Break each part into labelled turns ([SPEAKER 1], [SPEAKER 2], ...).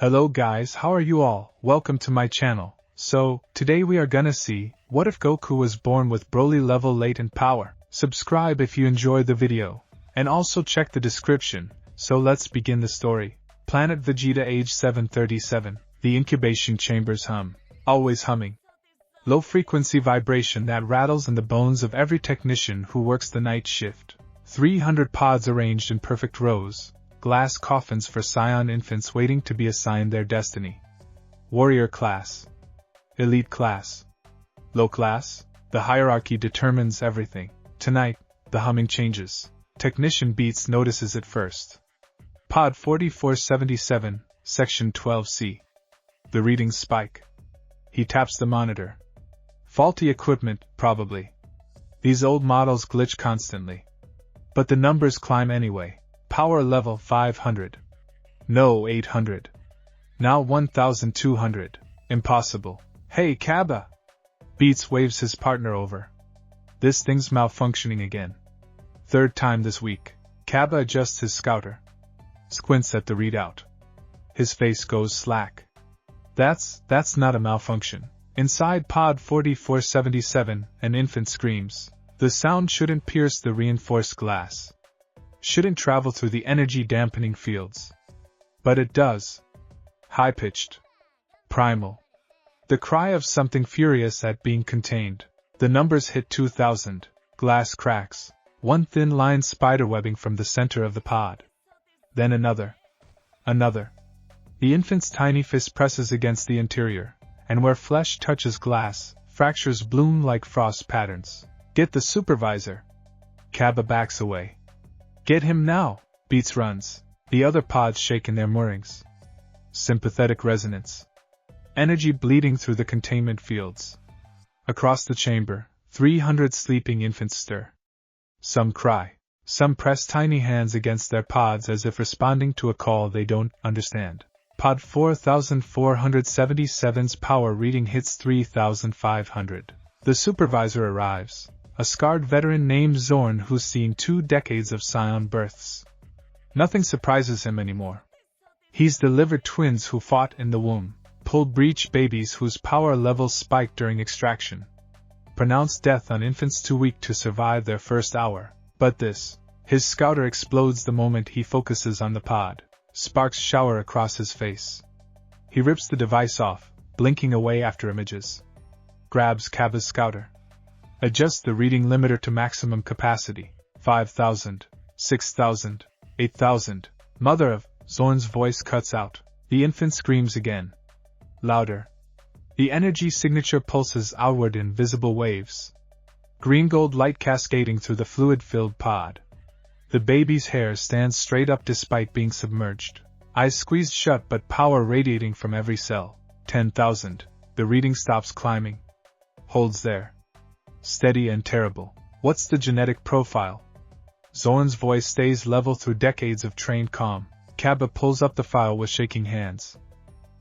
[SPEAKER 1] Hello guys, how are you all? Welcome to my channel. So, today we are gonna see, what if Goku was born with Broly level latent power? Subscribe if you enjoy the video. And also check the description. So let's begin the story. Planet Vegeta age 737. The incubation chambers hum. Always humming. Low frequency vibration that rattles in the bones of every technician who works the night shift. 300 pods arranged in perfect rows. Glass coffins for Saiyan infants waiting to be assigned their destiny. Warrior class. Elite class. Low class. The hierarchy determines everything. Tonight, the humming changes. Technician Beats notices it first. Pod 4477, Section 12C. The readings spike. He taps the monitor. Faulty equipment, probably. These old models glitch constantly. But the numbers climb anyway. Power level 500. No, 800. Now 1200. Impossible. Hey, Kaba! Beats waves his partner over. This thing's malfunctioning again. Third time this week. Kaba adjusts his scouter. Squints at the readout. His face goes slack. That's not a malfunction. Inside pod 4477, an infant screams. The sound shouldn't pierce the reinforced glass. Shouldn't travel through the energy-dampening fields. But it does. High-pitched. Primal. The cry of something furious at being contained. The numbers hit 2000. Glass cracks. One thin line spiderwebbing from the center of the pod. Then another. Another. The infant's tiny fist presses against the interior, and where flesh touches glass, fractures bloom like frost patterns. Get the supervisor. Kaba backs away. Get him now! Beats runs. The other pods shake in their moorings. Sympathetic resonance. Energy bleeding through the containment fields. Across the chamber, 300 sleeping infants stir. Some cry. Some press tiny hands against their pods as if responding to a call they don't understand. Pod 4477's power reading hits 3500. The supervisor arrives. A scarred veteran named Zorn who's seen 2 decades of Saiyan births. Nothing surprises him anymore. He's delivered twins who fought in the womb, pulled breech babies whose power levels spiked during extraction, pronounced death on infants too weak to survive their first hour. But this, his scouter explodes the moment he focuses on the pod. Sparks shower across his face. He rips the device off, blinking away after images. Grabs Kaba's scouter. Adjusts the reading limiter to maximum capacity. 5,000, 6,000, 8,000. Mother of, Zorn's voice cuts out. The infant screams again. Louder. The energy signature pulses outward in visible waves. Green-gold light cascading through the fluid-filled pod. The baby's hair stands straight up despite being submerged. Eyes squeezed shut but power radiating from every cell. 10,000. The reading stops climbing. Holds there. Steady and terrible. What's the genetic profile? Zorn's voice stays level through decades of trained calm. Kaba pulls up the file with shaking hands.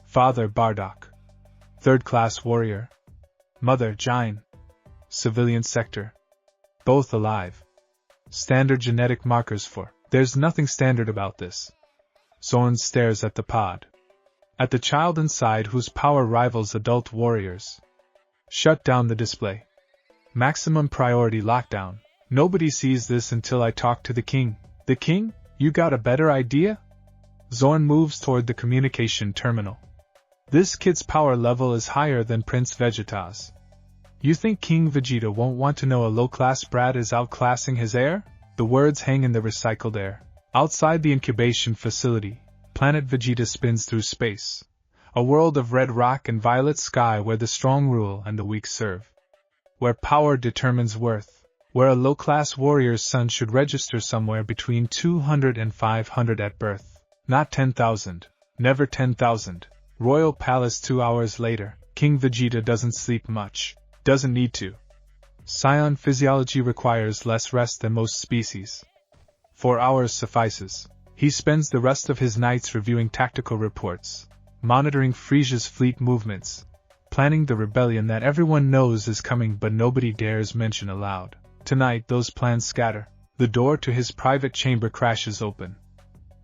[SPEAKER 1] Father Bardock. Third-class warrior. Mother Jine. Civilian sector. Both alive. Standard genetic markers for. There's nothing standard about this. Zorn stares at the pod. At the child inside whose power rivals adult warriors. Shut down the display. Maximum priority lockdown. Nobody sees this until I talk to the king. The king? You got a better idea? Zorn moves toward the communication terminal. This kid's power level is higher than Prince Vegeta's. You think King Vegeta won't want to know a low-class brat is outclassing his heir? The words hang in the recycled air. Outside the incubation facility, planet Vegeta spins through space. A world of red rock and violet sky where the strong rule and the weak serve. Where power determines worth. Where a low-class warrior's son should register somewhere between 200 and 500 at birth. Not 10,000. Never 10,000. Royal Palace 2 hours later. King Vegeta doesn't sleep much. Doesn't need to. Saiyan physiology requires less rest than most species. 4 hours suffices. He spends the rest of his nights reviewing tactical reports, monitoring Frisia's fleet movements, planning the rebellion that everyone knows is coming but nobody dares mention aloud. Tonight those plans scatter. The door to his private chamber crashes open.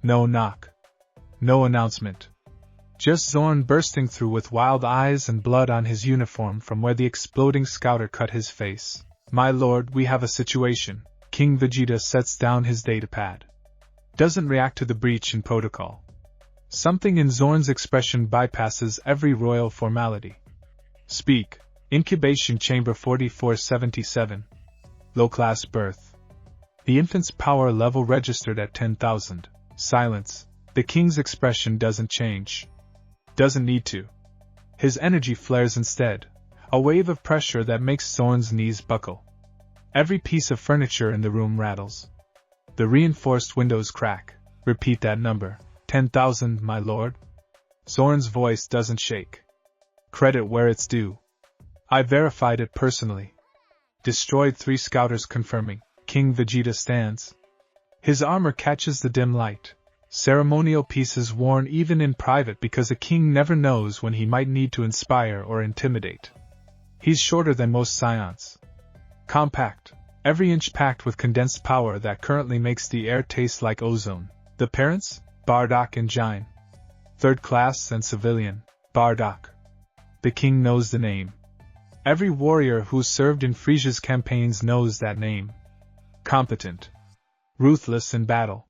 [SPEAKER 1] No knock. No announcement. Just Zorn bursting through with wild eyes and blood on his uniform from where the exploding scouter cut his face. My lord, we have a situation. King Vegeta sets down his datapad. Doesn't react to the breach in protocol. Something in Zorn's expression bypasses every royal formality. Speak. Incubation chamber 4477. Low-class birth. The infant's power level registered at 10,000. Silence. The king's expression doesn't change. Doesn't need to. His energy flares instead, a wave of pressure that makes Zorn's knees buckle. Every piece of furniture in the room rattles. The reinforced windows crack. Repeat that number. 10,000, my lord. Zorn's voice doesn't shake. Credit where it's due. I verified it personally. Destroyed 3 scouters confirming. King Vegeta stands. His armor catches the dim light. Ceremonial pieces worn even in private because a king never knows when he might need to inspire or intimidate. He's shorter than most Saiyans. Compact, every inch packed with condensed power that currently makes the air taste like ozone. The parents? Bardock and Jine. Third class and civilian, Bardock. The king knows the name. Every warrior who's served in Frisia's campaigns knows that name. Competent. Ruthless in battle.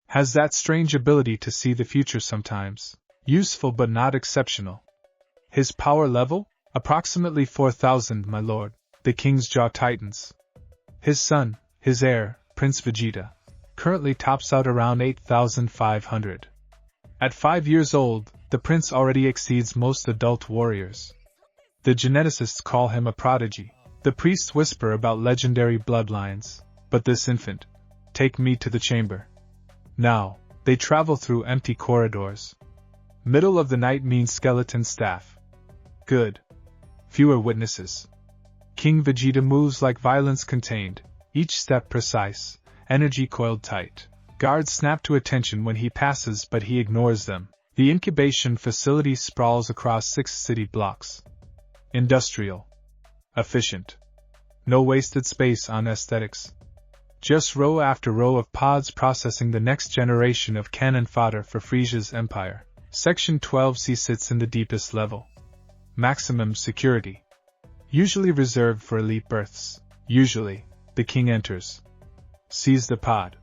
[SPEAKER 1] Has that strange ability to see the future sometimes. Useful but not exceptional. His power level? Approximately 4,000, my lord. The king's jaw tightens. His son, his heir, Prince Vegeta, currently tops out around 8,500. At 5 years old, the prince already exceeds most adult warriors. The geneticists call him a prodigy. The priests whisper about legendary bloodlines. But this infant, take me to the chamber. Now, they travel through empty corridors. Middle of the night means skeleton staff. Good. Fewer witnesses. King Vegeta moves like violence contained, each step precise, energy coiled tight. Guards snap to attention when he passes, but he ignores them. The incubation facility sprawls across 6 city blocks. Industrial. Efficient. No wasted space on aesthetics. Just row after row of pods processing the next generation of cannon fodder for Frisia's empire. Section 12C sits in the deepest level. Maximum security. Usually reserved for elite berths. Usually, the king enters. Sees the pod.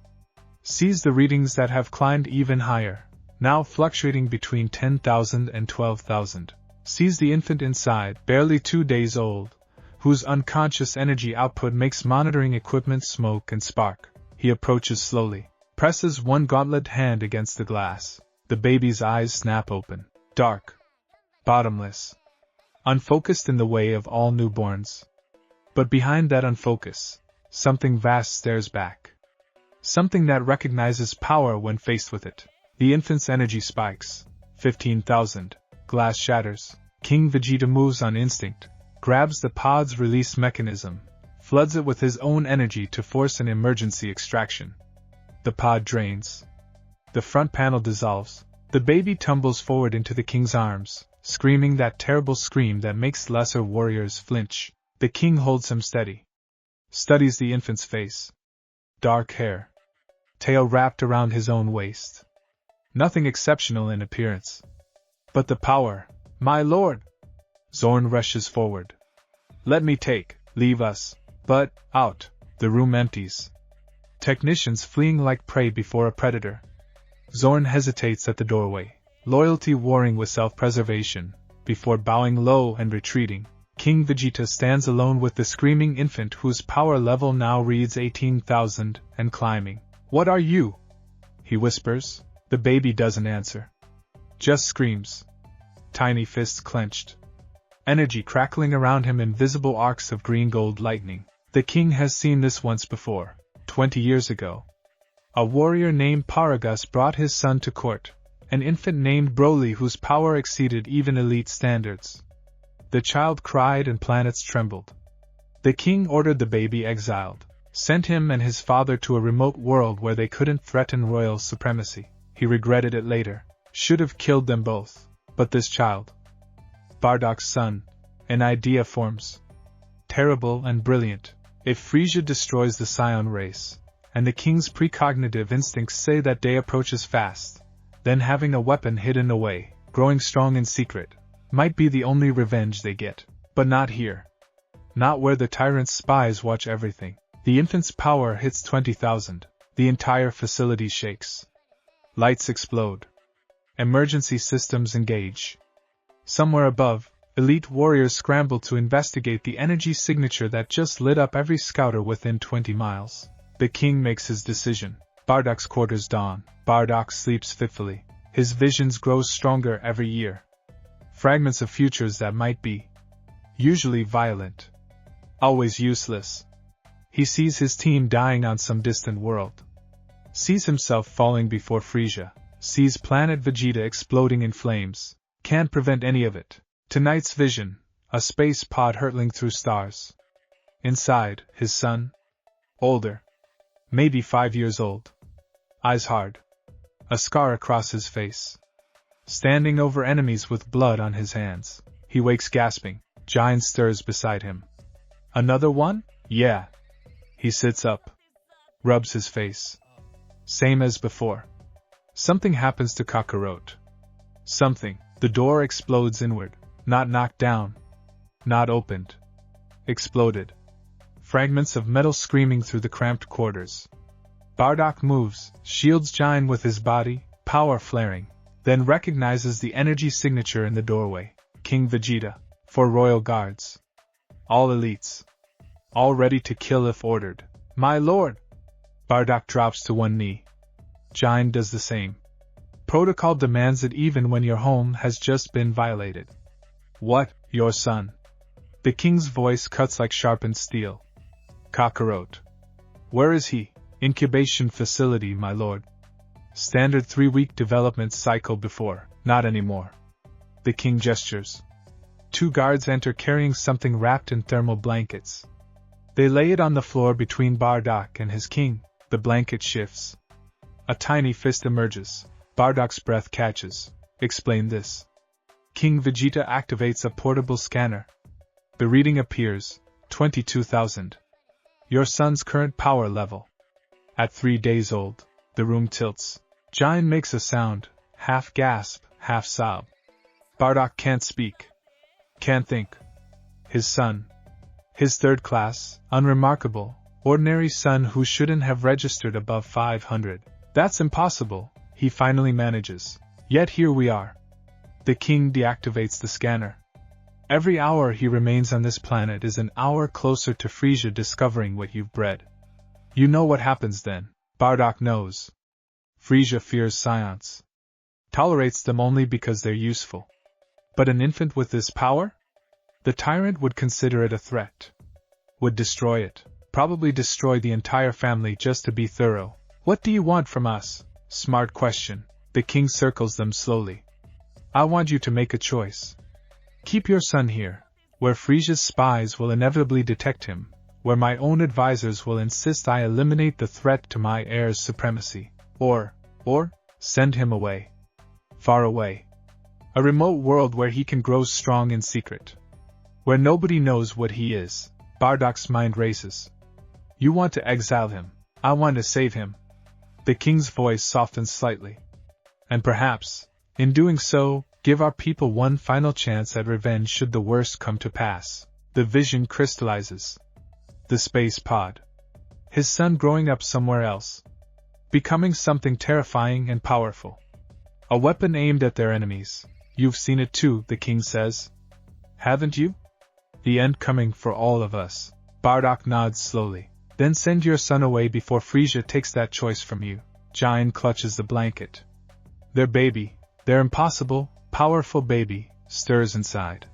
[SPEAKER 1] Sees the readings that have climbed even higher, now fluctuating between 10,000 and 12,000. Sees the infant inside, barely 2 days old, whose unconscious energy output makes monitoring equipment smoke and spark. He approaches slowly, presses one gauntlet hand against the glass. The baby's eyes snap open. Dark. Bottomless. Unfocused in the way of all newborns. But behind that unfocus, something vast stares back. Something that recognizes power when faced with it. The infant's energy spikes. 15,000. Glass shatters. King Vegeta moves on instinct, grabs the pod's release mechanism, floods it with his own energy to force an emergency extraction. The pod drains. The front panel dissolves. The baby tumbles forward into the king's arms, screaming that terrible scream that makes lesser warriors flinch. The king holds him steady. Studies the infant's face. Dark hair. Tail wrapped around his own waist. Nothing exceptional in appearance. But the power, my lord! Zorn rushes forward. Let me leave us. But, out. The room empties. Technicians fleeing like prey before a predator. Zorn hesitates at the doorway, loyalty warring with self-preservation. Before bowing low and retreating, King Vegeta stands alone with the screaming infant whose power level now reads 18,000 and climbing. What are you? He whispers. The baby doesn't answer. Just screams. Tiny fists clenched. Energy crackling around him in visible arcs of green-gold lightning. The king has seen this once before, 20 years ago. A warrior named Paragus brought his son to court, an infant named Broly whose power exceeded even elite standards. The child cried and planets trembled. The king ordered the baby exiled, sent him and his father to a remote world where they couldn't threaten royal supremacy. He regretted it later. Should have killed them both. But this child, Bardock's son, an idea forms. Terrible and brilliant. If Frisia destroys the Saiyan race, and the king's precognitive instincts say that day approaches fast, then having a weapon hidden away, growing strong in secret, might be the only revenge they get. But not here. Not where the tyrant's spies watch everything. The infant's power hits 20,000. The entire facility shakes. Lights explode. Emergency systems engage. Somewhere above, elite warriors scramble to investigate the energy signature that just lit up every scouter within 20 miles. The king makes his decision. Bardock's quarters dawn. Bardock sleeps fitfully. His visions grow stronger every year. Fragments of futures that might be. Usually violent. Always useless. He sees his team dying on some distant world. Sees himself falling before Frieza. Sees planet Vegeta exploding in flames. Can't prevent any of it. Tonight's vision, a space pod hurtling through stars. Inside, his son. Older. Maybe 5 years old. Eyes hard. A scar across his face. Standing over enemies with blood on his hands. He wakes gasping. Giant stirs beside him. Another one? Yeah. He sits up. Rubs his face. Same as before. Something happens to Kakarot. Something. The door explodes inward. Not knocked down. Not opened. Exploded. Fragments of metal screaming through the cramped quarters. Bardock moves, shields Giant with his body, power flaring, then recognizes the energy signature in the doorway. King Vegeta. 4 royal guards. All elites. All ready to kill if ordered. My lord! Bardock drops to one knee. Giant does the same. Protocol demands it even when your home has just been violated. What, your son? The king's voice cuts like sharpened steel. Kakarot. Where is he? Incubation facility, my lord. Standard 3-week development cycle before, not anymore. The king gestures. 2 guards enter carrying something wrapped in thermal blankets. They lay it on the floor between Bardock and his king. The blanket shifts. A tiny fist emerges. Bardock's breath catches. Explain this. King Vegeta activates a portable scanner. The reading appears, 22,000. Your son's current power level. At 3 days old, the room tilts. Giant makes a sound, half gasp, half sob. Bardock can't speak. Can't think. His son. His third class, unremarkable, ordinary son who shouldn't have registered above 500. That's impossible, he finally manages. Yet here we are. The king deactivates the scanner. Every hour he remains on this planet is an hour closer to Frieza discovering what you've bred. You know what happens then. Bardock knows. Frieza fears Saiyans. Tolerates them only because they're useful. But an infant with this power? The tyrant would consider it a threat. Would destroy it. Probably destroy the entire family just to be thorough. What do you want from us? Smart question. The king circles them slowly. I want you to make a choice. Keep your son here, where Frieza's spies will inevitably detect him, where my own advisors will insist I eliminate the threat to my heir's supremacy. Or, send him away. Far away. A remote world where he can grow strong in secret. Where nobody knows what he is. Bardock's mind races. You want to exile him. I want to save him. The king's voice softens slightly. And perhaps, in doing so, give our people one final chance at revenge should the worst come to pass. The vision crystallizes. The space pod. His son growing up somewhere else. Becoming something terrifying and powerful. A weapon aimed at their enemies. You've seen it too, the king says. Haven't you? The end coming for all of us. Bardock nods slowly. Then send your son away before Frieza takes that choice from you. Giant clutches the blanket. Their baby, their impossible, powerful baby, stirs inside.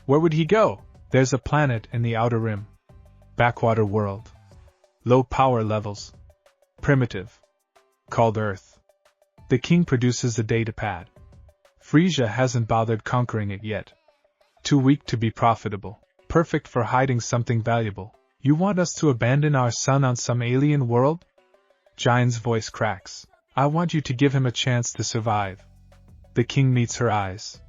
[SPEAKER 1] Where would he go? There's a planet in the outer rim. Backwater world. Low power levels. Primitive. Called Earth. The king produces a datapad. Frieza hasn't bothered conquering it yet. Too weak to be profitable. Perfect for hiding something valuable. You want us to abandon our son on some alien world? Giant's voice cracks. I want you to give him a chance to survive. The king meets her eyes.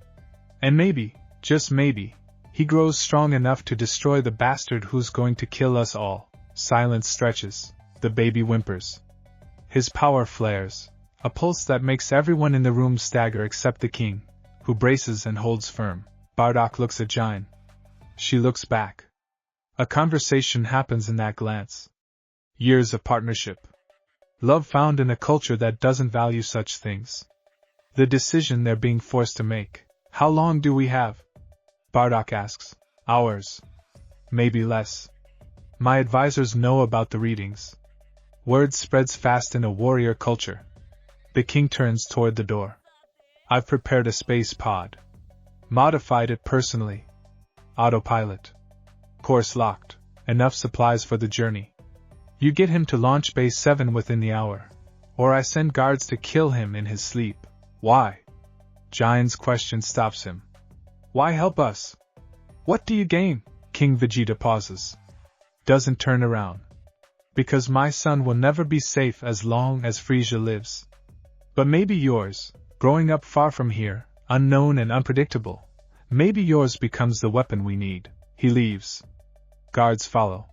[SPEAKER 1] And maybe, just maybe, he grows strong enough to destroy the bastard who's going to kill us all. Silence stretches. The baby whimpers. His power flares. A pulse that makes everyone in the room stagger except the king, who braces and holds firm. Bardock looks at Jine. She looks back. A conversation happens in that glance. Years of partnership. Love found in a culture that doesn't value such things. The decision they're being forced to make. How long do we have? Bardock asks. Hours. Maybe less. My advisors know about the readings. Word spreads fast in a warrior culture. The king turns toward the door. I've prepared a space pod. Modified it personally. Autopilot. Course locked. Enough supplies for the journey. You get him to launch Base 7 within the hour. Or I send guards to kill him in his sleep. Why? Jine's question stops him. Why help us? What do you gain? King Vegeta pauses. Doesn't turn around. Because my son will never be safe as long as Frieza lives. But maybe yours, growing up far from here, unknown and unpredictable, maybe yours becomes the weapon we need. He leaves. Guards follow.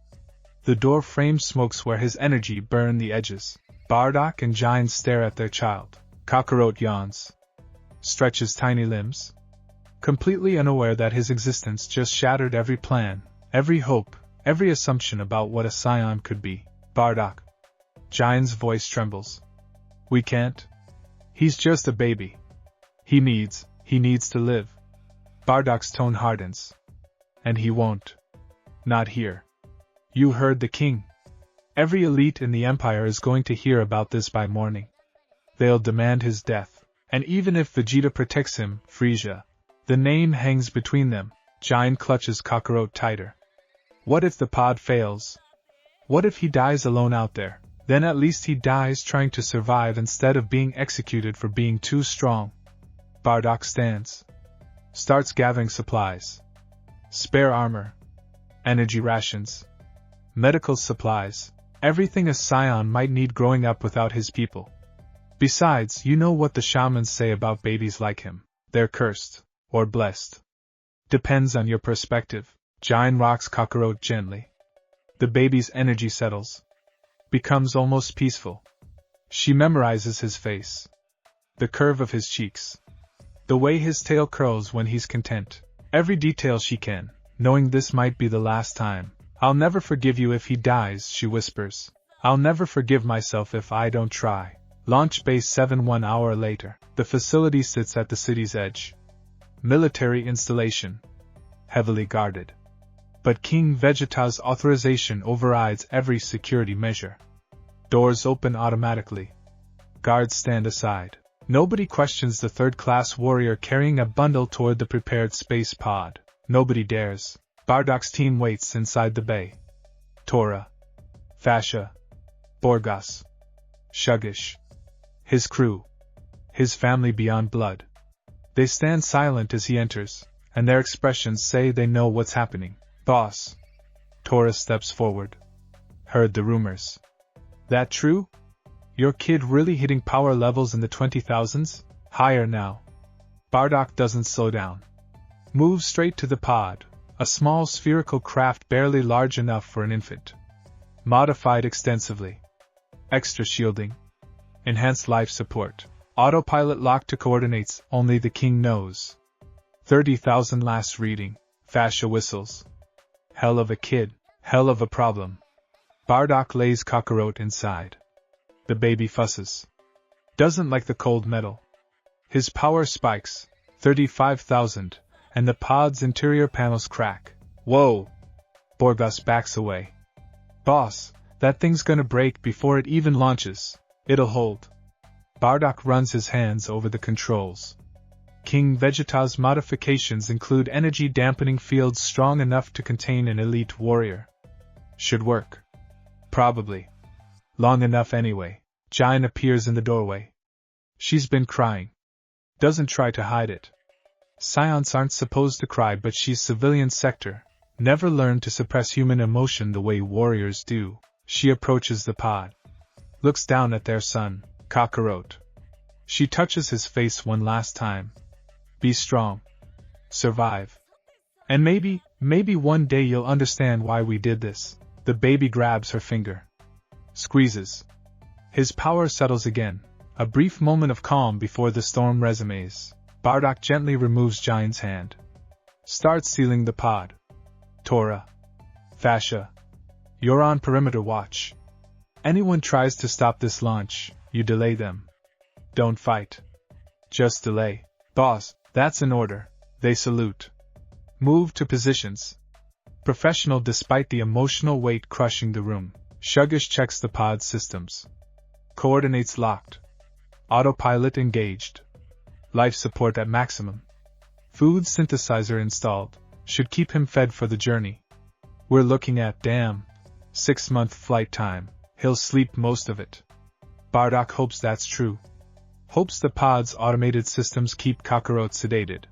[SPEAKER 1] The door frame smokes where his energy burned the edges. Bardock and Jine stare at their child. Kakarot yawns. Stretches tiny limbs. Completely unaware that his existence just shattered every plan, every hope, every assumption about what a Saiyan could be. Bardock. Jine's voice trembles. We can't. He's just a baby. He needs to live. Bardock's tone hardens. And he won't. Not here. You heard the king. Every elite in the Empire is going to hear about this by morning. They'll demand his death. And even if Vegeta protects him, Frieza, the name hangs between them. Jine clutches Kakarot tighter. What if the pod fails? What if he dies alone out there? Then at least he dies trying to survive instead of being executed for being too strong. Bardock stands. Starts gathering supplies. Spare armor. Energy rations. Medical supplies. Everything a Saiyan might need growing up without his people. Besides, you know what the shamans say about babies like him. They're cursed. Or blessed. Depends on your perspective. Jine rocks Kakarot gently. The baby's energy settles. Becomes almost peaceful. She memorizes his face. The curve of his cheeks. The way his tail curls when he's content. Every detail she can, knowing this might be the last time. I'll never forgive you if he dies, she whispers. I'll never forgive myself if I don't try. Launch Base 7 1 hour later. The facility sits at the city's edge. Military installation. Heavily guarded. But King Vegeta's authorization overrides every security measure. Doors open automatically. Guards stand aside. Nobody questions the third-class warrior carrying a bundle toward the prepared space pod. Nobody dares. Bardock's team waits inside the bay. Tora. Fascia. Borgas. Shugish. His crew. His family beyond blood. They stand silent as he enters, and their expressions say they know what's happening. Boss. Tora steps forward. Heard the rumors. That true? Your kid really hitting power levels in the 20,000s? Higher now. Bardock doesn't slow down. Moves straight to the pod, a small spherical craft barely large enough for an infant. Modified extensively. Extra shielding. Enhanced life support. Autopilot locked to coordinates only the king knows. 30,000 last reading. Fascia whistles. Hell of a kid, hell of a problem. Bardock lays Kakarot inside. The baby fusses. Doesn't like the cold metal. His power spikes, 35,000, and the pod's interior panels crack. Whoa! Borgas backs away. Boss, that thing's gonna break before it even launches. It'll hold. Bardock runs his hands over the controls. King Vegeta's modifications include energy dampening fields strong enough to contain an elite warrior. Should work. Probably. Long enough anyway. Jine appears in the doorway. She's been crying. Doesn't try to hide it. Saiyans aren't supposed to cry, but she's civilian sector. Never learned to suppress human emotion the way warriors do. She approaches the pod. Looks down at their son, Kakarot. She touches his face one last time. Be strong. Survive. And maybe one day you'll understand why we did this. The baby grabs her finger. Squeezes. His power settles again. A brief moment of calm before the storm resumes. Bardock gently removes Giant's hand. Starts sealing the pod. Tora. Fascia. You're on perimeter watch. Anyone tries to stop this launch, you delay them. Don't fight. Just delay. Boss, that's an order. They salute. Move to positions. Professional despite the emotional weight crushing the room. Shugish checks the pod systems. Coordinates locked. Autopilot engaged. Life support at maximum. Food synthesizer installed. Should keep him fed for the journey. We're looking at, 6-month flight time. He'll sleep most of it. Bardock hopes that's true. Hopes the pod's automated systems keep Kakarot sedated.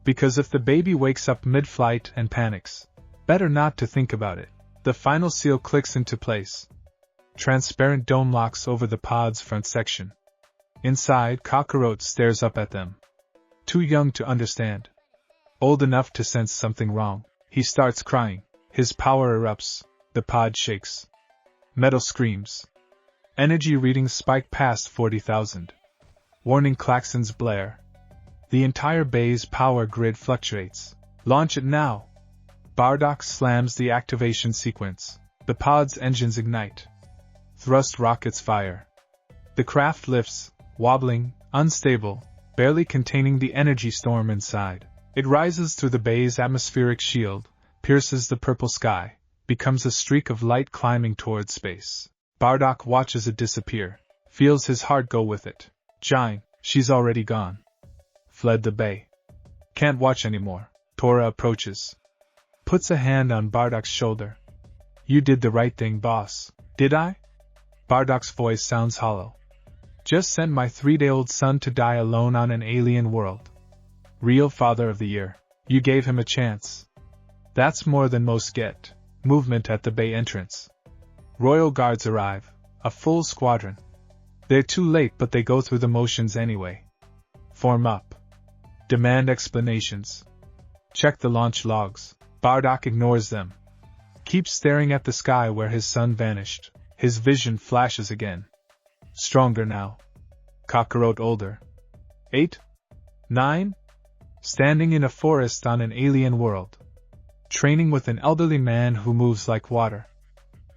[SPEAKER 1] Because if the baby wakes up mid-flight and panics, better not to think about it. The final seal clicks into place. Transparent dome locks over the pod's front section. Inside, Kakarot stares up at them. Too young to understand. Old enough to sense something wrong. He starts crying. His power erupts. The pod shakes. Metal screams. Energy readings spike past 40,000. Warning klaxons blare. The entire bay's power grid fluctuates. Launch it now! Bardock slams the activation sequence. The pod's engines ignite. Thrust rockets fire. The craft lifts, wobbling, unstable, barely containing the energy storm inside. It rises through the bay's atmospheric shield, pierces the purple sky, becomes a streak of light climbing towards space. Bardock watches it disappear, feels his heart go with it. Giant, she's already gone. Fled the bay. Can't watch anymore. Tora approaches. Puts a hand on Bardock's shoulder. You did the right thing, boss. Did I? Bardock's voice sounds hollow. Just sent my 3-day-old son to die alone on an alien world. Real father of the year. You gave him a chance. That's more than most get. Movement at the bay entrance. Royal guards arrive. A full squadron. They're too late, but they go through the motions anyway. Form up. Demand explanations. Check the launch logs. Bardock ignores them. Keeps staring at the sky where his son vanished. His vision flashes again. Stronger now. Kakarot older. 8? 9? Standing in a forest on an alien world. Training with an elderly man who moves like water.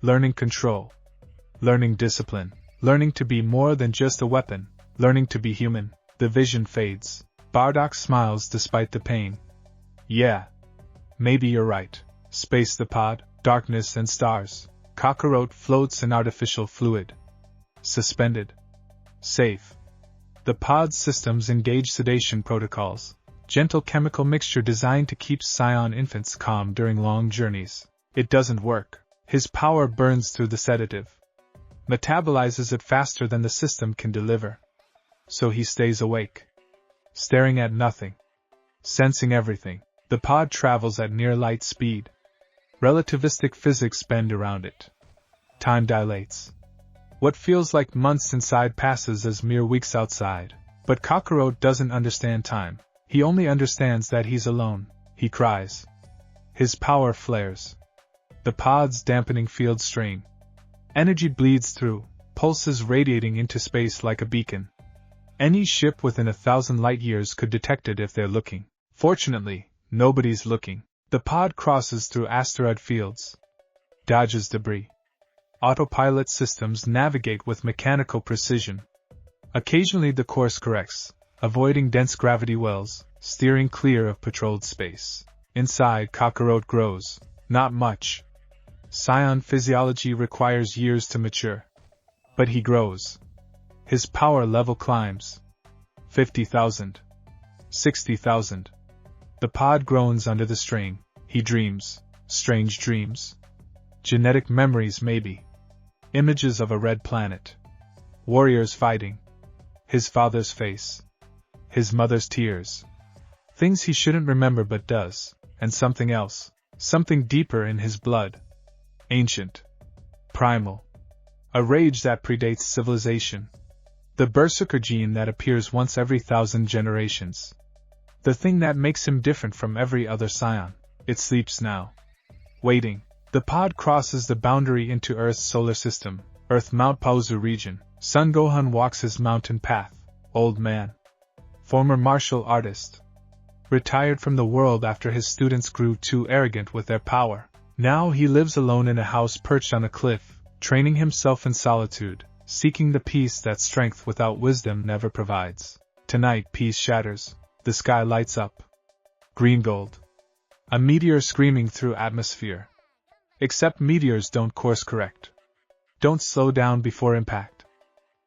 [SPEAKER 1] Learning control. Learning discipline. Learning to be more than just a weapon. Learning to be human. The vision fades. Bardock smiles despite the pain. Yeah. Maybe you're right. Space the pod, darkness and stars. Kakarot floats in artificial fluid. Suspended. Safe. The pod's systems engage sedation protocols. Gentle chemical mixture designed to keep Saiyan infants calm during long journeys. It doesn't work. His power burns through the sedative. Metabolizes it faster than the system can deliver. So he stays awake. Staring at nothing. Sensing everything. The pod travels at near light speed. Relativistic physics bend around it. Time dilates. What feels like months inside passes as mere weeks outside. But Kakarot doesn't understand time. He only understands that he's alone. He cries. His power flares. The pod's dampening field strain. Energy bleeds through, pulses radiating into space like a beacon. Any ship within 1,000 light-years could detect it if they're looking. Fortunately, nobody's looking. The pod crosses through asteroid fields. Dodges debris. Autopilot systems navigate with mechanical precision. Occasionally the course corrects, avoiding dense gravity wells, steering clear of patrolled space. Inside, Kakarot grows. Not much. Saiyan physiology requires years to mature. But he grows. His power level climbs. 50,000. 60,000. The pod groans under the strain. He dreams. Strange dreams. Genetic memories maybe. Images of a red planet. Warriors fighting. His father's face. His mother's tears. Things he shouldn't remember but does. And something else. Something deeper in his blood. Ancient. Primal. A rage that predates civilization. The berserker gene that appears once every 1,000 generations. The thing that makes him different from every other Saiyan. It sleeps now. Waiting. The pod crosses the boundary into Earth's solar system, Earth Mount Pauzu region. Son Gohan walks his mountain path. Old man. former martial artist. Retired from the world after his students grew too arrogant with their power. Now he lives alone in a house perched on a cliff, training himself in solitude, seeking the peace that strength without wisdom never provides. Tonight peace shatters, the sky lights up. Green gold. A meteor screaming through atmosphere. Except meteors don't course correct. Don't slow down before impact.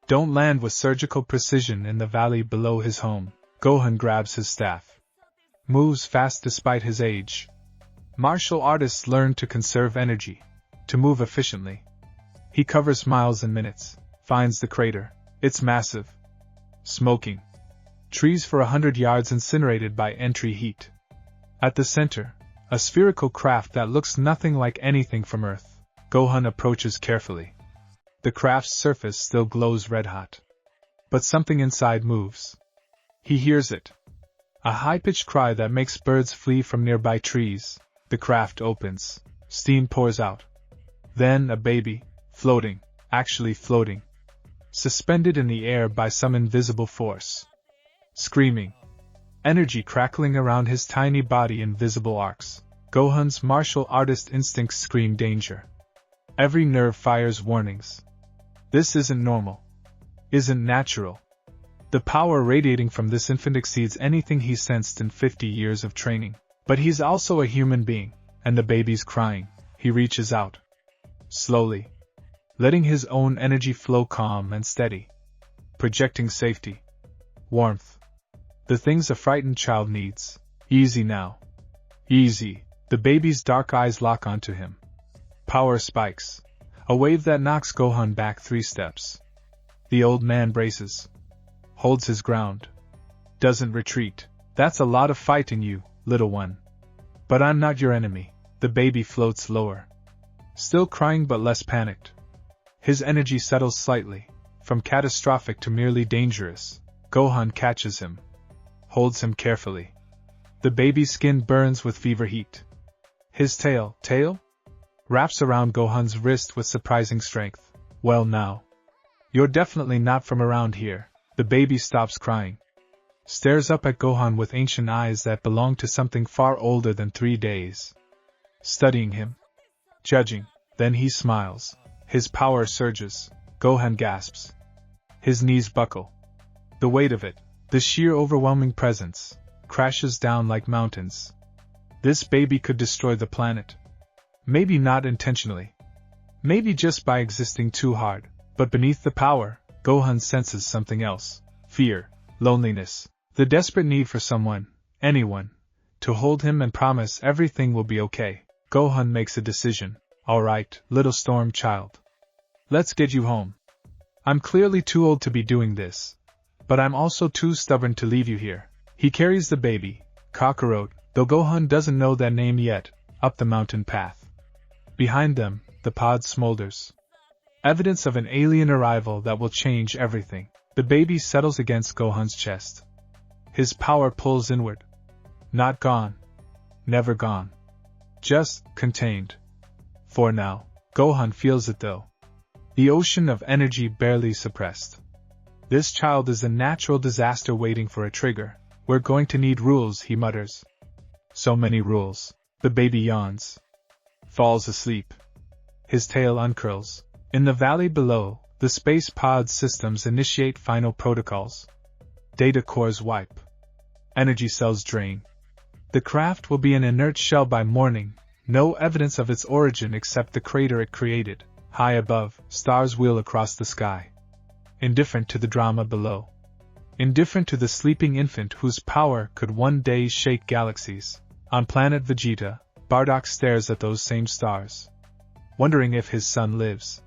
[SPEAKER 1] Don't land with surgical precision in the valley below his home. Gohan grabs his staff. Moves fast despite his age. Martial artists learn to conserve energy, to move efficiently. He covers miles in minutes, finds the crater. It's massive. Smoking. Trees for 100 yards incinerated by entry heat. At the center, a spherical craft that looks nothing like anything from Earth. Gohan approaches carefully. The craft's surface still glows red-hot. But something inside moves. He hears it. A high-pitched cry that makes birds flee from nearby trees. The craft opens. Steam pours out. Then a baby, floating, actually floating. Suspended in the air by some invisible force. Screaming. Energy crackling around his tiny body in visible arcs. Gohan's martial artist instincts scream danger. Every nerve fires warnings. This isn't normal. Isn't natural. The power radiating from this infant exceeds anything he sensed in 50 years of training. But he's also a human being, and the baby's crying. He reaches out. Slowly. Letting his own energy flow calm and steady. Projecting safety. Warmth. The things a frightened child needs. Easy now. Easy. The baby's dark eyes lock onto him. Power spikes. A wave that knocks Gohan back 3 steps. The old man braces. Holds his ground. Doesn't retreat. That's a lot of fight in you, little one. But I'm not your enemy. The baby floats lower. Still crying but less panicked. His energy settles slightly, from catastrophic to merely dangerous. Gohan catches him. Holds him carefully. The baby's skin burns with fever heat. His tail, wraps around Gohan's wrist with surprising strength. Well now. You're definitely not from around here. The baby stops crying. Stares up at Gohan with ancient eyes that belong to something far older than 3 days. Studying him. Judging. Then he smiles. His power surges. Gohan gasps. His knees buckle. The weight of it, the sheer overwhelming presence, crashes down like mountains. This baby could destroy the planet. Maybe not intentionally. Maybe just by existing too hard. But beneath the power, Gohan senses something else. Fear. Loneliness. The desperate need for someone, anyone, to hold him and promise everything will be okay. Gohan makes a decision. Alright, little storm child. Let's get you home. I'm clearly too old to be doing this. But I'm also too stubborn to leave you here. He carries the baby, Kakarot, though Gohan doesn't know that name yet, up the mountain path. Behind them, the pod smolders. Evidence of an alien arrival that will change everything. The baby settles against Gohan's chest. His power pulls inward. Not gone. Never gone. Just contained. For now. Gohan feels it though. The ocean of energy barely suppressed. This child is a natural disaster waiting for a trigger. We're going to need rules, he mutters. So many rules. The baby yawns. Falls asleep. His tail uncurls. In the valley below, the space pod systems initiate final protocols. Data cores wipe. Energy cells drain. The craft will be an inert shell by morning, no evidence of its origin except the crater it created. High above, stars wheel across the sky. Indifferent to the drama below. Indifferent to the sleeping infant whose power could one day shake galaxies. On planet Vegeta, Bardock stares at those same stars. Wondering if his son lives.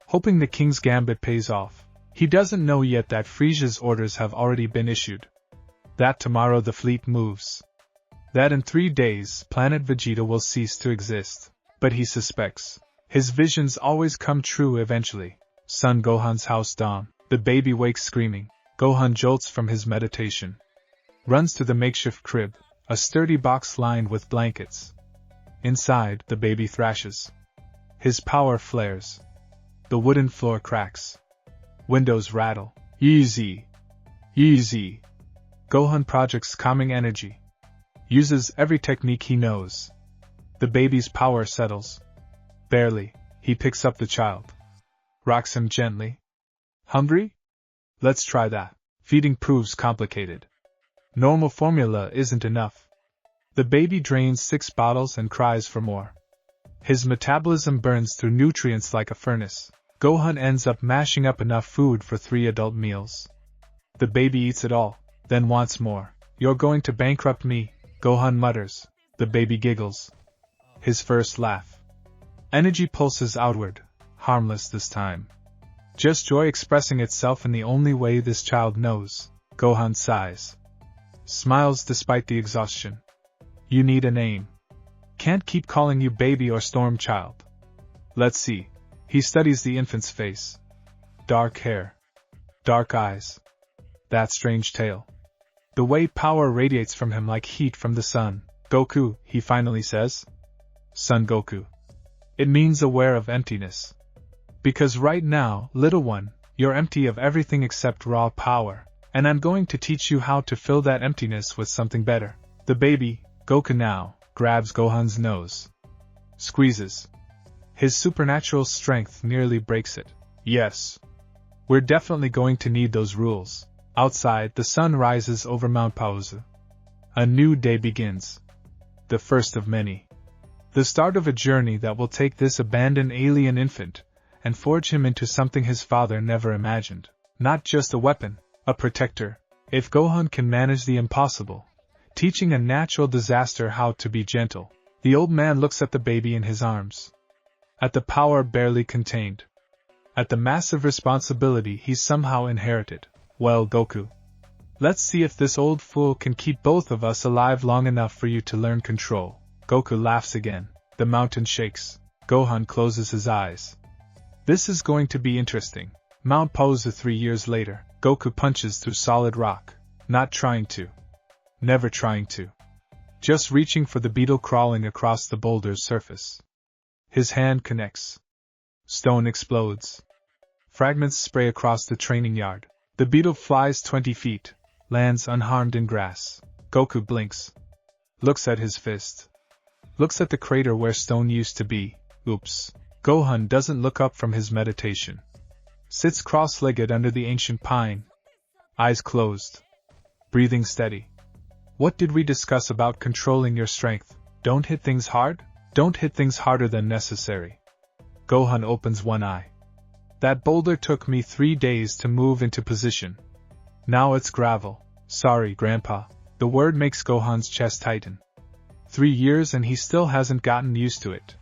[SPEAKER 1] Hoping the King's Gambit pays off. He doesn't know yet that Frisia's orders have already been issued. That tomorrow the fleet moves. That in 3 days, planet Vegeta will cease to exist. But he suspects. His visions always come true eventually. Son Gohan's house dawn. The baby wakes screaming. Gohan jolts from his meditation. Runs to the makeshift crib, a sturdy box lined with blankets. Inside, the baby thrashes. His power flares. The wooden floor cracks. Windows rattle. Easy. Easy. Gohan projects calming energy. Uses every technique he knows. The baby's power settles. Barely, he picks up the child. Rocks him gently. Hungry? Let's try that. Feeding proves complicated. Normal formula isn't enough. The baby drains 6 bottles and cries for more. His metabolism burns through nutrients like a furnace. Gohan ends up mashing up enough food for 3 adult meals. The baby eats it all, then wants more. You're going to bankrupt me, Gohan mutters. The baby giggles. His first laugh. Energy pulses outward, harmless this time. Just joy expressing itself in the only way this child knows. Gohan sighs. Smiles despite the exhaustion. You need a name. Can't keep calling you baby or storm child. Let's see. He studies the infant's face. Dark hair. Dark eyes. That strange tail. The way power radiates from him like heat from the sun. Goku, he finally says. Son Goku. It means aware of emptiness. Because right now, little one, you're empty of everything except raw power, and I'm going to teach you how to fill that emptiness with something better. The baby, Goku now, grabs Gohan's nose. Squeezes. His supernatural strength nearly breaks it. Yes. We're definitely going to need those rules. Outside, the sun rises over Mount Pause. A new day begins. The first of many. The start of a journey that will take this abandoned alien infant and forge him into something his father never imagined. Not just a weapon, a protector. If Gohan can manage the impossible, teaching a natural disaster how to be gentle, the old man looks at the baby in his arms. At the power barely contained. At the massive responsibility he somehow inherited. Well, Goku. Let's see if this old fool can keep both of us alive long enough for you to learn control. Goku laughs again. The mountain shakes. Gohan closes his eyes. This is going to be interesting. Mount Pause 3 years later. Goku punches through solid rock. Not trying to. Never trying to. Just reaching for the beetle crawling across the boulder's surface. His hand connects. Stone explodes. Fragments spray across the training yard. The beetle flies 20 feet, lands unharmed in grass. Goku blinks. Looks at his fist. Looks at the crater where stone used to be. Oops. Gohan doesn't look up from his meditation. Sits cross-legged under the ancient pine. Eyes closed. Breathing steady. What did we discuss about controlling your strength? Don't hit things hard? Don't hit things harder than necessary. Gohan opens one eye. That boulder took me 3 days to move into position. Now it's gravel. Sorry, Grandpa. The word makes Gohan's chest tighten. 3 years and he still hasn't gotten used to it.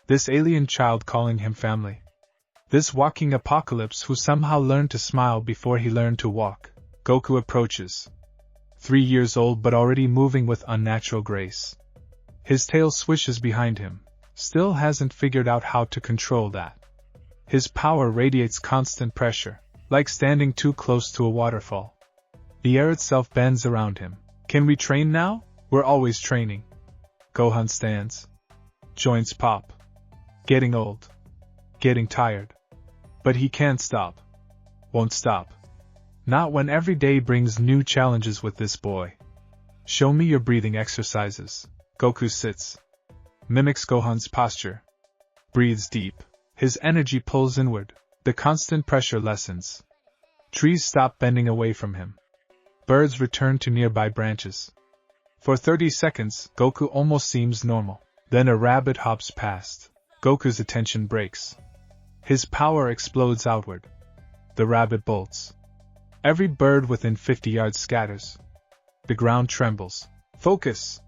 [SPEAKER 1] This alien child calling him family. This walking apocalypse who somehow learned to smile before he learned to walk. Goku approaches. 3 years old but already moving with unnatural grace. His tail swishes behind him. Still hasn't figured out how to control that. His power radiates constant pressure, like standing too close to a waterfall. The air itself bends around him. Can we train now? We're always training. Gohan stands. Joints pop. Getting old. Getting tired. But he can't stop. Won't stop. Not when every day brings new challenges with this boy. Show me your breathing exercises. Goku sits. Mimics Gohan's posture. Breathes deep. His energy pulls inward. The constant pressure lessens. Trees stop bending away from him. Birds return to nearby branches. For 30 seconds, Goku almost seems normal. Then a rabbit hops past. Goku's attention breaks. His power explodes outward. The rabbit bolts. Every bird within 50 yards scatters. The ground trembles. Focus!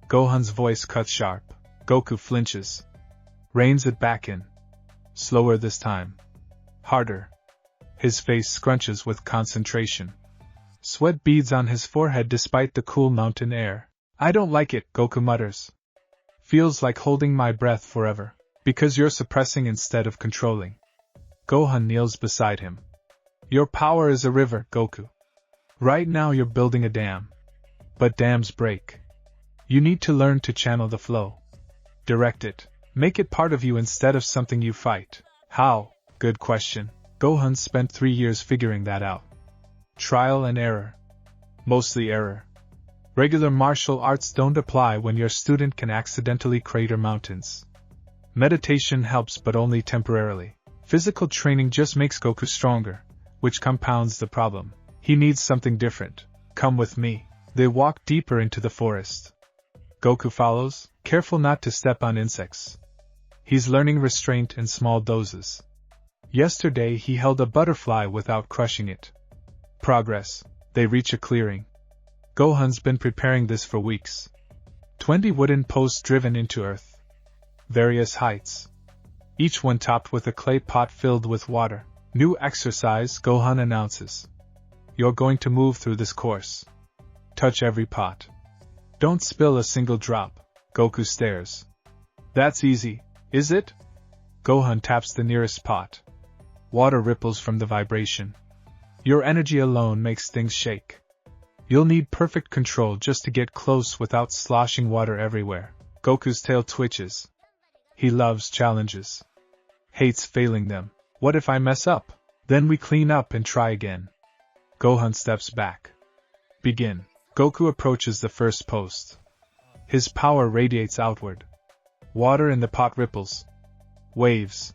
[SPEAKER 1] Gohan's voice cuts sharp. Goku flinches. Reins it back in. Slower this time. Harder. His face scrunches with concentration. Sweat beads on his forehead despite the cool mountain air. I don't like it, Goku mutters. Feels like holding my breath forever. Because you're suppressing instead of controlling. Gohan kneels beside him. Your power is a river, Goku. Right now you're building a dam. But dams break. You need to learn to channel the flow. Direct it. Make it part of you instead of something you fight. How? Good question. Gohan spent 3 years figuring that out. Trial and error. Mostly error. Regular martial arts don't apply when your student can accidentally crater mountains. Meditation helps but only temporarily. Physical training just makes Goku stronger, which compounds the problem. He needs something different. Come with me. They walk deeper into the forest. Goku follows, careful not to step on insects. He's learning restraint in small doses. Yesterday he held a butterfly without crushing it. Progress. They reach a clearing. Gohan's been preparing this for weeks. 20 wooden posts driven into earth. Various heights. Each one topped with a clay pot filled with water. New exercise, Gohan announces. You're going to move through this course. Touch every pot. Don't spill a single drop. Goku stares. That's easy, is it? Gohan taps the nearest pot. Water ripples from the vibration. Your energy alone makes things shake. You'll need perfect control just to get close without sloshing water everywhere. Goku's tail twitches. He loves challenges. Hates failing them. What if I mess up? Then we clean up and try again. Gohan steps back. Begin. Goku approaches the first post. His power radiates outward. Water in the pot ripples. Waves.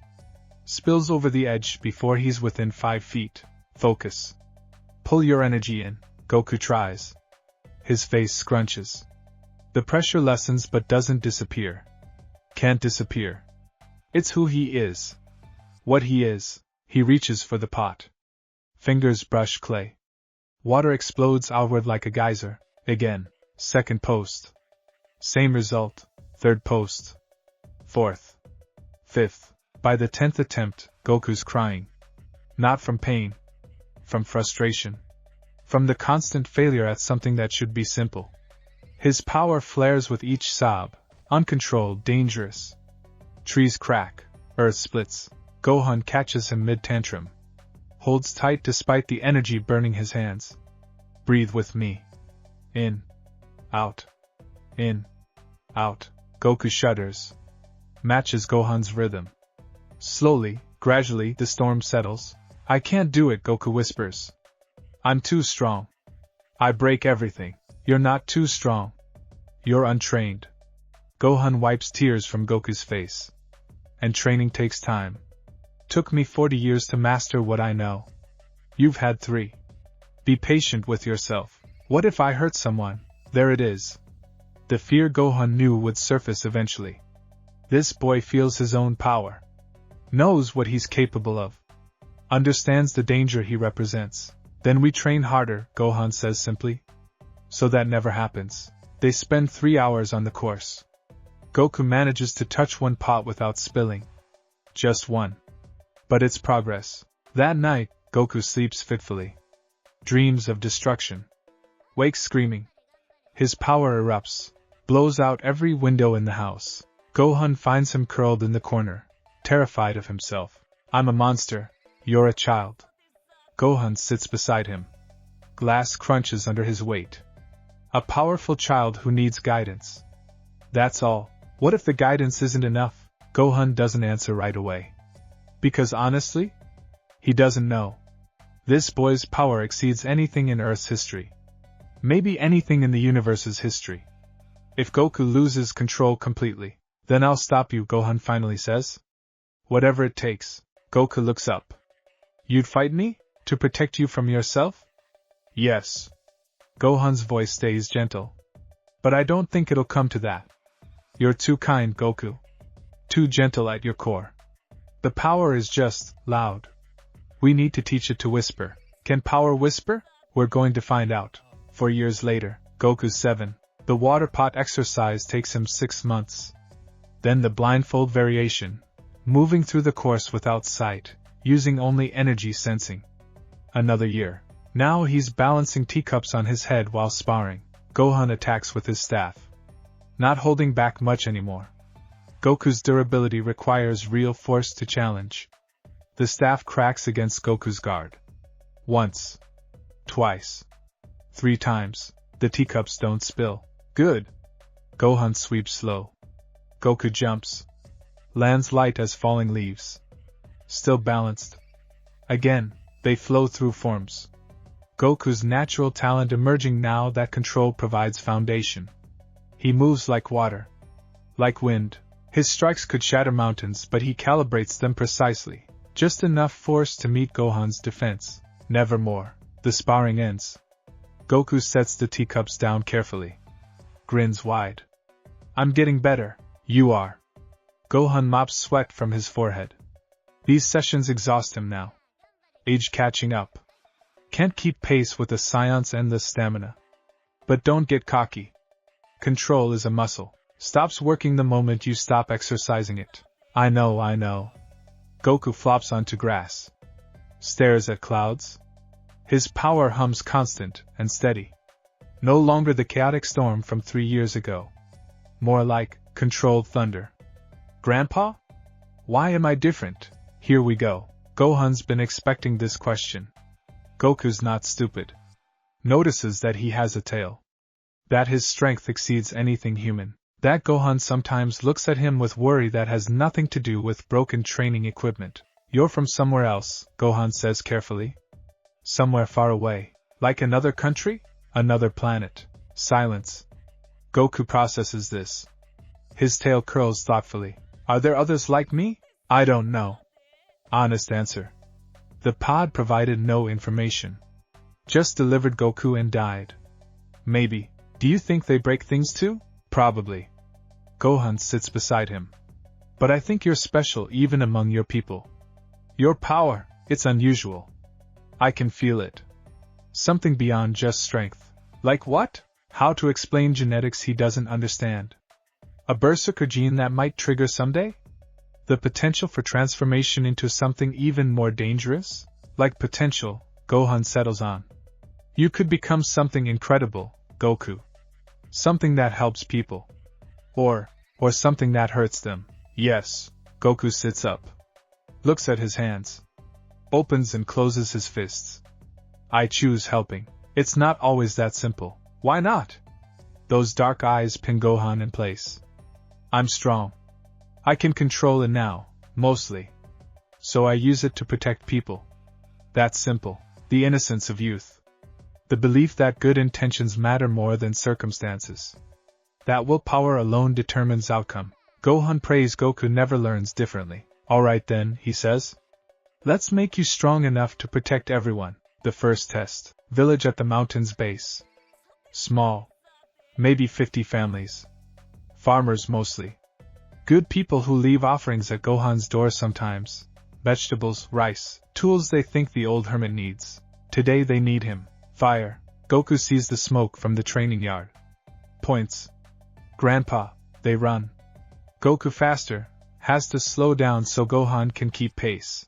[SPEAKER 1] Spills over the edge before he's within 5 feet. Focus. Pull your energy in. Goku tries. His face scrunches. The pressure lessens but doesn't disappear. Can't disappear. It's who he is. What he is. He reaches for the pot. Fingers brush clay. Water explodes outward like a geyser. Again. Second post. Same result. Third post. Fourth. Fifth. By the 10th attempt, Goku's crying. Not from pain. From frustration. From the constant failure at something that should be simple. His power flares with each sob, uncontrolled, dangerous. Trees crack, earth splits. Gohan catches him mid-tantrum. Holds tight despite the energy burning his hands. Breathe with me. In. Out. In. Out. Goku shudders. Matches Gohan's rhythm. Slowly, gradually, the storm settles. I can't do it, Goku whispers. I'm too strong. I break everything. You're not too strong. You're untrained. Gohan wipes tears from Goku's face. And training takes time. Took me 40 years to master what I know. You've had 3. Be patient with yourself. What if I hurt someone? There it is. The fear Gohan knew would surface eventually. This boy feels his own power. Knows what he's capable of. Understands the danger he represents. Then we train harder, Gohan says simply. So that never happens. They spend 3 hours on the course. Goku manages to touch one pot without spilling. Just one. But it's progress. That night, Goku sleeps fitfully. Dreams of destruction. Wakes screaming. His power erupts. Blows out every window in the house. Gohan finds him curled in the corner. Terrified of himself. I'm a monster. You're a child. Gohan sits beside him. Glass crunches under his weight. A powerful child who needs guidance. That's all. What if the guidance isn't enough? Gohan doesn't answer right away. Because honestly, he doesn't know. This boy's power exceeds anything in Earth's history. Maybe anything in the universe's history. If Goku loses control completely, then I'll stop you, Gohan finally says. Whatever it takes. Goku looks up. You'd fight me? To protect you from yourself? Yes. Gohan's voice stays gentle. But I don't think it'll come to that. You're too kind, Goku. Too gentle at your core. The power is just loud. We need to teach it to whisper. Can power whisper? We're going to find out. 4 years later, Goku's 7. The water pot exercise takes him 6 months. Then the blindfold variation. Moving through the course without sight, using only energy sensing. Another year. Now he's balancing teacups on his head while sparring. Gohan attacks with his staff. Not holding back much anymore. Goku's durability requires real force to challenge. The staff cracks against Goku's guard. Once. Twice. 3 times. The teacups don't spill. Good. Gohan sweeps slow. Goku jumps. Lands light as falling leaves. Still balanced. Again, they flow through forms. Goku's natural talent emerging now that control provides foundation. He moves like water. Like wind. His strikes could shatter mountains, but he calibrates them precisely. Just enough force to meet Gohan's defense. Never more. The sparring ends. Goku sets the teacups down carefully. Grins wide. I'm getting better. You are. Gohan mops sweat from his forehead. These sessions exhaust him now. Age catching up. Can't keep pace with the Saiyans and the stamina. But don't get cocky. Control is a muscle. Stops working the moment you stop exercising it. I know. Goku flops onto grass. Stares at clouds. His power hums constant and steady. No longer the chaotic storm from 3 years ago. More like controlled thunder. Grandpa? Why am I different? Here we go. Gohan's been expecting this question. Goku's not stupid. Notices that he has a tail. That his strength exceeds anything human. That Gohan sometimes looks at him with worry that has nothing to do with broken training equipment. You're from somewhere else, Gohan says carefully. Somewhere far away. Like another country? Another planet. Silence. Goku processes this. His tail curls thoughtfully. Are there others like me? I don't know. Honest answer. The pod provided no information. Just delivered Goku and died. Maybe. Do you think they break things too? Probably. Gohan sits beside him. But I think you're special even among your people. Your power, it's unusual. I can feel it. Something beyond just strength. Like what? How to explain genetics he doesn't understand. A berserker gene that might trigger someday? The potential for transformation into something even more dangerous? Like potential, Gohan settles on. You could become something incredible, Goku. Something that helps people. Or something that hurts them. Yes. Goku sits up. Looks at his hands. Opens and closes his fists. I choose helping. It's not always that simple. Why not? Those dark eyes pin Gohan in place. I'm strong. I can control it now, mostly. So I use it to protect people. That's simple. The innocence of youth. The belief that good intentions matter more than circumstances. That willpower alone determines outcome. Gohan prays Goku never learns differently. Alright then, he says. Let's make you strong enough to protect everyone. The first test. Village at the mountain's base. Small. Maybe 50 families. Farmers mostly. Good people who leave offerings at Gohan's door sometimes. Vegetables, rice, tools they think the old hermit needs. Today they need him. Fire. Goku sees the smoke from the training yard. Points. Grandpa. They run. Goku faster. Has to slow down so Gohan can keep pace.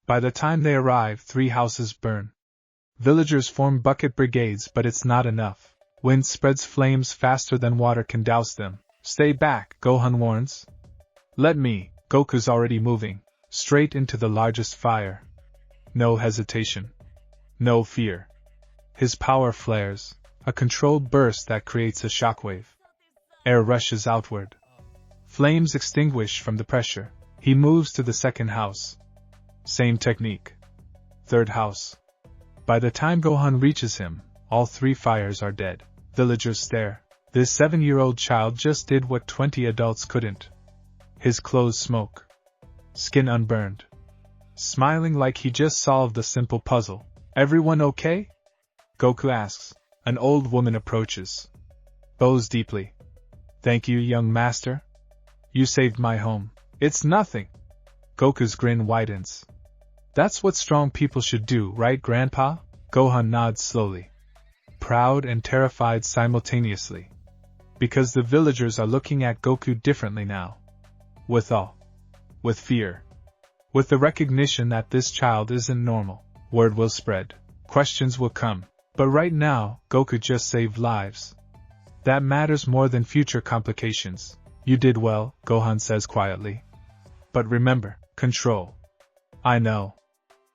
[SPEAKER 1] By the time they arrive, 3 houses burn. Villagers form bucket brigades, but it's not enough. Wind spreads flames faster than water can douse them. Stay back, Gohan warns. Let me. Goku's already moving. Straight into the largest fire. No hesitation. No fear. His power flares. A controlled burst that creates a shockwave. Air rushes outward. Flames extinguish from the pressure. He moves to the second house. Same technique. Third house. By the time Gohan reaches him, all 3 fires are dead. Villagers stare. This 7-year-old child just did what 20 adults couldn't. His clothes smoke. Skin unburned. Smiling like he just solved a simple puzzle. Everyone okay? Goku asks. An old woman approaches. Bows deeply. Thank you, young master. You saved my home. It's nothing. Goku's grin widens. That's what strong people should do, right, Grandpa? Gohan nods slowly. Proud and terrified simultaneously. Because the villagers are looking at Goku differently now. With awe. With fear. With the recognition that this child isn't normal. Word will spread. Questions will come. But right now, Goku just saved lives. That matters more than future complications. You did well, Gohan says quietly. But remember, control. I know.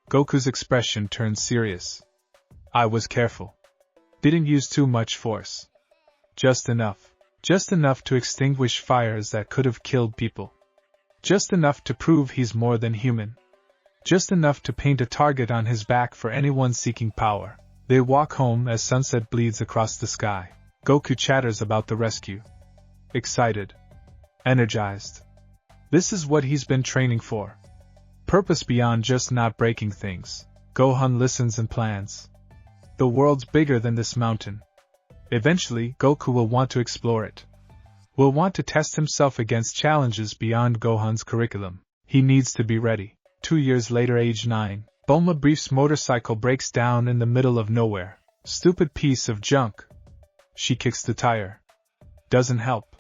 [SPEAKER 1] Goku's expression turns serious. I was careful. Didn't use too much force. Just enough. Just enough to extinguish fires that could have killed people. Just enough to prove he's more than human. Just enough to paint a target on his back for anyone seeking power. They walk home as sunset bleeds across the sky. Goku chatters about the rescue. Excited. Energized. This is what he's been training for. Purpose beyond just not breaking things. Gohan listens and plans. The world's bigger than this mountain. Eventually, Goku will want to explore it. Will want to test himself against challenges beyond Gohan's curriculum. He needs to be ready. 2 years later, age 9, Bulma Brief's motorcycle breaks down in the middle of nowhere. Stupid piece of junk. She kicks the tire. Doesn't help.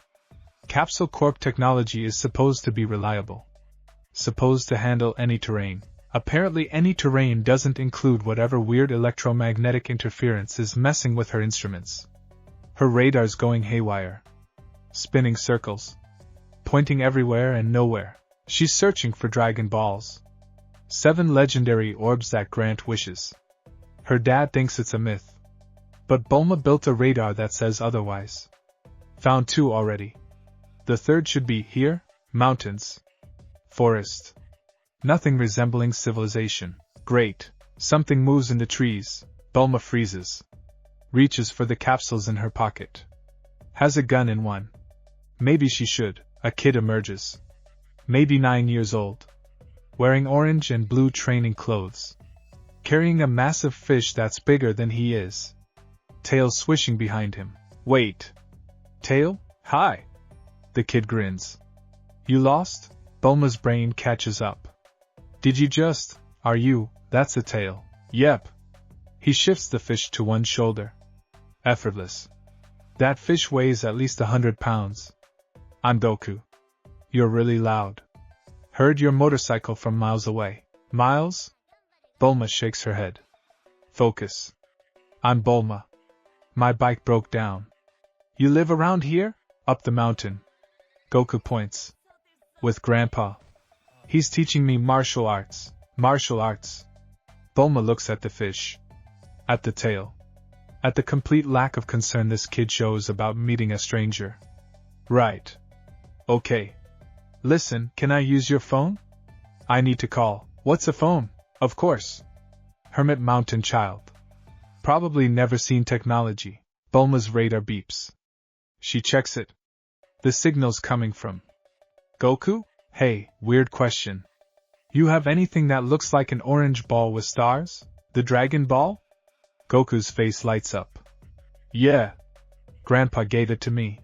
[SPEAKER 1] Capsule Corp technology is supposed to be reliable. Supposed to handle any terrain. Apparently any terrain doesn't include whatever weird electromagnetic interference is messing with her instruments. Her radar's going haywire. Spinning circles. Pointing everywhere and nowhere. She's searching for Dragon Balls. 7 legendary orbs that grant wishes. Her dad thinks it's a myth. But Bulma built a radar that says otherwise. Found 2 already. The 3rd should be here, mountains. Forest. Nothing resembling civilization. Great. Something moves in the trees. Bulma freezes. Reaches for the capsules in her pocket. Has a gun in one. Maybe she should. A kid emerges. Maybe 9 years old. Wearing orange and blue training clothes. Carrying a massive fish that's bigger than he is. Tail swishing behind him. Wait. Tail? Hi. The kid grins. You lost? Bulma's brain catches up. Did you just? Are you? That's a tail. Yep. He shifts the fish to one shoulder. Effortless. That fish weighs at least 100 pounds. I'm Goku. You're really loud. Heard your motorcycle from miles away. Miles? Bulma shakes her head. Focus. I'm Bulma. My bike broke down. You live around here? Up the mountain. Goku points. With Grandpa. He's teaching me martial arts. Martial arts. Bulma looks at the fish. At the tail. At the complete lack of concern this kid shows about meeting a stranger. Right. Okay. Listen, can I use your phone? I need to call. What's a phone? Of course. Hermit Mountain Child. Probably never seen technology. Bulma's radar beeps. She checks it. The signal's coming from Goku? Hey, weird question. You have anything that looks like an orange ball with stars? The Dragon Ball? Goku's face lights up. Yeah. Grandpa gave it to me.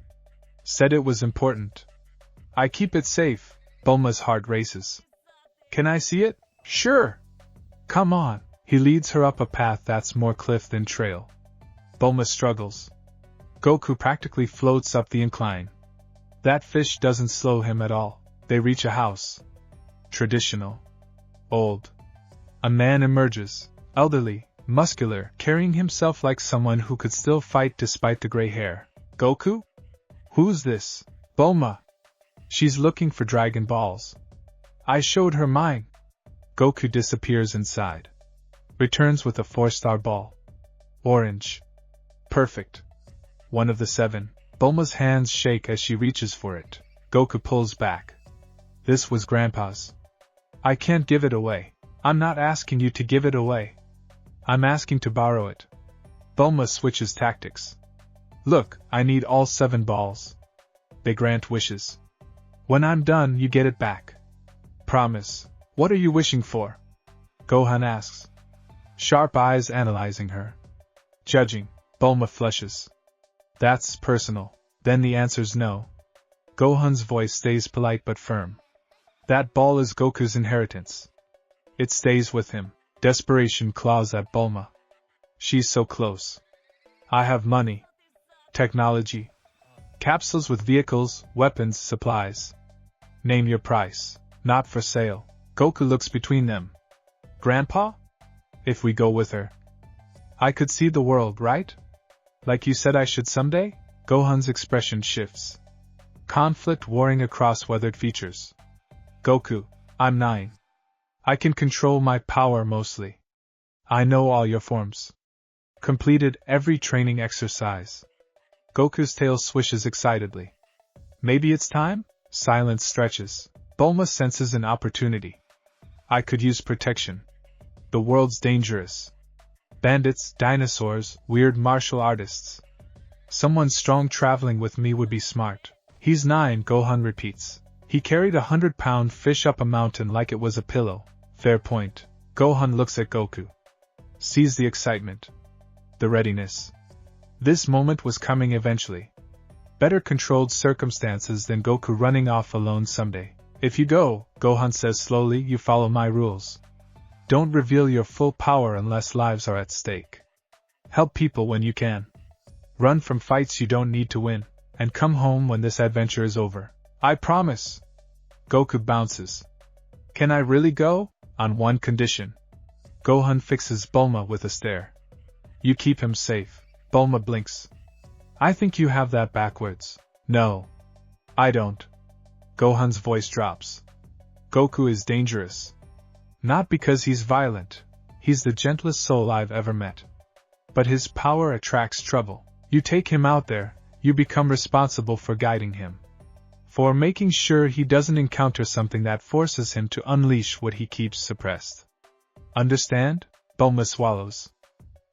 [SPEAKER 1] Said it was important. I keep it safe. Bulma's heart races. Can I see it? Sure. Come on. He leads her up a path that's more cliff than trail. Bulma struggles. Goku practically floats up the incline. That fish doesn't slow him at all. They reach a house. Traditional. Old. A man emerges. Elderly, muscular, carrying himself like someone who could still fight despite the gray hair. Goku? Who's this? Bulma. She's looking for Dragon Balls. I showed her mine. Goku disappears inside. Returns with a 4-star ball. Orange. Perfect. One of the 7. Bulma's hands shake as she reaches for it. Goku pulls back. This was Grandpa's. I can't give it away. I'm not asking you to give it away. I'm asking to borrow it. Bulma switches tactics. Look, I need all 7 balls. They grant wishes. When I'm done, you get it back. Promise. What are you wishing for? Gohan asks. Sharp eyes analyzing her. Judging. Bulma flushes. That's personal. Then the answer's no. Gohan's voice stays polite but firm. That ball is Goku's inheritance. It stays with him. Desperation claws at Bulma. She's so close. I have money. Technology. Capsules with vehicles, weapons, supplies. Name your price. Not for sale. Goku looks between them. Grandpa? If we go with her. I could see the world, right? Like you said I should someday? Gohan's expression shifts. Conflict warring across weathered features. Goku, I'm 9. I can control my power mostly. I know all your forms. Completed every training exercise. Goku's tail swishes excitedly. Maybe it's time? Silence stretches. Bulma senses an opportunity. I could use protection. The world's dangerous. Bandits, dinosaurs, weird martial artists. Someone strong traveling with me would be smart. He's 9, Gohan repeats. He carried 100-pound fish up a mountain like it was a pillow. Fair point. Gohan looks at Goku. Sees the excitement. The readiness. This moment was coming eventually. Better controlled circumstances than Goku running off alone someday. If you go, Gohan says slowly, you follow my rules. Don't reveal your full power unless lives are at stake. Help people when you can. Run from fights you don't need to win, and come home when this adventure is over. I promise. Goku bounces. Can I really go? On one condition. Gohan fixes Bulma with a stare. You keep him safe. Bulma blinks. I think you have that backwards. No. I don't. Gohan's voice drops. Goku is dangerous. Not because he's violent. He's the gentlest soul I've ever met. But his power attracts trouble. You take him out there, you become responsible for guiding him. For making sure he doesn't encounter something that forces him to unleash what he keeps suppressed. Understand? Bulma swallows.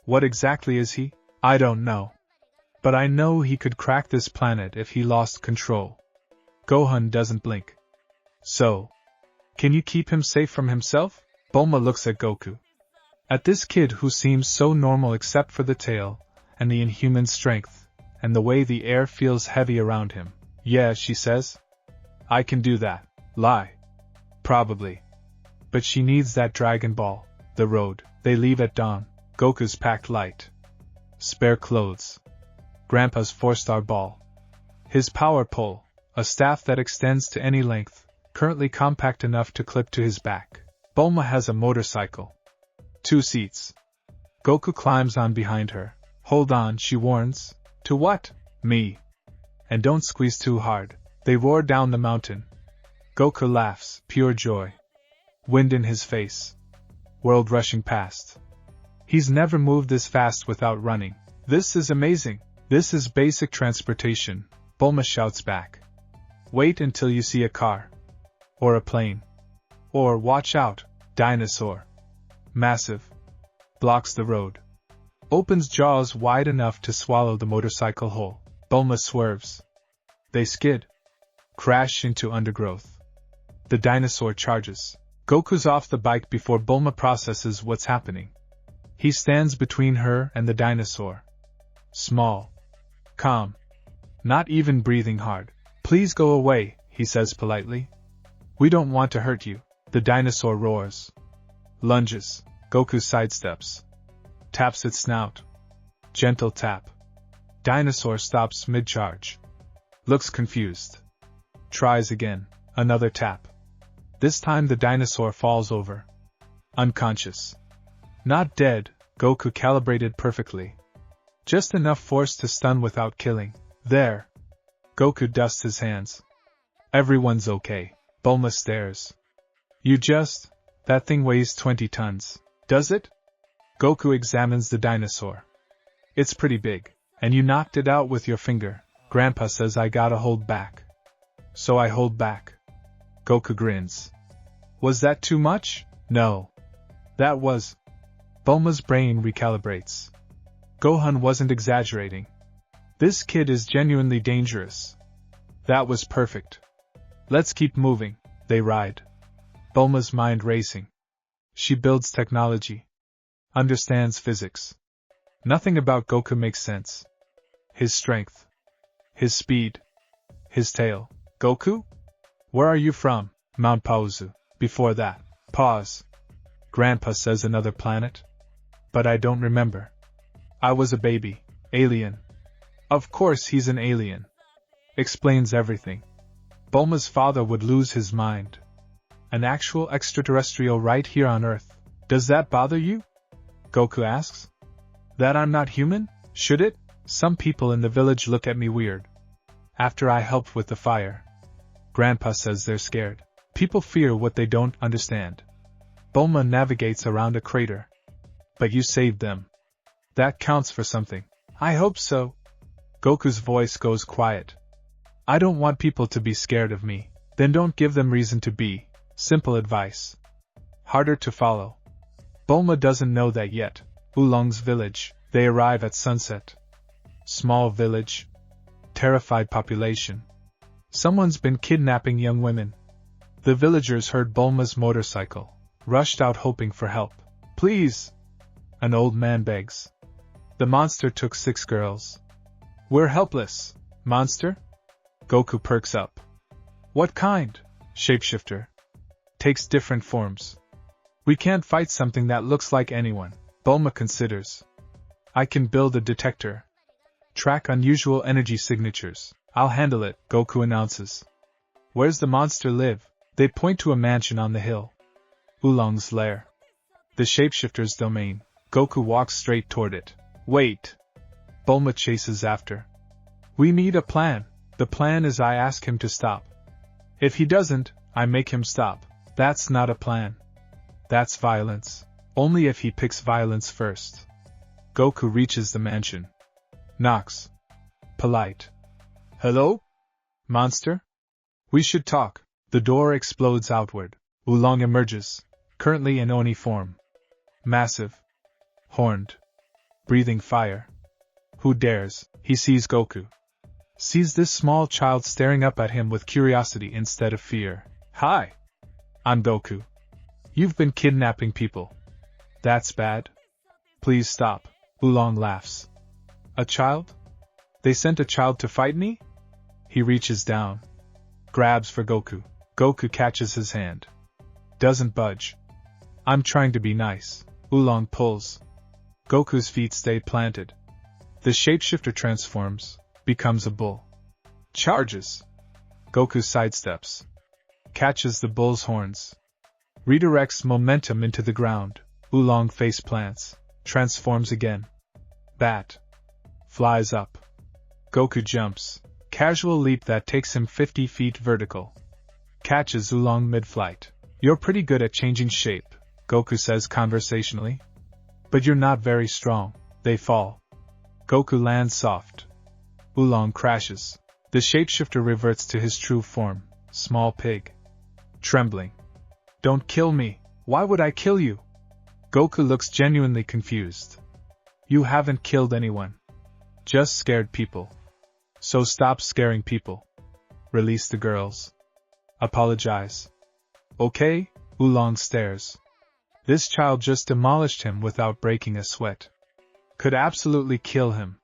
[SPEAKER 1] What exactly is he? I don't know. But I know he could crack this planet if he lost control. Gohan doesn't blink. So, can you keep him safe from himself? Bulma looks at Goku. At this kid who seems so normal except for the tail, and the inhuman strength, and the way the air feels heavy around him. Yeah, she says. I can do that. Lie. Probably. But she needs that Dragon Ball. The road. They leave at dawn. Goku's packed light. Spare clothes. Grandpa's 4-star ball. His power pole, a staff that extends to any length, currently compact enough to clip to his back. Bulma has a motorcycle. 2 seats. Goku climbs on behind her. Hold on, she warns. To what? Me. And don't squeeze too hard. They roar down the mountain. Goku laughs, pure joy. Wind in his face. World rushing past. He's never moved this fast without running. This is amazing. This is basic transportation, Bulma shouts back. Wait until you see a car. Or a plane. Or, watch out, dinosaur. Massive. Blocks the road. Opens jaws wide enough to swallow the motorcycle whole. Bulma swerves. They skid. Crash into undergrowth. The dinosaur charges. Goku's off the bike before Bulma processes what's happening. He stands between her and the dinosaur. Small. Calm. Not even breathing hard. Please go away, he says politely. We don't want to hurt you. The dinosaur roars. Lunges. Goku sidesteps. Taps its snout. Gentle tap. Dinosaur stops mid-charge. Looks confused. Tries again. Another tap. This time the dinosaur falls over. Unconscious. Not dead, Goku calibrated perfectly. Just enough force to stun without killing. There. Goku dusts his hands. Everyone's okay. Bulma stares. That thing weighs 20 tons. Does it? Goku examines the dinosaur. It's pretty big. And you knocked it out with your finger. Grandpa says I gotta hold back. So I hold back. Goku grins. Was that too much? No. That was. Bulma's brain recalibrates. Gohan wasn't exaggerating. This kid is genuinely dangerous. That was perfect. Let's keep moving. They ride. Bulma's mind racing. She builds technology. Understands physics. Nothing about Goku makes sense. His strength. His speed. His tail. Goku? Where are you from? Mount Pauzu. Before that. Pause. Grandpa says another planet. But I don't remember. I was a baby. Alien. Of course he's an alien. Explains everything. Bulma's father would lose his mind. An actual extraterrestrial right here on Earth. Does that bother you? Goku asks. That I'm not human? Should it? Some people in the village look at me weird. After I helped with the fire. Grandpa says they're scared. People fear what they don't understand. Bulma navigates around a crater. But you saved them. That counts for something. I hope so. Goku's voice goes quiet. I don't want people to be scared of me. Then don't give them reason to be. Simple advice. Harder to follow. Bulma doesn't know that yet. Oolong's village. They arrive at sunset. Small village. Terrified population. Someone's been kidnapping young women. The villagers heard Bulma's motorcycle, rushed out hoping for help. Please! An old man begs. The monster took 6 girls. We're helpless. Monster? Goku perks up. What kind? Shapeshifter. Takes different forms. We can't fight something that looks like anyone. Bulma considers. I can build a detector. Track unusual energy signatures. I'll handle it, Goku announces. Where's the monster live? They point to a mansion on the hill. Oolong's lair. The shapeshifter's domain. Goku walks straight toward it. Wait. Bulma chases after. We need a plan. The plan is I ask him to stop. If he doesn't, I make him stop. That's not a plan. That's violence. Only if he picks violence first. Goku reaches the mansion. Knocks. Polite. Hello? Monster? We should talk. The door explodes outward. Oolong emerges, currently in Oni form. Massive. Horned. Breathing fire. Who dares? He sees Goku. Sees this small child staring up at him with curiosity instead of fear. Hi. I'm Goku. You've been kidnapping people. That's bad. Please stop. Oolong laughs. A child? They sent a child to fight me? He reaches down. Grabs for Goku. Goku catches his hand. Doesn't budge. I'm trying to be nice. Oolong pulls. Goku's feet stay planted. The shapeshifter transforms, becomes a bull. Charges. Goku sidesteps. Catches the bull's horns. Redirects momentum into the ground. Oolong face plants. Transforms again. Bat. Flies up. Goku jumps. Casual leap that takes him 50 feet vertical. Catches Oolong mid-flight. You're pretty good at changing shape, Goku says conversationally. But you're not very strong. They fall. Goku lands soft. Oolong crashes. The shapeshifter reverts to his true form, small pig. Trembling. Don't kill me. Why would I kill you? Goku looks genuinely confused. You haven't killed anyone. Just scared people. So stop scaring people. Release the girls. Apologize. Okay, Oolong stares. This child just demolished him without breaking a sweat. Could absolutely kill him.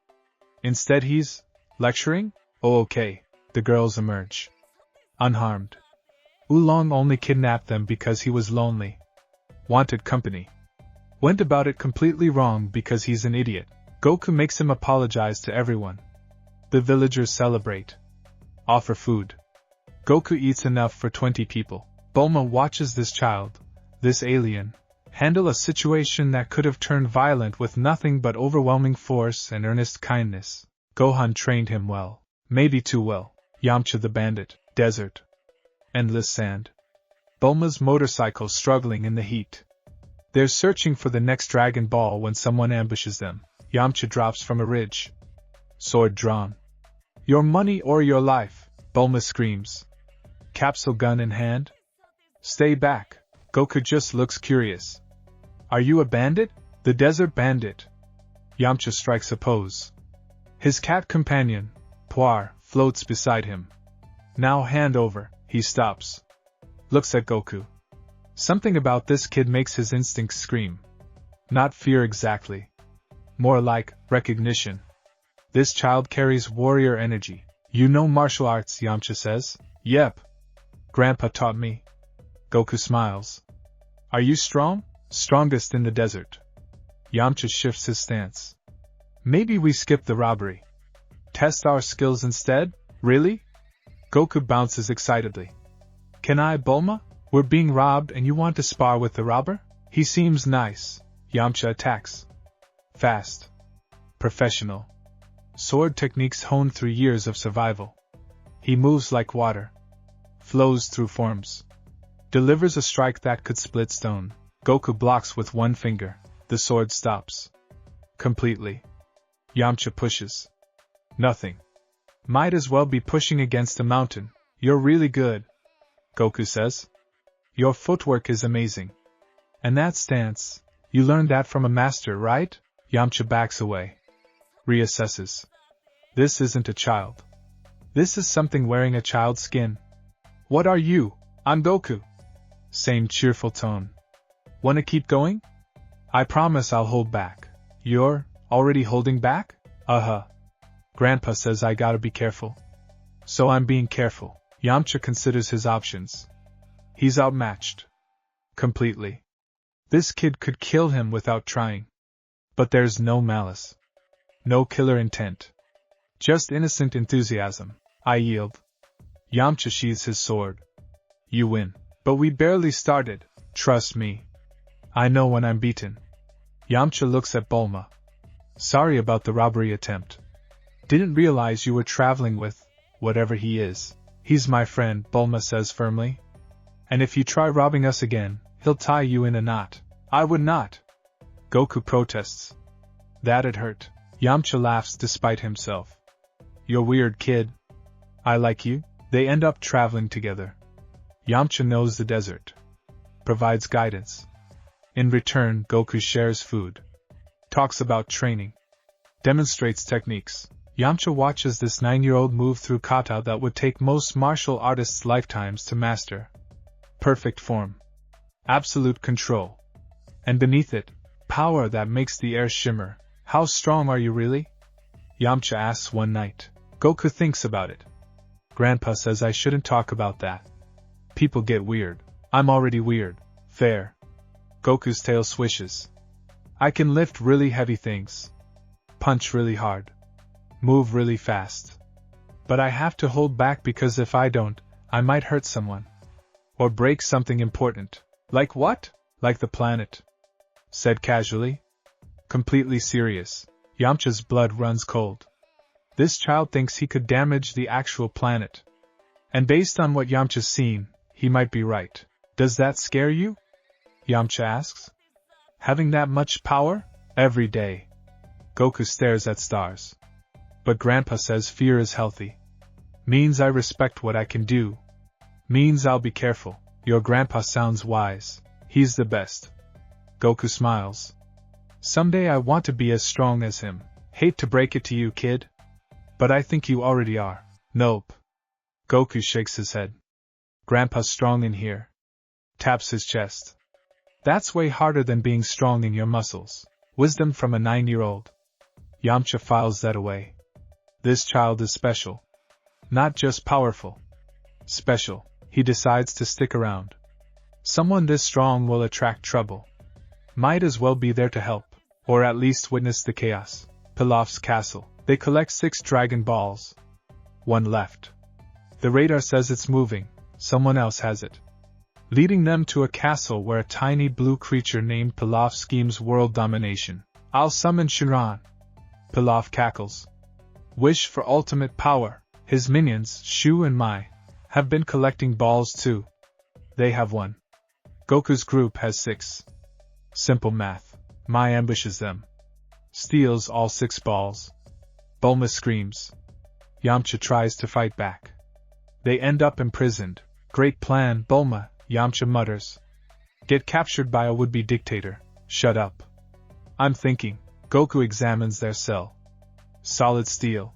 [SPEAKER 1] Instead he's lecturing? Oh okay, the girls emerge. Unharmed. Oolong only kidnapped them because he was lonely. Wanted company. Went about it completely wrong because he's an idiot. Goku makes him apologize to everyone. The villagers celebrate. Offer food. Goku eats enough for 20 people. Bulma watches this child, this alien, handle a situation that could have turned violent with nothing but overwhelming force and earnest kindness. Gohan trained him well. Maybe too well. Yamcha the bandit. Desert. Endless sand. Bulma's motorcycle struggling in the heat. They're searching for the next Dragon Ball when someone ambushes them. Yamcha drops from a ridge. Sword drawn. Your money or your life, Bulma screams. Capsule gun in hand. Stay back. Goku just looks curious. Are you a bandit? The desert bandit. Yamcha strikes a pose. His cat companion, Puar, floats beside him. Now hand over. He stops. Looks at Goku. Something about this kid makes his instincts scream. Not fear exactly. More like recognition. This child carries warrior energy. You know martial arts, Yamcha says. Yep. Grandpa taught me. Goku smiles. Are you strong? Strongest in the desert. Yamcha shifts his stance. Maybe we skip the robbery. Test our skills instead? Really? Goku bounces excitedly. Can I, Bulma? We're being robbed and you want to spar with the robber? He seems nice. Yamcha attacks. Fast. Professional. Sword techniques honed through years of survival. He moves like water. Flows through forms. Delivers a strike that could split stone. Goku blocks with one finger. The sword stops. Completely. Yamcha pushes. Nothing. Might as well be pushing against a mountain. You're really good. Goku says. Your footwork is amazing. And that stance, You learned that from a master, right? Yamcha backs away. Reassesses. This isn't a child. This is something wearing a child's skin. What are you? I'm Goku. Same cheerful tone. Wanna keep going? I promise I'll hold back. You're already holding back? Grandpa says I gotta be careful. So I'm being careful. Yamcha considers his options. He's outmatched. Completely. This kid could kill him without trying. But there's no malice. No killer intent. Just innocent enthusiasm. I yield. Yamcha sheathes his sword. You win. But we barely started. Trust me. I know when I'm beaten. Yamcha looks at Bulma. Sorry about the robbery attempt. Didn't realize you were traveling with whatever he is. He's my friend, Bulma says firmly. And if you try robbing us again, he'll tie you in a knot. I would not. Goku protests. That'd hurt. Yamcha laughs despite himself. You're weird, kid. I like you. They end up traveling together. Yamcha knows the desert. Provides guidance. In return, Goku shares food. Talks about training. Demonstrates techniques. Yamcha watches this 9-year-old move through kata that would take most martial artists' lifetimes to master. Perfect form. Absolute control. And beneath it, power that makes the air shimmer. How strong are you really? Yamcha asks one night. Goku thinks about it. Grandpa says I shouldn't talk about that. People get weird. I'm already weird. Fair. Goku's tail swishes. I can lift really heavy things. Punch really hard. Move really fast. But I have to hold back because if I don't, I might hurt someone. Or break something important. Like what? Like the planet. Said casually. Completely serious. Yamcha's blood runs cold. This child thinks he could damage the actual planet. And based on what Yamcha's seen, he might be right. Does that scare you? Yamcha asks. Having that much power? Every day. Goku stares at stars. But Grandpa says fear is healthy. Means I respect what I can do. Means I'll be careful. Your grandpa sounds wise. He's the best. Goku smiles. Someday I want to be as strong as him. Hate to break it to you, kid. But I think you already are. Nope. Goku shakes his head. Grandpa's strong in here. Taps his chest. That's way harder than being strong in your muscles. Wisdom from a 9-year-old. Yamcha files that away. This child is special. Not just powerful. Special. He decides to stick around. Someone this strong will attract trouble. Might as well be there to help, or at least witness the chaos. Pilaf's castle. They collect 6 Dragon Balls. 1 left. The radar says it's moving. Someone else has it. Leading them to a castle where a tiny blue creature named Pilaf schemes world domination. I'll summon Shuran. Pilaf cackles. Wish for ultimate power. His minions, Shu and Mai, have been collecting balls too. They have 1. Goku's group has 6. Simple math. Mai ambushes them. Steals all 6 balls. Bulma screams. Yamcha tries to fight back. They end up imprisoned. Great plan, Bulma, Yamcha mutters. Get captured by a would-be dictator. Shut up. I'm thinking. Goku examines their cell. Solid steel.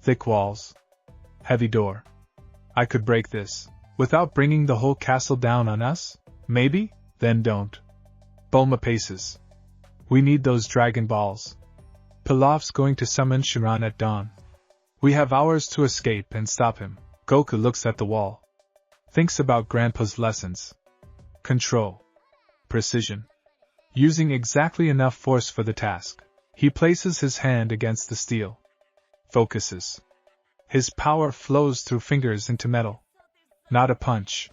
[SPEAKER 1] Thick walls. Heavy door. I could break this. Without bringing the whole castle down on us? Maybe? Then don't. Bulma paces. We need those Dragon Balls. Pilaf's going to summon Shuran at dawn. We have hours to escape and stop him. Goku looks at the wall. Thinks about Grandpa's lessons. Control. Precision. Using exactly enough force for the task. He places his hand against the steel. Focuses. His power flows through fingers into metal. Not a punch.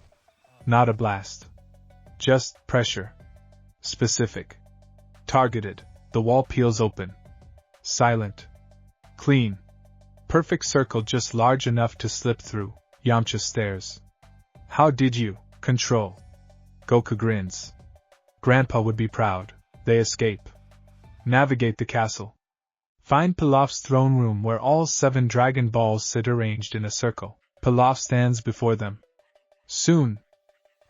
[SPEAKER 1] Not a blast. Just pressure. Specific. Targeted. The wall peels open. Silent. Clean. Perfect circle just large enough to slip through. Yamcha stares. How did you control? Goku grins. Grandpa would be proud. They escape. Navigate the castle. Find Pilaf's throne room where all 7 Dragon Balls sit arranged in a circle. Pilaf stands before them. Soon.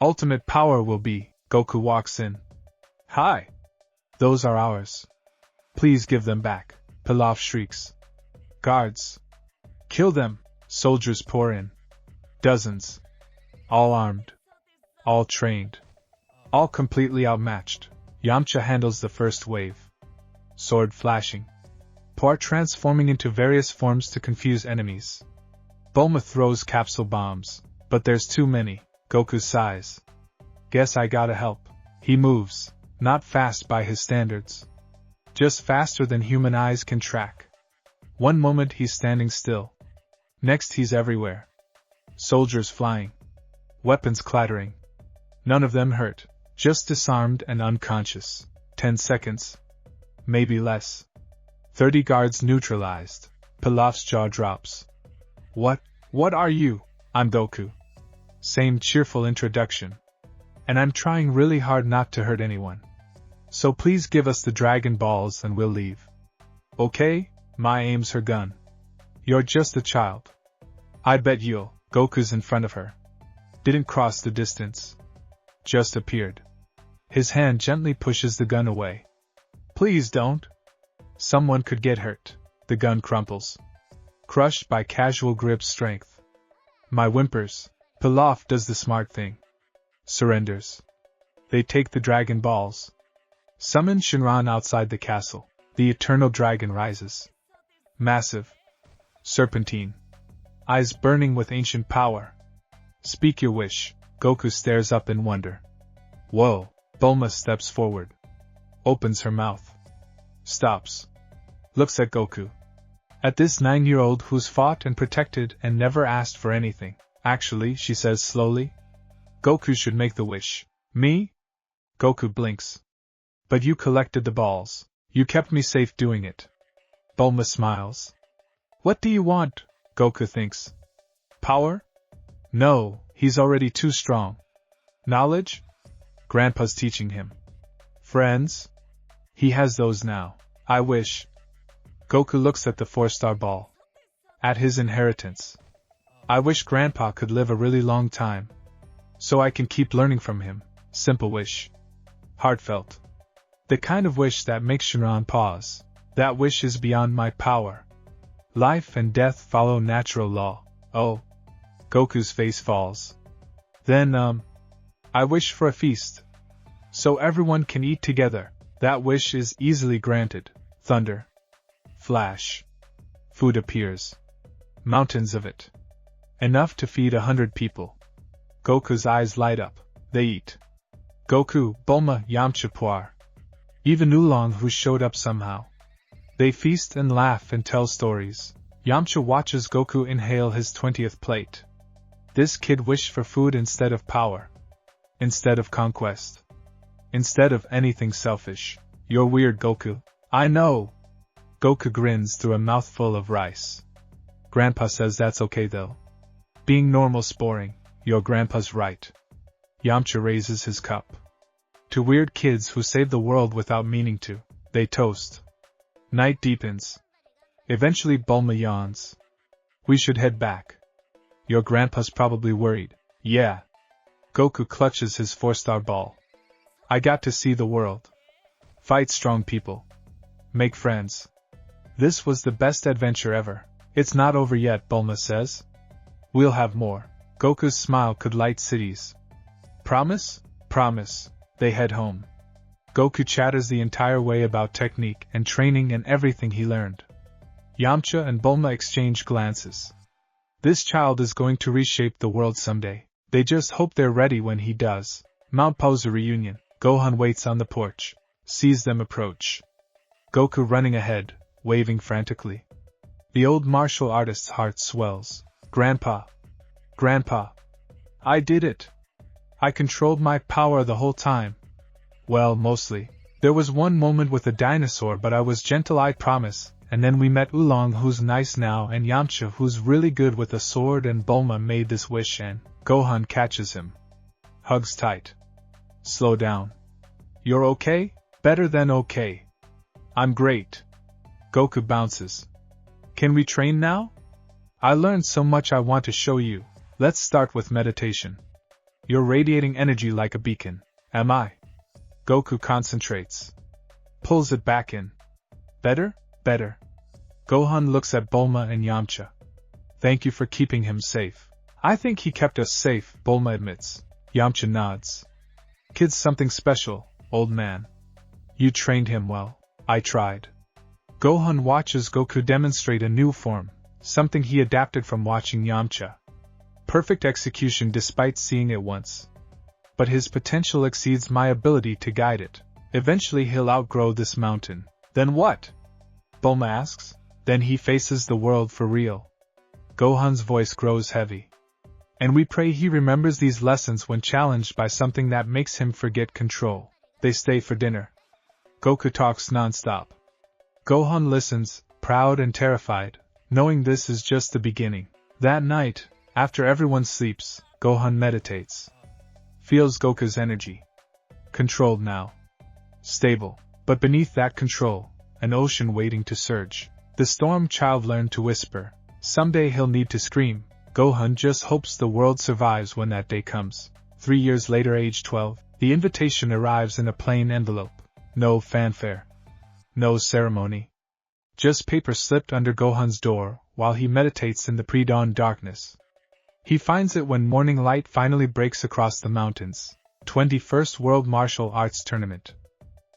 [SPEAKER 1] Ultimate power will be. Goku walks in. Hi. Those are ours. Please give them back, Pilaf shrieks. Guards! Kill them! Soldiers pour in. Dozens. All armed. All trained. All completely outmatched. Yamcha handles the first wave. Sword flashing. Poir transforming into various forms to confuse enemies. Bulma throws capsule bombs, but there's too many. Goku sighs. Guess I gotta help. He moves, not fast by his standards. Just faster than human eyes can track. One moment he's standing still. Next he's everywhere. Soldiers flying. Weapons clattering. None of them hurt, just disarmed and unconscious. 10 seconds. Maybe less. 30 guards neutralized. Pilaf's jaw drops. What are you? I'm Goku. Same cheerful introduction. And I'm trying really hard not to hurt anyone. So please give us the Dragon Balls and we'll leave. Okay? Ma aims her gun. You're just a child. I bet you'll. Goku's in front of her. Didn't cross the distance. Just appeared. His hand gently pushes the gun away. Please don't. Someone could get hurt. The gun crumples. Crushed by casual grip strength. My whimpers. Pilaf does the smart thing. Surrenders. They take the Dragon Balls. Summon Shinran outside the castle. The eternal dragon rises. Massive. Serpentine. Eyes burning with ancient power. Speak your wish. Goku stares up in wonder. Whoa. Bulma steps forward. Opens her mouth. Stops. Looks at Goku. At this 9-year-old who's fought and protected and never asked for anything. Actually, she says slowly. Goku should make the wish. Me? Goku blinks. But you collected the balls. You kept me safe doing it. Bulma smiles. What do you want? Goku thinks. Power? No, he's already too strong. Knowledge? Grandpa's teaching him. Friends? He has those now. I wish. Goku looks at the 4-star ball. At his inheritance. I wish Grandpa could live a really long time. So I can keep learning from him. Simple wish. Heartfelt. The kind of wish that makes Shinran pause. That wish is beyond my power. Life and death follow natural law. Oh. Goku's face falls. Then, I wish for a feast. So everyone can eat together. That wish is easily granted. Thunder. Flash. Food appears. Mountains of it. Enough to feed 100 people. Goku's eyes light up. They eat. Goku, Bulma, Yamcha, Puar. Even Oolong, who showed up somehow. They feast and laugh and tell stories. Yamcha watches Goku inhale his 20th plate. This kid wished for food instead of power. Instead of conquest. Instead of anything selfish. You're weird, Goku. I know. Goku grins through a mouthful of rice. Grandpa says that's okay though. Being normal's boring. Your grandpa's right. Yamcha raises his cup. To weird kids who save the world without meaning to, they toast. Night deepens. Eventually Bulma yawns. We should head back. Your grandpa's probably worried. Yeah. Goku clutches his 4-star ball. I got to see the world. Fight strong people. Make friends. This was the best adventure ever. It's not over yet, Bulma says. We'll have more. Goku's smile could light cities. Promise? Promise. They head home. Goku chatters the entire way about technique and training and everything he learned. Yamcha and Bulma exchange glances. This child is going to reshape the world someday. They just hope they're ready when he does. Mount Posa reunion. Gohan waits on the porch. Sees them approach. Goku running ahead, waving frantically. The old martial artist's heart swells. Grandpa. Grandpa. I did it. I controlled my power the whole time. Well, mostly. There was one moment with a dinosaur, but I was gentle, I promise. And then we met Oolong, who's nice now, and Yamcha, who's really good with a sword, and Bulma made this wish, and Gohan catches him. Hugs tight. Slow down. You're okay? Better than okay. I'm great. Goku bounces. Can we train now? I learned so much I want to show you. Let's start with meditation. You're radiating energy like a beacon. Am I? Goku concentrates. Pulls it back in. Better? Better. Gohan looks at Bulma and Yamcha. Thank you for keeping him safe. I think he kept us safe, Bulma admits. Yamcha nods. Kid's something special, old man. You trained him well. I tried. Gohan watches Goku demonstrate a new form, something he adapted from watching Yamcha. Perfect execution despite seeing it once. But his potential exceeds my ability to guide it. Eventually he'll outgrow this mountain. Then what? Bulma asks. Then he faces the world for real. Gohan's voice grows heavy. And we pray he remembers these lessons when challenged by something that makes him forget control. They stay for dinner. Goku talks non-stop. Gohan listens, proud and terrified, knowing this is just the beginning. That night, after everyone sleeps, Gohan meditates. Feels Goku's energy. Controlled now. Stable. But beneath that control, an ocean waiting to surge. The storm child learned to whisper. Someday he'll need to scream. Gohan just hopes the world survives when that day comes. 3 years later, age 12, the invitation arrives in a plain envelope. No fanfare. No ceremony. Just paper slipped under Gohan's door while he meditates in the pre-dawn darkness. He finds it when morning light finally breaks across the mountains. 21st World Martial Arts Tournament.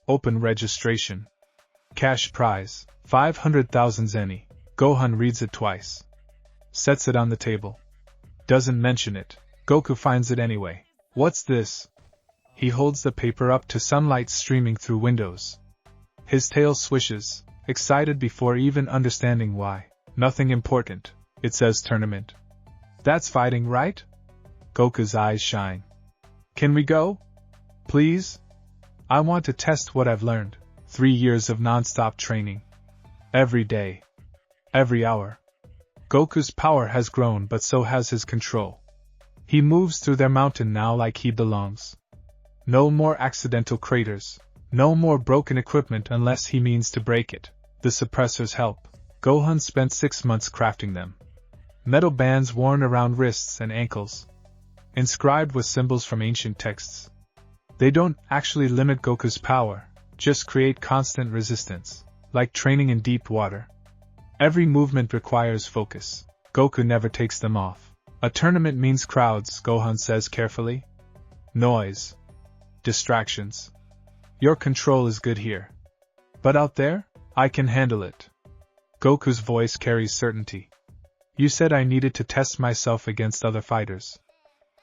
[SPEAKER 1] Open registration. Cash prize, 500,000 zeni. Gohan reads it twice. Sets it on the table. Doesn't mention it. Goku finds it anyway. What's this? He holds the paper up to sunlight streaming through windows. His tail swishes, excited before even understanding why. Nothing important. It says tournament. That's fighting, right? Goku's eyes shine. Can we go? Please? I want to test what I've learned. 3 years of non-stop training. Every day. Every hour. Goku's power has grown, but so has his control. He moves through their mountain now like he belongs. No more accidental craters. No more broken equipment unless he means to break it. The suppressors help. Gohan spent 6 months crafting them. Metal bands worn around wrists and ankles. Inscribed with symbols from ancient texts. They don't actually limit Goku's power, just create constant resistance, like training in deep water. Every movement requires focus. Goku never takes them off. A tournament means crowds, Gohan says carefully. Noise. Distractions. Your control is good here. But out there, I can handle it. Goku's voice carries certainty. You said I needed to test myself against other fighters.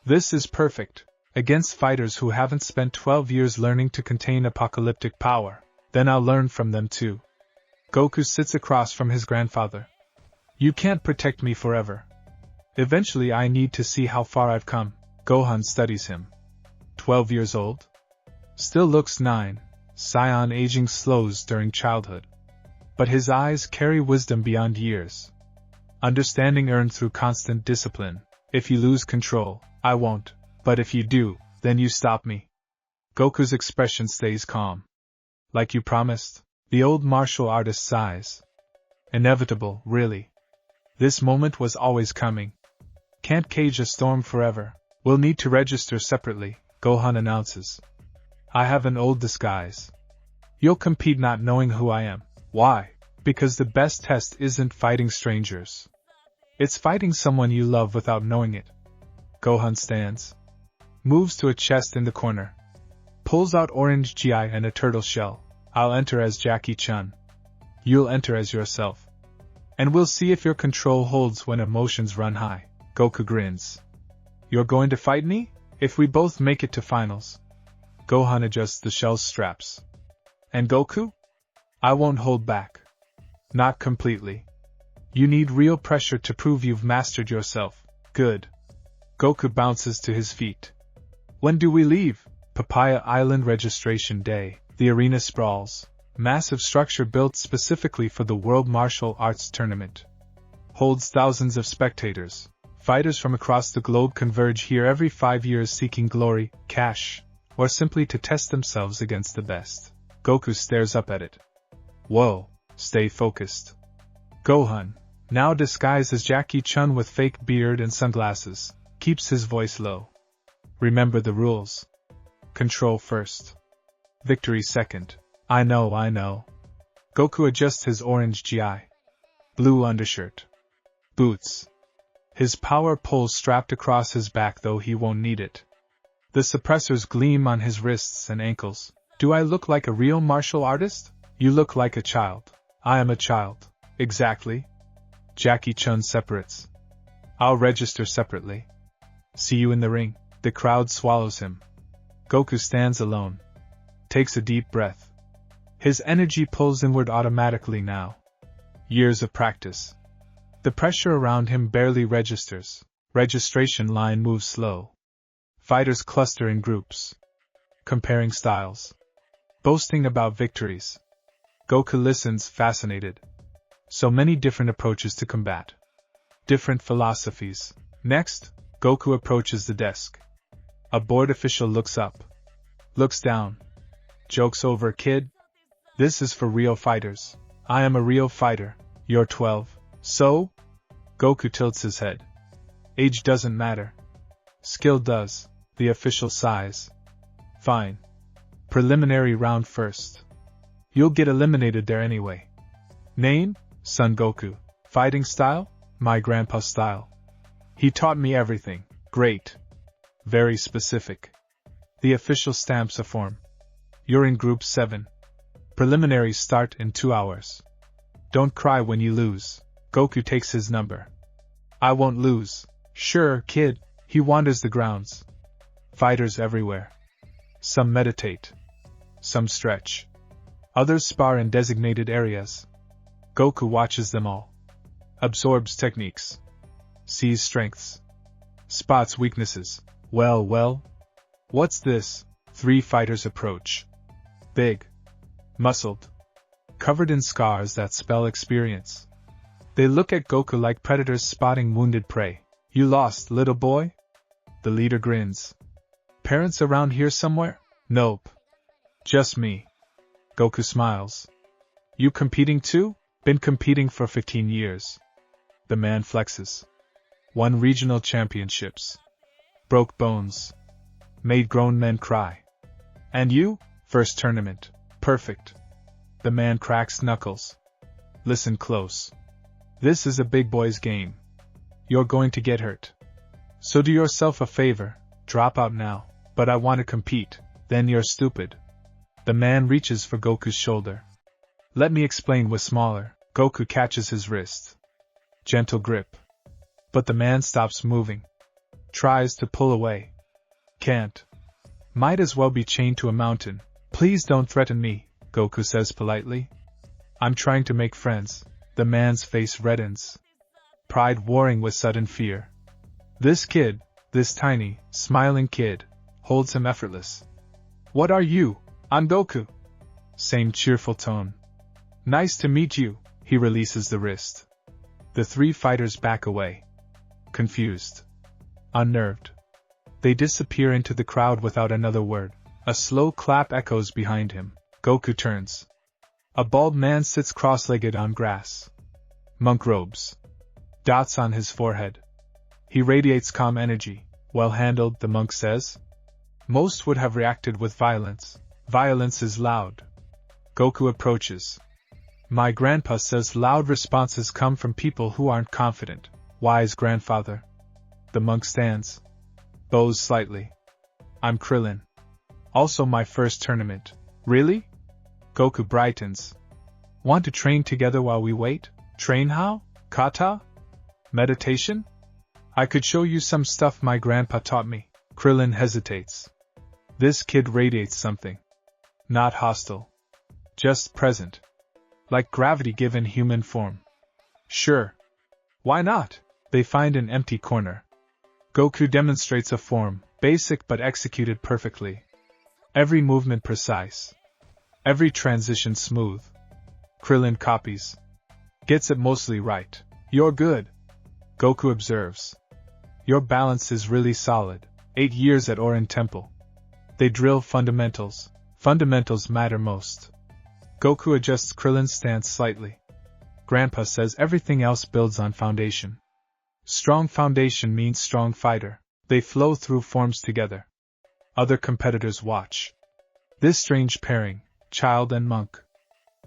[SPEAKER 1] This is perfect. Against fighters who haven't spent 12 years learning to contain apocalyptic power. Then I'll learn from them too. Goku sits across from his grandfather. You can't protect me forever. Eventually I need to see how far I've come. Gohan studies him. 12 years old? Still looks 9. Saiyan aging slows during childhood. But his eyes carry wisdom beyond years. Understanding earned through constant discipline. If you lose control, I won't. But if you do, then you stop me. Goku's expression stays calm. Like you promised? The old martial artist sighs. Inevitable, really. This moment was always coming. Can't cage a storm forever. We'll need to register separately, Gohan announces. I have an old disguise. You'll compete not knowing who I am. Why? Because the best test isn't fighting strangers. It's fighting someone you love without knowing it. Gohan stands. Moves to a chest in the corner. Pulls out orange GI and a turtle shell. I'll enter as Jackie Chun. You'll enter as yourself. And we'll see if your control holds when emotions run high. Goku grins. You're going to fight me? If we both make it to finals. Gohan adjusts the shell's straps. And Goku? I won't hold back. Not completely. You need real pressure to prove you've mastered yourself. Good. Goku bounces to his feet. When do we leave? Papaya Island registration day. The arena sprawls. Massive structure built specifically for the World Martial Arts Tournament. Holds thousands of spectators. Fighters from across the globe converge here every 5 years seeking glory, cash, or simply to test themselves against the best. Goku stares up at it. Whoa, stay focused. Gohan, now disguised as Jackie Chun with fake beard and sunglasses, keeps his voice low. Remember the rules. Control first. Victory second. I know. Goku adjusts his orange GI. Blue undershirt. Boots. His power pole strapped across his back, though he won't need it. The suppressors gleam on his wrists and ankles. Do I look like a real martial artist? You look like a child. I am a child. Exactly. Jackie Chun separates. I'll register separately. See you in the ring. The crowd swallows him. Goku stands alone. Takes a deep breath. His energy pulls inward automatically now. Years of practice. The pressure around him barely registers. Registration line moves slow. Fighters cluster in groups. Comparing styles. Boasting about victories. Goku listens, fascinated. So many different approaches to combat. Different philosophies. Next, Goku approaches the desk. A board official looks up. Looks down. Joke's over, kid. This is for real fighters. I am a real fighter. You're 12. So? Goku tilts his head. Age doesn't matter. Skill does. The official sighs. Fine. Preliminary round first. You'll get eliminated there anyway. Name? Son Goku. Fighting style? My grandpa's style. He taught me everything. Great. Very specific. The official stamps a form. You're in Group 7. Preliminaries start in 2 hours. Don't cry when you lose. Goku takes his number. I won't lose. Sure, kid. He wanders the grounds. Fighters everywhere. Some meditate. Some stretch. Others spar in designated areas. Goku watches them all. Absorbs techniques. Sees strengths. Spots weaknesses. Well. What's this? 3 fighters approach. Big. Muscled. Covered in scars that spell experience. They look at Goku like predators spotting wounded prey. You lost, little boy? The leader grins. Parents around here somewhere? Nope. Just me. Goku smiles. You competing too? Been competing for 15 years. The man flexes. Won regional championships. Broke bones. Made grown men cry. And you? First tournament. Perfect. The man cracks knuckles. Listen close. This is a big boy's game. You're going to get hurt. So do yourself a favor, drop out now. But I want to compete. Then you're stupid. The man reaches for Goku's shoulder. Let me explain with smaller. Goku catches his wrist. Gentle grip. But the man stops moving. Tries to pull away. Can't. Might as well be chained to a mountain. Please don't threaten me, Goku says politely. I'm trying to make friends. The man's face reddens. Pride warring with sudden fear. This kid, this tiny, smiling kid, holds him effortless. What are you? I'm Goku. Same cheerful tone. Nice to meet you. He releases the wrist. The 3 fighters back away. Confused. Unnerved. They disappear into the crowd without another word. A slow clap echoes behind him. Goku turns. A bald man sits cross-legged on grass. Monk robes. Dots on his forehead. He radiates calm energy. Well handled, the monk says. Most would have reacted with violence. Violence is loud. Goku approaches. My grandpa says loud responses come from people who aren't confident. Wise grandfather. The monk stands. Bows slightly. I'm Krillin. Also my first tournament. Really? Goku brightens. Want to train together while we wait? Train how? Kata? Meditation? I could show you some stuff my grandpa taught me. Krillin hesitates. This kid radiates something. Not hostile. Just present. Like gravity given human form. Sure. Why not? They find an empty corner. Goku demonstrates a form, basic but executed perfectly. Every movement precise. Every transition smooth. Krillin copies. Gets it mostly right. You're good. Goku observes. Your balance is really solid. 8 years at Orin Temple. They drill fundamentals. Fundamentals matter most. Goku adjusts Krillin's stance slightly. Grandpa says everything else builds on foundation. Strong foundation means strong fighter. They flow through forms together. Other competitors watch. This strange pairing, child and monk,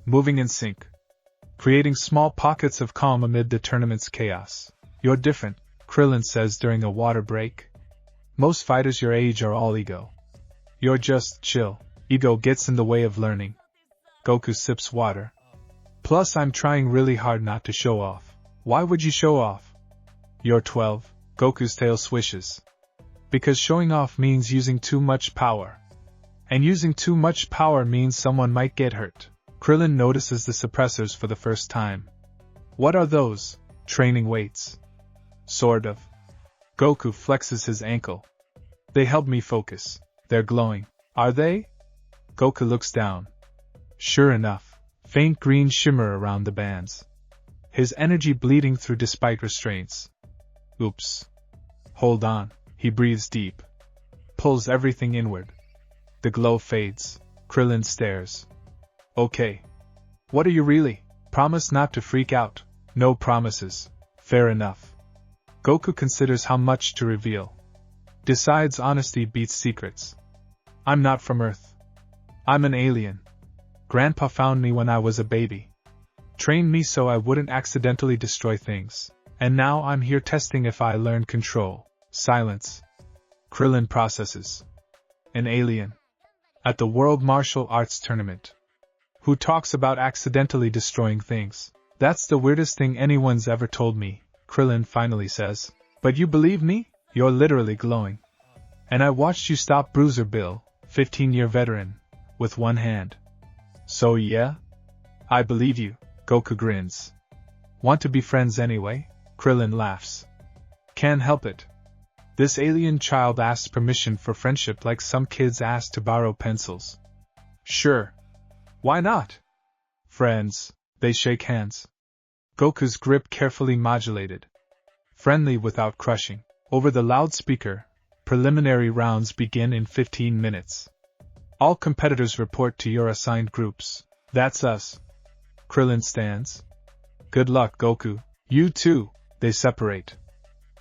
[SPEAKER 1] moving in sync, creating small pockets of calm amid the tournament's chaos. You're different, Krillin says during a water break. Most fighters your age are all ego. You're just chill. Ego gets in the way of learning. Goku sips water. Plus I'm trying really hard not to show off. Why would you show off? You're 12, Goku's tail swishes. Because showing off means using too much power. And using too much power means someone might get hurt. Krillin notices the suppressors for the first time. What are those? Training weights. Sort of. Goku flexes his ankle. They help me focus. They're glowing. Are they? Goku looks down. Sure enough, faint green shimmer around the bands. His energy bleeding through despite restraints. Oops. Hold on. He breathes deep. Pulls everything inward. The glow fades. Krillin stares. Okay. What are you really? Promise not to freak out. No promises. Fair enough. Goku considers how much to reveal. Decides honesty beats secrets. I'm not from Earth. I'm an alien. Grandpa found me when I was a baby. Trained me so I wouldn't accidentally destroy things. And now I'm here testing if I learn control. Silence. Krillin processes. An alien. At the World Martial Arts Tournament. Who talks about accidentally destroying things? That's the weirdest thing anyone's ever told me, Krillin finally says. But you believe me? You're literally glowing. And I watched you stop Bruiser Bill, 15-year veteran, with one hand. So yeah? I believe you, Goku grins. Want to be friends anyway? Krillin laughs. Can't help it. This alien child asks permission for friendship like some kids ask to borrow pencils. Sure. Why not? Friends. They shake hands. Goku's grip carefully modulated. Friendly without crushing. Over the loudspeaker, preliminary rounds begin in 15 minutes. All competitors report to your assigned groups. That's us. Krillin stands. Good luck, Goku. You too. They separate.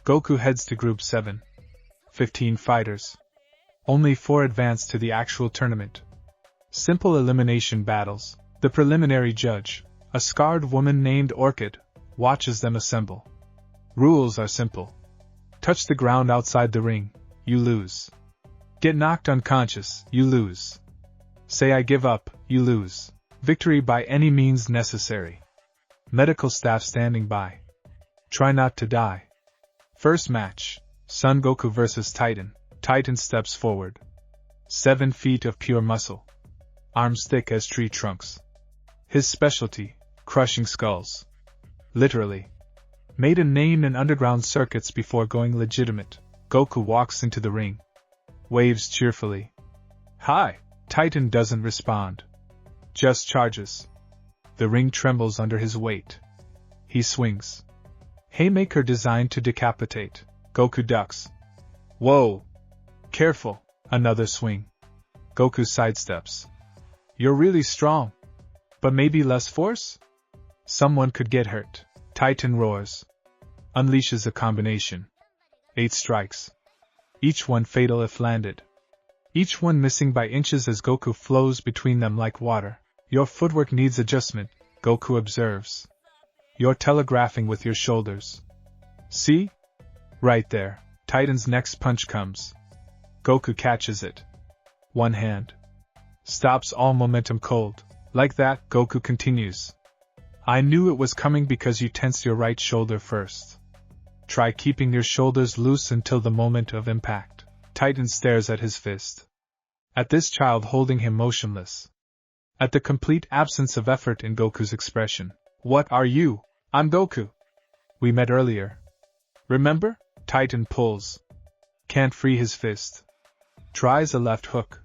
[SPEAKER 1] Goku heads to Group 7. 15 fighters. Only 4 advance to the actual tournament. Simple elimination battles. The preliminary judge, a scarred woman named Orchid, watches them assemble. Rules are simple. Touch the ground outside the ring, you lose. Get knocked unconscious, you lose. Say I give up, you lose. Victory by any means necessary. Medical staff standing by. Try not to die. First match, Son Goku vs. Titan. Titan steps forward. 7 feet of pure muscle. Arms thick as tree trunks. His specialty, crushing skulls. Literally. Made a name in underground circuits before going legitimate. Goku walks into the ring. Waves cheerfully. Hi! Titan doesn't respond. Just charges. The ring trembles under his weight. He swings. Haymaker designed to decapitate. Goku ducks. Whoa! Careful! Another swing. Goku sidesteps. You're really strong. But maybe less force? Someone could get hurt. Titan roars. Unleashes a combination. 8 strikes. Each one fatal if landed. Each one missing by inches as Goku flows between them like water. Your footwork needs adjustment, Goku observes. You're telegraphing with your shoulders. See? Right there. Titan's next punch comes. Goku catches it. One hand. Stops all momentum cold. Like that, Goku continues. I knew it was coming because you tensed your right shoulder first. Try keeping your shoulders loose until the moment of impact. Titan stares at his fist. At this child holding him motionless. At the complete absence of effort in Goku's expression. What are you? I'm Goku. We met earlier. Remember? Titan pulls. Can't free his fist. Tries a left hook.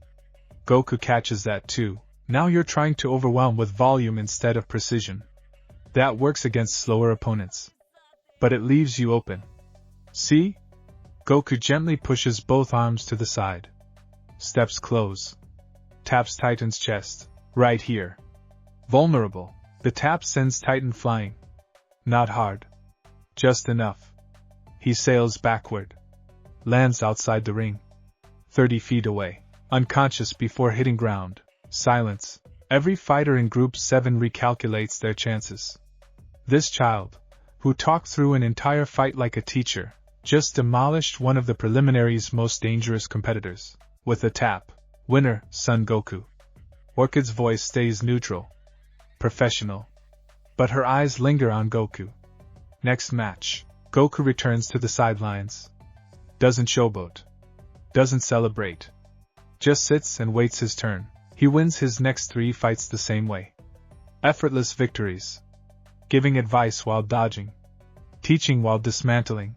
[SPEAKER 1] Goku catches that too. Now you're trying to overwhelm with volume instead of precision. That works against slower opponents. But it leaves you open. See? Goku gently pushes both arms to the side. Steps close. Taps Titan's chest. Right here. Vulnerable. The tap sends Titan flying. Not hard. Just enough. He sails backward. Lands outside the ring. 30 feet away. Unconscious before hitting ground. Silence. Every fighter in Group 7 recalculates their chances. This child, who talked through an entire fight like a teacher, just demolished one of the preliminary's most dangerous competitors. With a tap. Winner, Son Goku. Orchid's voice stays neutral. Professional. But her eyes linger on Goku. Next match. Goku returns to the sidelines. Doesn't showboat. Doesn't celebrate. Just sits and waits his turn. He wins his next 3 fights the same way. Effortless victories. Giving advice while dodging. Teaching while dismantling.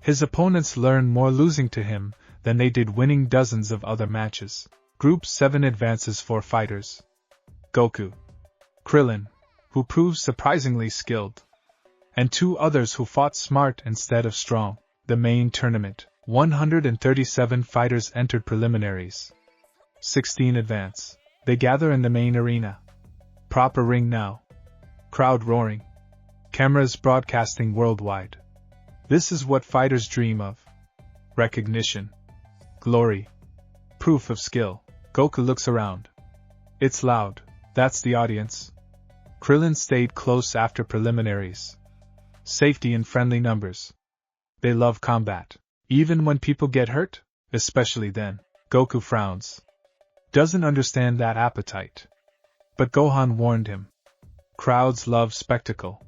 [SPEAKER 1] His opponents learn more losing to him than they did winning dozens of other matches. Group 7 advances 4 fighters. Goku. Krillin, who proves surprisingly skilled. And 2 others who fought smart instead of strong. The main tournament. 137 fighters entered preliminaries. 16 advance. They gather in the main arena. Proper ring now. Crowd roaring. Cameras broadcasting worldwide. This is what fighters dream of. Recognition. Glory. Proof of skill. Goku looks around. It's loud. That's the audience. Krillin stayed close after preliminaries. Safety in friendly numbers. They love combat. Even when people get hurt? Especially then. Goku frowns. Doesn't understand that appetite. But Gohan warned him. Crowds love spectacle.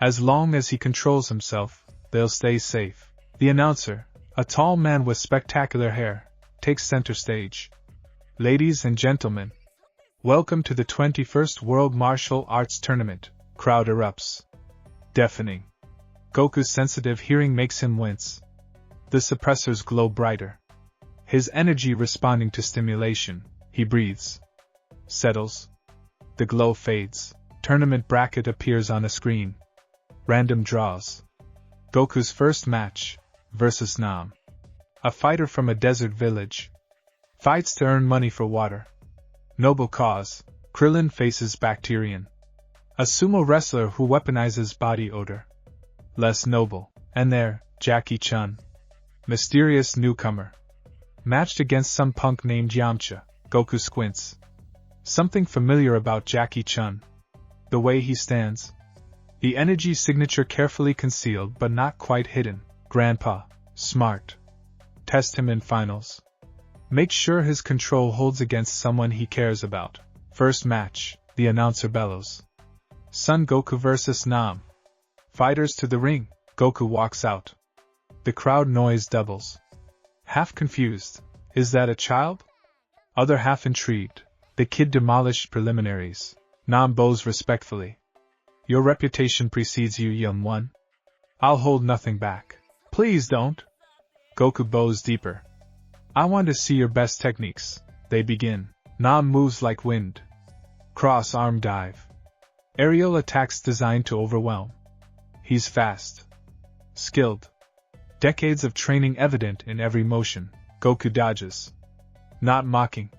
[SPEAKER 1] As long as he controls himself, they'll stay safe. The announcer, a tall man with spectacular hair, takes center stage. Ladies and gentlemen, welcome to the 21st World Martial Arts Tournament. Crowd erupts. Deafening. Goku's sensitive hearing makes him wince. The suppressors glow brighter. His energy responding to stimulation, he breathes. Settles. The glow fades. Tournament bracket appears on a screen. Random draws. Goku's first match, versus Nam. A fighter from a desert village. Fights to earn money for water. Noble cause. Krillin faces Bacterian. A sumo wrestler who weaponizes body odor. Less noble. And there, Jackie Chun. Mysterious newcomer. Matched against some punk named Yamcha. Goku squints. Something familiar about Jackie Chun. The way he stands. The energy signature carefully concealed but not quite hidden. Grandpa. Smart. Test him in finals. Make sure his control holds against someone he cares about. First match, the announcer bellows. Son Goku vs. Nam. Fighters to the ring. Goku walks out. The crowd noise doubles. Half confused. Is that a child? Other half intrigued. The kid demolished preliminaries. Nam bows respectfully. Your reputation precedes you, young one. I'll hold nothing back. Please don't. Goku bows deeper. I want to see your best techniques. They begin. Nam moves like wind. Cross-arm dive. Aerial attacks designed to overwhelm. He's fast. Skilled. Decades of training evident in every motion. Goku dodges. Not mocking.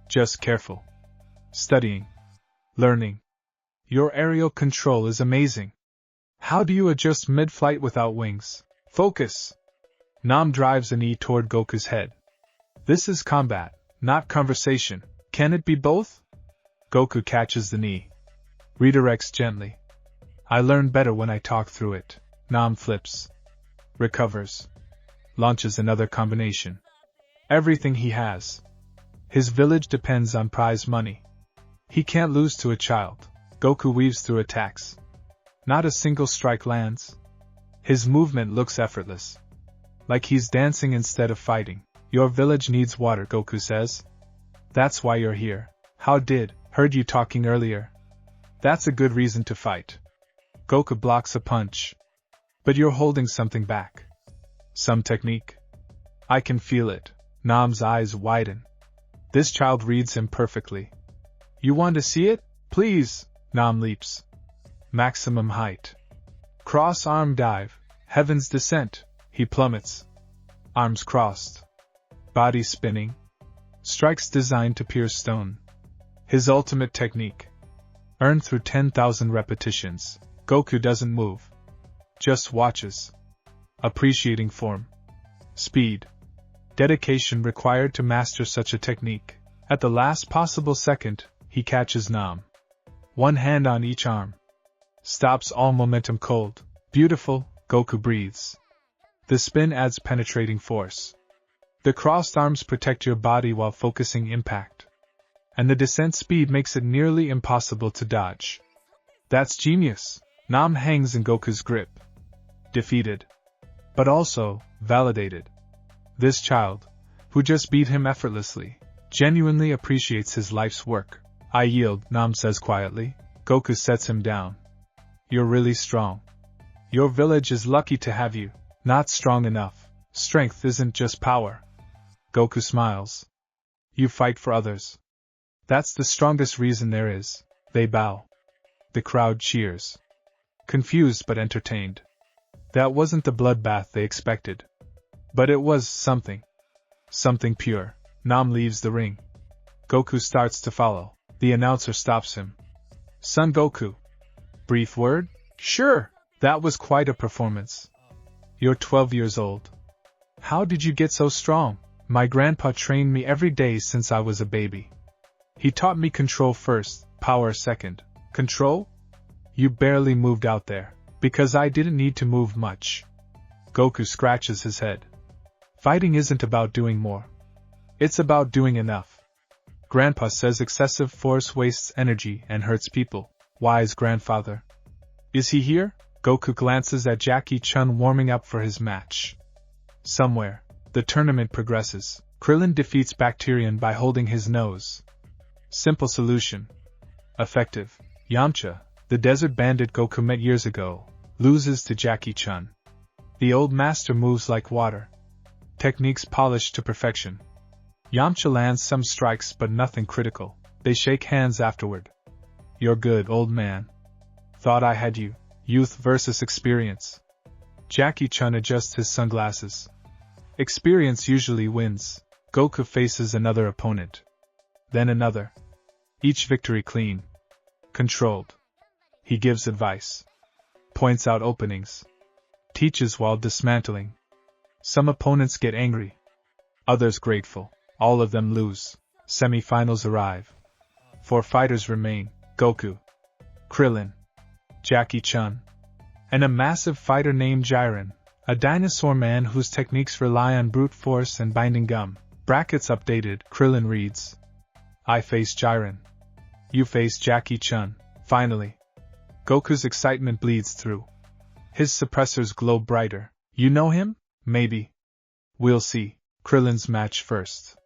[SPEAKER 1] Just careful. Studying. Learning. Your aerial control is amazing. How do you adjust mid-flight without wings? Focus. Nam drives a knee toward Goku's head. This is combat, not conversation. Can it be both? Goku catches the knee. Redirects gently. I learn better when I talk through it. Nam flips. Recovers. Launches another combination. Everything he has. His village depends on prize money. He can't lose to a child. Goku weaves through attacks. Not a single strike lands. His movement looks effortless. Like he's dancing instead of fighting. Your village needs water, Goku says. That's why you're here. How did? Heard you talking earlier. That's a good reason to fight. Goku blocks a punch. But you're holding something back. Some technique. I can feel it. Nam's eyes widen. This child reads him perfectly. You want to see it? Please. Nam leaps. Maximum height. Cross-arm dive. Heaven's descent. He plummets. Arms crossed. Body spinning. Strikes designed to pierce stone. His ultimate technique. Earned through 10,000 repetitions. Goku doesn't move. Just watches. Appreciating form. Speed. Dedication required to master such a technique. At the last possible second, he catches Nam. One hand on each arm. Stops all momentum cold. Beautiful, Goku breathes. The spin adds penetrating force. The crossed arms protect your body while focusing impact. And the descent speed makes it nearly impossible to dodge. That's genius. Nam hangs in Goku's grip. Defeated. But also, validated. This child, who just beat him effortlessly, genuinely appreciates his life's work. I yield, Nam says quietly. Goku sets him down. You're really strong. Your village is lucky to have you. Not strong enough. Strength isn't just power. Goku smiles. You fight for others. That's the strongest reason there is. They bow. The crowd cheers. Confused but entertained. That wasn't the bloodbath they expected. But it was something. Something pure. Nam leaves the ring. Goku starts to follow. The announcer stops him. Son Goku. Brief word? Sure. That was quite a performance. You're 12 years old. How did you get so strong? My grandpa trained me every day since I was a baby. He taught me control first, power second. Control? You barely moved out there, because I didn't need to move much. Goku scratches his head. Fighting isn't about doing more. It's about doing enough. Grandpa says excessive force wastes energy and hurts people. Wise grandfather. Is he here? Goku glances at Jackie Chun warming up for his match. Somewhere, the tournament progresses. Krillin defeats Bacterian by holding his nose. Simple solution. Effective. Yamcha, the desert bandit Goku met years ago, loses to Jackie Chun. The old master moves like water. Techniques polished to perfection. Yamcha lands some strikes but nothing critical. They shake hands afterward. You're good, old man. Thought I had you. Youth versus experience. Jackie Chun adjusts his sunglasses. Experience usually wins. Goku faces another opponent. Then another. Each victory clean. Controlled. He gives advice. Points out openings. Teaches while dismantling. Some opponents get angry. Others grateful. All of them lose. Semi-finals arrive. 4 fighters remain. Goku. Krillin. Jackie Chun. And a massive fighter named Jiren, a dinosaur man whose techniques rely on brute force and binding gum. Brackets updated. Krillin reads. I face Jiren. You face Jackie Chun. Finally. Goku's excitement bleeds through. His suppressors glow brighter. You know him? Maybe. We'll see. Krillin's match first.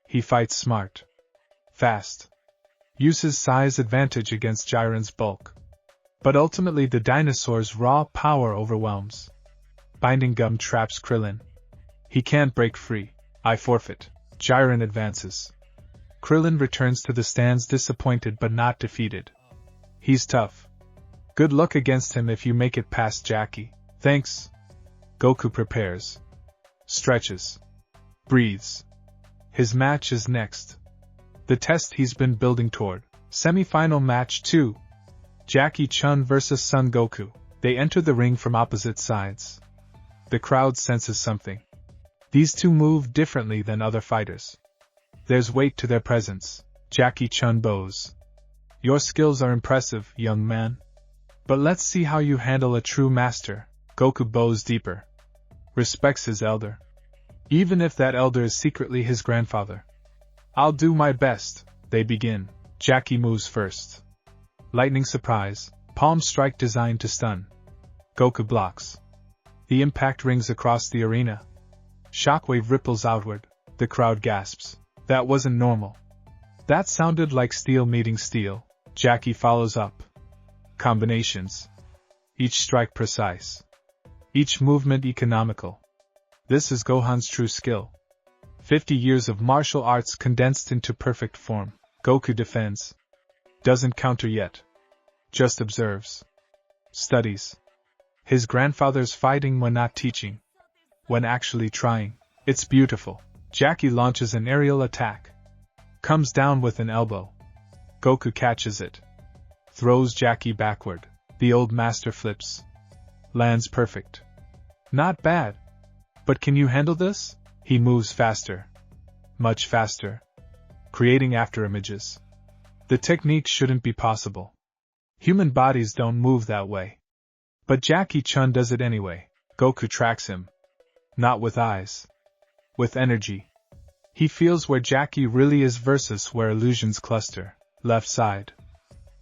[SPEAKER 1] He fights smart. Fast. Uses size advantage against Jiren's bulk. But ultimately the dinosaur's raw power overwhelms. Binding gum traps Krillin. He can't break free. I forfeit. Jiren advances. Krillin returns to the stands disappointed but not defeated. He's tough. Good luck against him if you make it past Jackie. Thanks. Goku prepares. Stretches. Breathes. His match is next. The test he's been building toward. Semi-final match 2. Jackie Chun vs. Son Goku. They enter the ring from opposite sides. The crowd senses something. These two move differently than other fighters. There's weight to their presence. Jackie Chun bows. Your skills are impressive, young man. But let's see how you handle a true master. Goku bows deeper. Respects his elder. Even if that elder is secretly his grandfather. I'll do my best. They begin. Jackie moves first. Lightning surprise, palm strike designed to stun. Goku blocks. The impact rings across the arena. Shockwave ripples outward. The crowd gasps. That wasn't normal. That sounded like steel meeting steel. Jackie follows up. Combinations. Each strike precise. Each movement economical. This is Gohan's true skill. 50 years of martial arts condensed into perfect form. Goku defends. Doesn't counter yet. Just observes. Studies. His grandfather's fighting when not teaching. When actually trying. It's beautiful. Jackie launches an aerial attack. Comes down with an elbow. Goku catches it. Throws Jackie backward. The old master flips. Lands perfect. Not bad. But can you handle this? He moves faster. Much faster. Creating afterimages. The technique shouldn't be possible. Human bodies don't move that way. But Jackie Chun does it anyway. Goku tracks him. Not with eyes. With energy. He feels where Jackie really is versus where illusions cluster. Left side.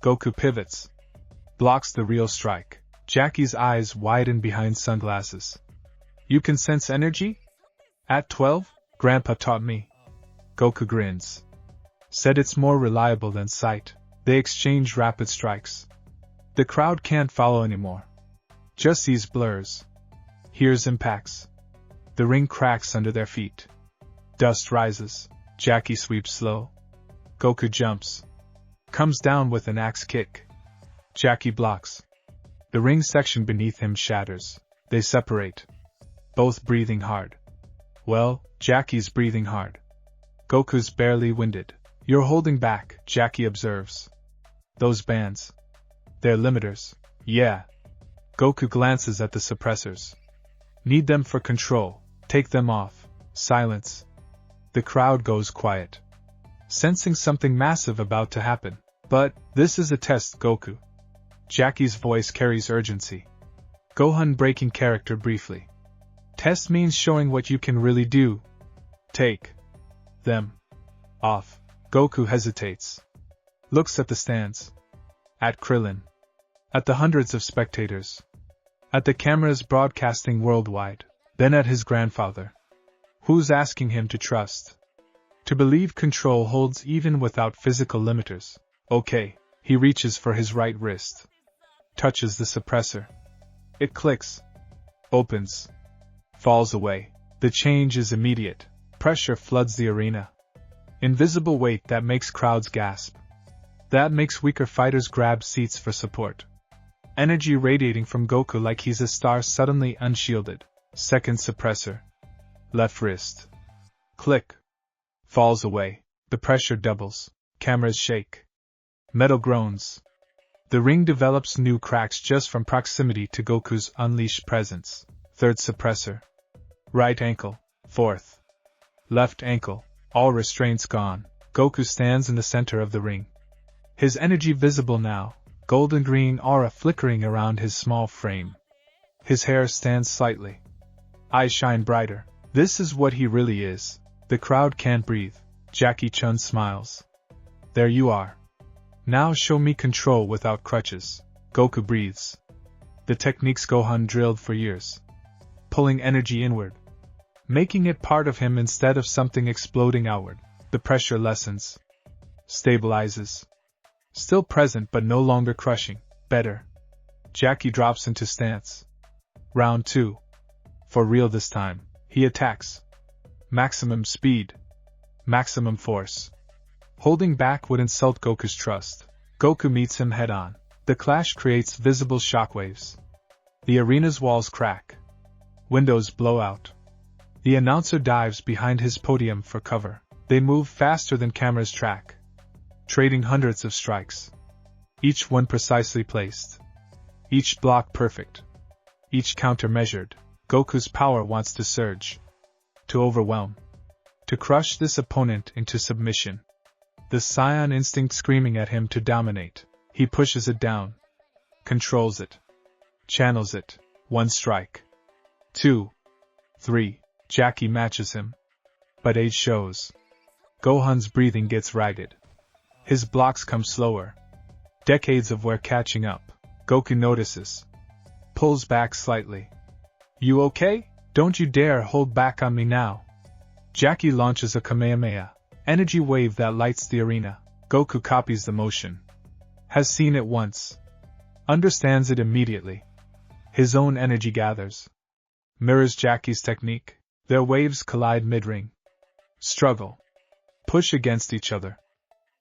[SPEAKER 1] Goku pivots. Blocks the real strike. Jackie's eyes widen behind sunglasses. You can sense energy? At 12? Grandpa taught me. Goku grins. Said it's more reliable than sight. They exchange rapid strikes. The crowd can't follow anymore. Just sees blurs. Hears impacts. The ring cracks under their feet. Dust rises. Jackie sweeps slow. Goku jumps. Comes down with an axe kick. Jackie blocks. The ring section beneath him shatters. They separate. Both breathing hard. Well, Jackie's breathing hard. Goku's barely winded. You're holding back, Jackie observes. Those bands. They're limiters. Yeah. Goku glances at the suppressors. Need them for control. Take them off. Silence. The crowd goes quiet. Sensing something massive about to happen. But, this is a test, Goku. Jackie's voice carries urgency. Gohan breaking character briefly. Test means showing what you can really do. Take them off. Goku hesitates. Looks at the stands. At Krillin. At the hundreds of spectators. At the cameras broadcasting worldwide. Then at his grandfather. Who's asking him to trust? To believe control holds even without physical limiters. Okay, he reaches for his right wrist. Touches the suppressor. It clicks. Opens. Falls away. The change is immediate. Pressure floods the arena. Invisible weight that makes crowds gasp. That makes weaker fighters grab seats for support. Energy radiating from Goku like he's a star suddenly unshielded. Second suppressor. Left wrist. Click. Falls away. The pressure doubles. Cameras shake. Metal groans. The ring develops new cracks just from proximity to Goku's unleashed presence. Third suppressor. Right ankle. Fourth. Left ankle. All restraints gone. Goku stands in the center of the ring. His energy visible now, golden-green aura flickering around his small frame. His hair stands slightly. Eyes shine brighter. This is what he really is. The crowd can't breathe. Jackie Chun smiles. There you are. Now show me control without crutches. Goku breathes. The techniques Gohan drilled for years. Pulling energy inward. Making it part of him instead of something exploding outward. The pressure lessens. Stabilizes. Still present but no longer crushing. Better. Jackie drops into stance. Round 2. For real this time. He attacks. Maximum speed. Maximum force. Holding back would insult Goku's trust. Goku meets him head-on. The clash creates visible shockwaves. The arena's walls crack. Windows blow out. The announcer dives behind his podium for cover. They move faster than cameras track. Trading hundreds of strikes. Each one precisely placed. Each block perfect. Each counter measured. Goku's power wants to surge. To overwhelm. To crush this opponent into submission. The Saiyan instinct screaming at him to dominate. He pushes it down. Controls it. Channels it. 1 strike. 2. 3. Jackie matches him. But age shows. Gohan's breathing gets ragged. His blocks come slower. Decades of wear catching up. Goku notices. Pulls back slightly. You okay? Don't you dare hold back on me now. Jackie launches a Kamehameha. Energy wave that lights the arena. Goku copies the motion. Has seen it once. Understands it immediately. His own energy gathers. Mirrors Jackie's technique. Their waves collide mid-ring. Struggle. Push against each other.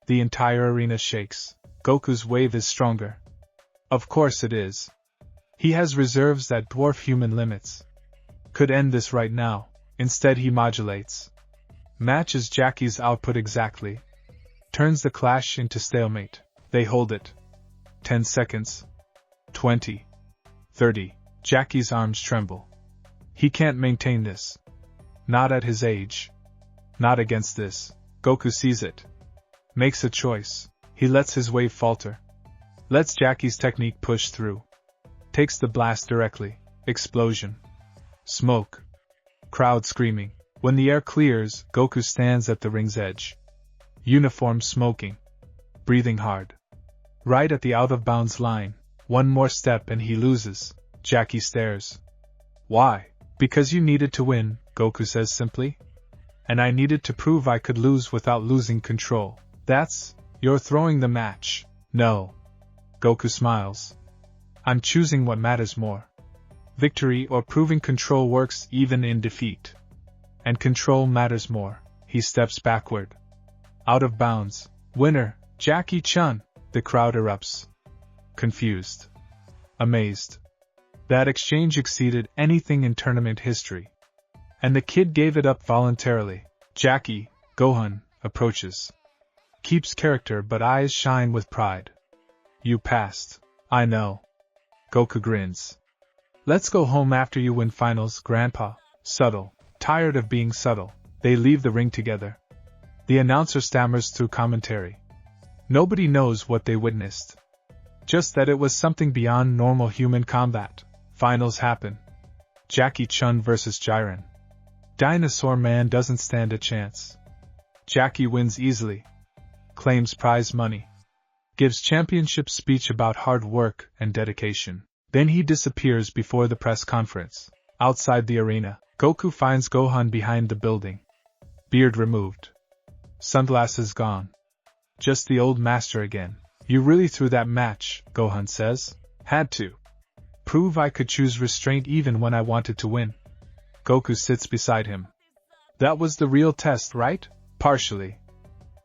[SPEAKER 1] The entire arena shakes. Goku's wave is stronger. Of course it is. He has reserves that dwarf human limits. Could end this right now. Instead he modulates. Matches Jackie's output exactly. Turns the clash into stalemate. They hold it. 10 seconds. 20. 30. Jackie's arms tremble. He can't maintain this. Not at his age. Not against this. Goku sees it. Makes a choice. He lets his wave falter. Lets Jackie's technique push through. Takes the blast directly. Explosion. Smoke. Crowd screaming. When the air clears, Goku stands at the ring's edge. Uniform smoking. Breathing hard. Right at the out-of-bounds line. One more step and he loses. Jackie stares. Why? Because you needed to win, Goku says simply. And I needed to prove I could lose without losing control. You're throwing the match. No. Goku smiles. I'm choosing what matters more. Victory or proving control works even in defeat. And control matters more. He steps backward. Out of bounds. Winner, Jackie-chan. The crowd erupts. Confused. Amazed. That exchange exceeded anything in tournament history. And the kid gave it up voluntarily. Jackie, Gohan, approaches. Keeps character but eyes shine with pride. You passed. I know. Goku grins. Let's go home after you win finals, Grandpa. Subtle. Tired of being subtle. They leave the ring together. The announcer stammers through commentary. Nobody knows what they witnessed. Just that it was something beyond normal human combat. Finals happen. Jackie-chan versus Jiren. Dinosaur Man doesn't stand a chance. Jackie wins easily. Claims prize money. Gives championship speech about hard work and dedication. Then he disappears before the press conference. Outside the arena, Goku finds Gohan behind the building. Beard removed. Sunglasses gone. Just the old master again. You really threw that match, Gohan says. Had to. Prove I could choose restraint even when I wanted to win. Goku sits beside him. That was the real test, right? Partially.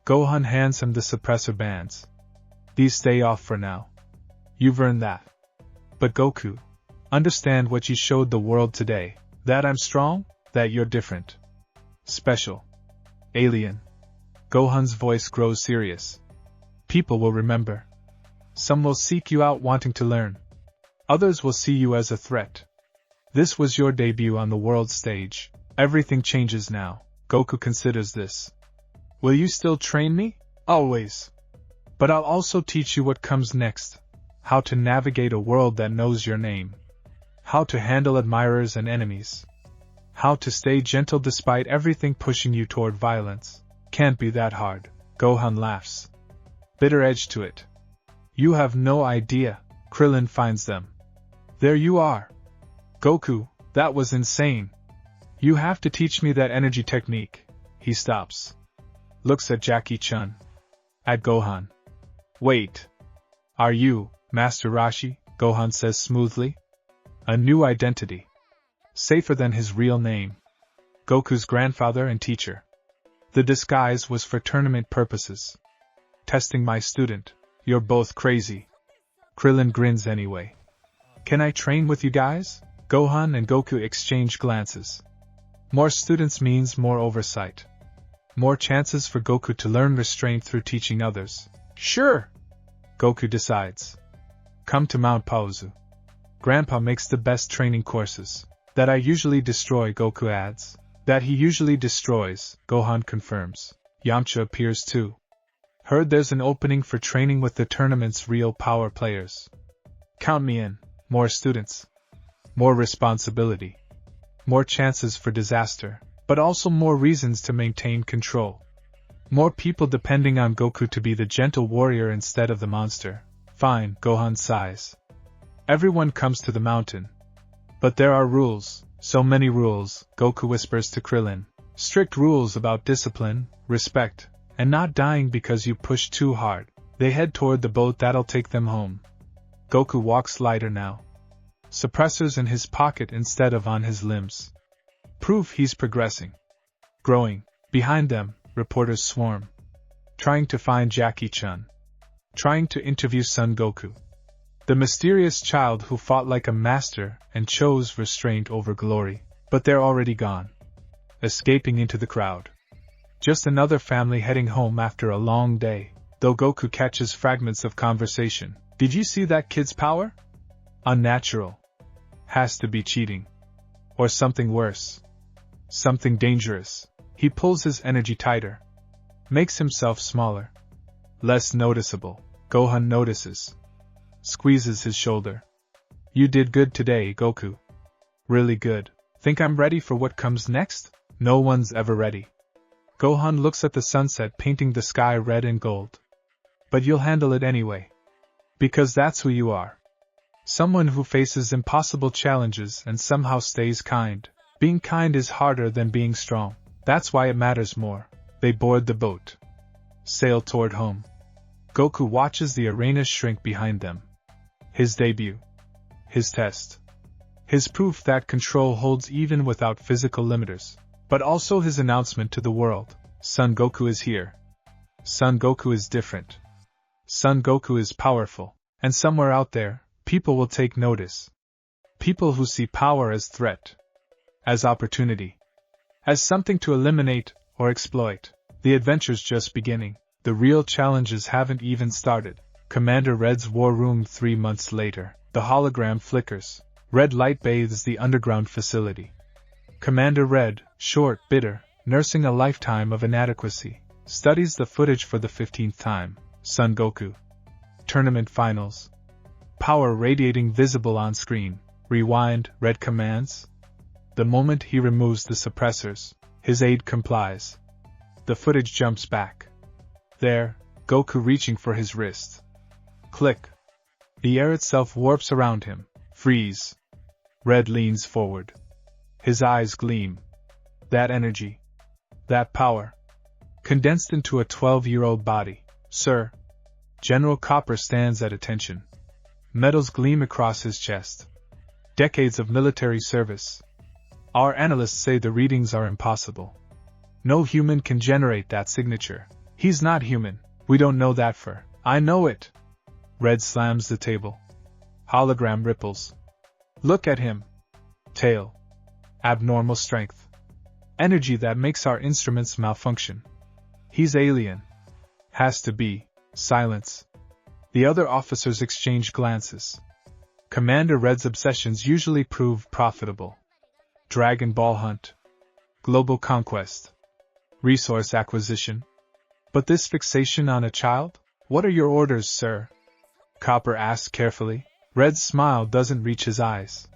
[SPEAKER 1] Gohan hands him the suppressor bands. These stay off for now. You've earned that. But Goku, understand what you showed the world today. That I'm strong, that you're different. Special. Alien. Gohan's voice grows serious. People will remember. Some will seek you out wanting to learn. Others will see you as a threat. This was your debut on the world stage. Everything changes now. Goku considers this. Will you still train me? Always. But I'll also teach you what comes next. How to navigate a world that knows your name. How to handle admirers and enemies. How to stay gentle despite everything pushing you toward violence. Can't be that hard. Gohan laughs. Bitter edge to it. You have no idea. Krillin finds them. There you are. Goku, that was insane. You have to teach me that energy technique. He stops. Looks at Jackie-chan. At Gohan. Wait. Are you, Master Rashi? Gohan says smoothly. A new identity. Safer than his real name. Goku's grandfather and teacher. The disguise was for tournament purposes. Testing my student. You're both crazy. Krillin grins anyway. Can I train with you guys? Gohan and Goku exchange glances. More students means more oversight. More chances for Goku to learn restraint through teaching others. Sure. Goku decides. Come to Mount Paozu. Grandpa makes the best training courses. That I usually destroy, Goku adds. That he usually destroys, Gohan confirms. Yamcha appears too. Heard there's an opening for training with the tournament's real power players. Count me in. More students. More responsibility. More chances for disaster, but also more reasons to maintain control. More people depending on Goku to be the gentle warrior instead of the monster. Fine, Gohan sighs. Everyone comes to the mountain. But there are rules, so many rules, Goku whispers to Krillin. Strict rules about discipline, respect, and not dying because you push too hard. They head toward the boat that'll take them home. Goku walks lighter now. Suppressors in his pocket instead of on his limbs. Proof he's progressing. Growing. Behind them, reporters swarm. Trying to find Jackie-chan. Trying to interview Son Goku. The mysterious child who fought like a master and chose restraint over glory. But they're already gone. Escaping into the crowd. Just another family heading home after a long day, though Goku catches fragments of conversation. Did you see that kid's power? Unnatural. Has to be cheating. Or something worse. Something dangerous. He pulls his energy tighter. Makes himself smaller. Less noticeable. Gohan notices. Squeezes his shoulder. You did good today, Goku. Really good. Think I'm ready for what comes next? No one's ever ready. Gohan looks at the sunset painting the sky red and gold. But you'll handle it anyway. Because that's who you are. Someone who faces impossible challenges and somehow stays kind. Being kind is harder than being strong. That's why it matters more. They board the boat. Sail toward home. Goku watches the arena shrink behind them. His debut. His test. His proof that control holds even without physical limiters. But also his announcement to the world. Son Goku is here. Son Goku is different. Son Goku is powerful. And somewhere out there, people will take notice. People who see power as threat. As opportunity. As something to eliminate or exploit. The adventure's just beginning. The real challenges haven't even started. Commander Red's war room 3 months later. The hologram flickers. Red light bathes the underground facility. Commander Red, short, bitter, nursing a lifetime of inadequacy, studies the footage for the 15th time. Son Goku. Tournament finals. Power radiating visible on screen. Rewind, Red commands. The moment he removes the suppressors, his aide complies. The footage jumps back. There, Goku reaching for his wrist. Click. The air itself warps around him. Freeze. Red leans forward. His eyes gleam. That energy. That power. Condensed into a 12-year-old body. Sir. General Copper stands at attention. Medals gleam across his chest. Decades of military service. Our analysts say the readings are impossible. No human can generate that signature. He's not human. We don't know that for. I know it. Red slams the table. Hologram ripples. Look at him. Tail. Abnormal strength. Energy that makes our instruments malfunction. He's alien. Has to be. Silence. The other officers exchange glances. Commander Red's obsessions usually prove profitable. Dragon Ball hunt. Global conquest. Resource acquisition. But this fixation on a child? What are your orders, sir? Copper asks carefully. Red's smile doesn't reach his eyes.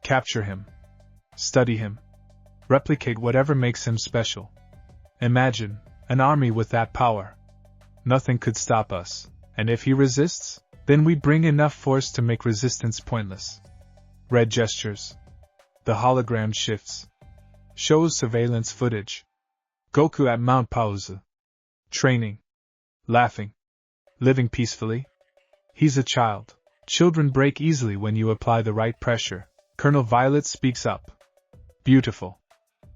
[SPEAKER 1] Capture him. Study him. Replicate whatever makes him special. Imagine an army with that power. Nothing could stop us, and if he resists, then we bring enough force to make resistance pointless. Red gestures. The hologram shifts. Shows surveillance footage. Goku at Mount Pausa. Training. Laughing. Living peacefully. He's a child. Children break easily when you apply the right pressure. Colonel Violet speaks up. Beautiful.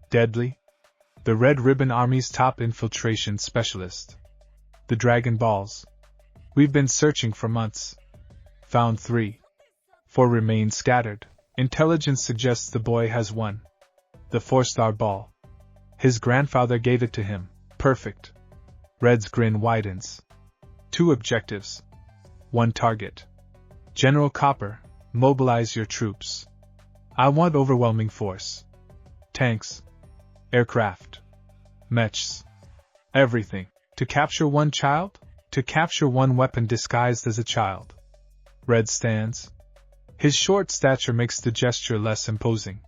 [SPEAKER 1] Deadly. The Red Ribbon Army's top infiltration specialist. The Dragon Balls. We've been searching for months. Found 3. 4 remain scattered. Intelligence suggests the boy has one. The 4-star ball. His grandfather gave it to him. Perfect. Red's grin widens. 2 objectives. 1 target. General Copper, mobilize your troops. I want overwhelming force. Tanks. Aircraft. Mechs. Everything. To capture one child? To capture one weapon disguised as a child. Red stands. His short stature makes the gesture less imposing.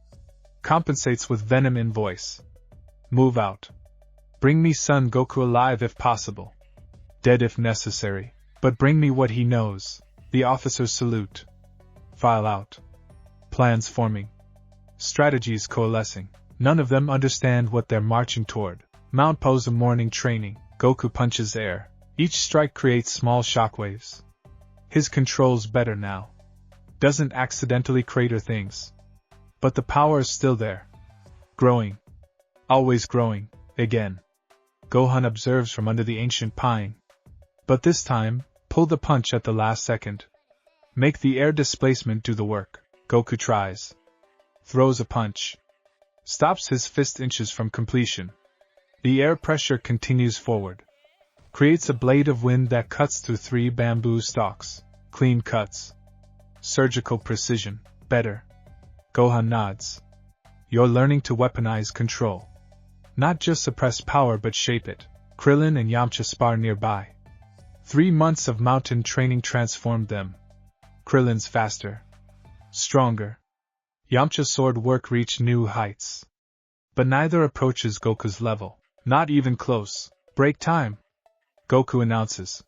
[SPEAKER 1] Compensates with venom in voice. Move out. Bring me son Goku alive if possible. Dead if necessary. But bring me what he knows. The officers salute. File out. Plans forming. Strategies coalescing. None of them understand what they're marching toward. Mount Posa morning training. Goku punches air. Each strike creates small shockwaves. His control's better now. Doesn't accidentally crater things. But the power is still there. Growing. Always growing. Again. Gohan observes from under the ancient pine. But this time, pull the punch at the last second. Make the air displacement do the work. Goku tries. Throws a punch. Stops his fist inches from completion. The air pressure continues forward. Creates a blade of wind that cuts through 3 bamboo stalks. Clean cuts. Surgical precision. Better. Gohan nods. You're learning to weaponize control. Not just suppress power but shape it. Krillin and Yamcha spar nearby. 3 months of mountain training transformed them. Krillin's faster, stronger. Yamcha's sword work reached new heights. But neither approaches Goku's level. Not even close. Break time, Goku announces.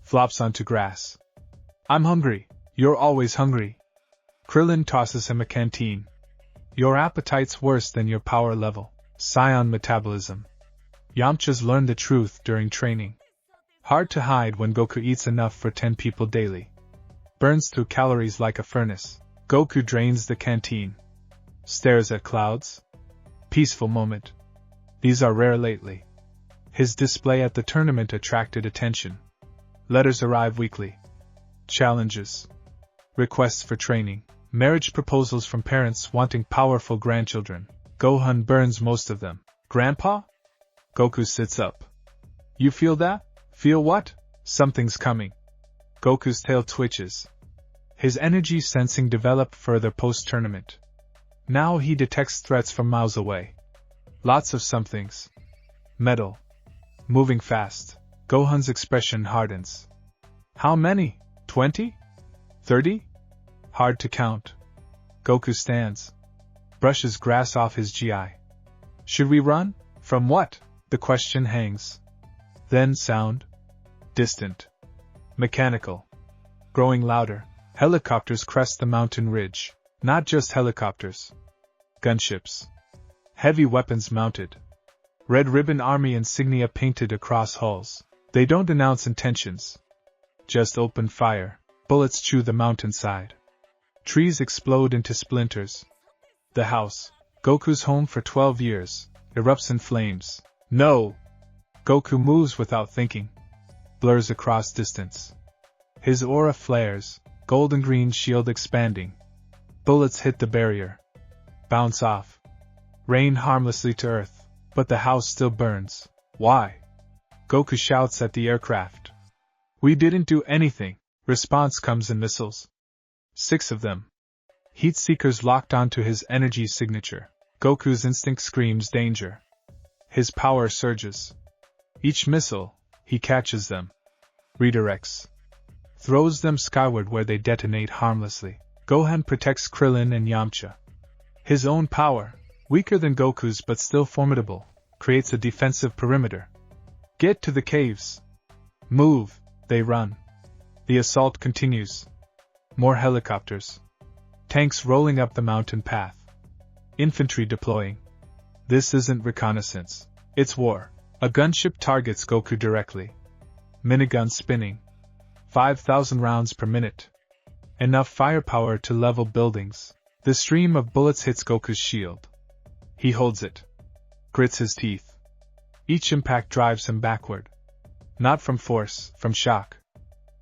[SPEAKER 1] Flops onto grass. I'm hungry. You're always hungry. Krillin tosses him a canteen. Your appetite's worse than your power level. Saiyan metabolism. Yamcha's learned the truth during training. Hard to hide when Goku eats enough for 10 people daily. Burns through calories like a furnace. Goku drains the canteen. Stares at clouds. Peaceful moment. These are rare lately. His display at the tournament attracted attention. Letters arrive weekly. Challenges. Requests for training. Marriage proposals from parents wanting powerful grandchildren. Gohan burns most of them. Grandpa? Goku sits up. You feel that? Feel what? Something's coming. Goku's tail twitches. His energy sensing developed further post-tournament. Now he detects threats from miles away. Lots of somethings. Metal. Moving fast. Gohan's expression hardens. How many? 20? 30? Hard to count. Goku stands. Brushes grass off his GI. Should we run? From what? The question hangs. Then sound. Distant. Mechanical. Growing louder. Helicopters crest the mountain ridge. Not just helicopters. Gunships. Heavy weapons mounted. Red ribbon army insignia painted across hulls. They don't announce intentions. Just open fire. Bullets chew the mountainside. Trees explode into splinters. The house, Goku's home for 12 years, erupts in flames. No! Goku moves without thinking. Blurs across distance. His aura flares, golden-green shield expanding. Bullets hit the barrier. Bounce off. Rain harmlessly to earth, but the house still burns. Why? Goku shouts at the aircraft. We didn't do anything. Response comes in missiles. 6 of them. Heat seekers locked onto his energy signature. Goku's instinct screams danger. His power surges. Each missile, he catches them. Redirects. Throws them skyward where they detonate harmlessly. Gohan protects Krillin and Yamcha. His own power, weaker than Goku's but still formidable, creates a defensive perimeter. Get to the caves. Move, they run. The assault continues. More helicopters. Tanks rolling up the mountain path. Infantry deploying. This isn't reconnaissance. It's war. A gunship targets Goku directly. Minigun spinning. 5,000 rounds per minute. Enough firepower to level buildings. The stream of bullets hits Goku's shield. He holds it. Grits his teeth. Each impact drives him backward. Not from force, from shock.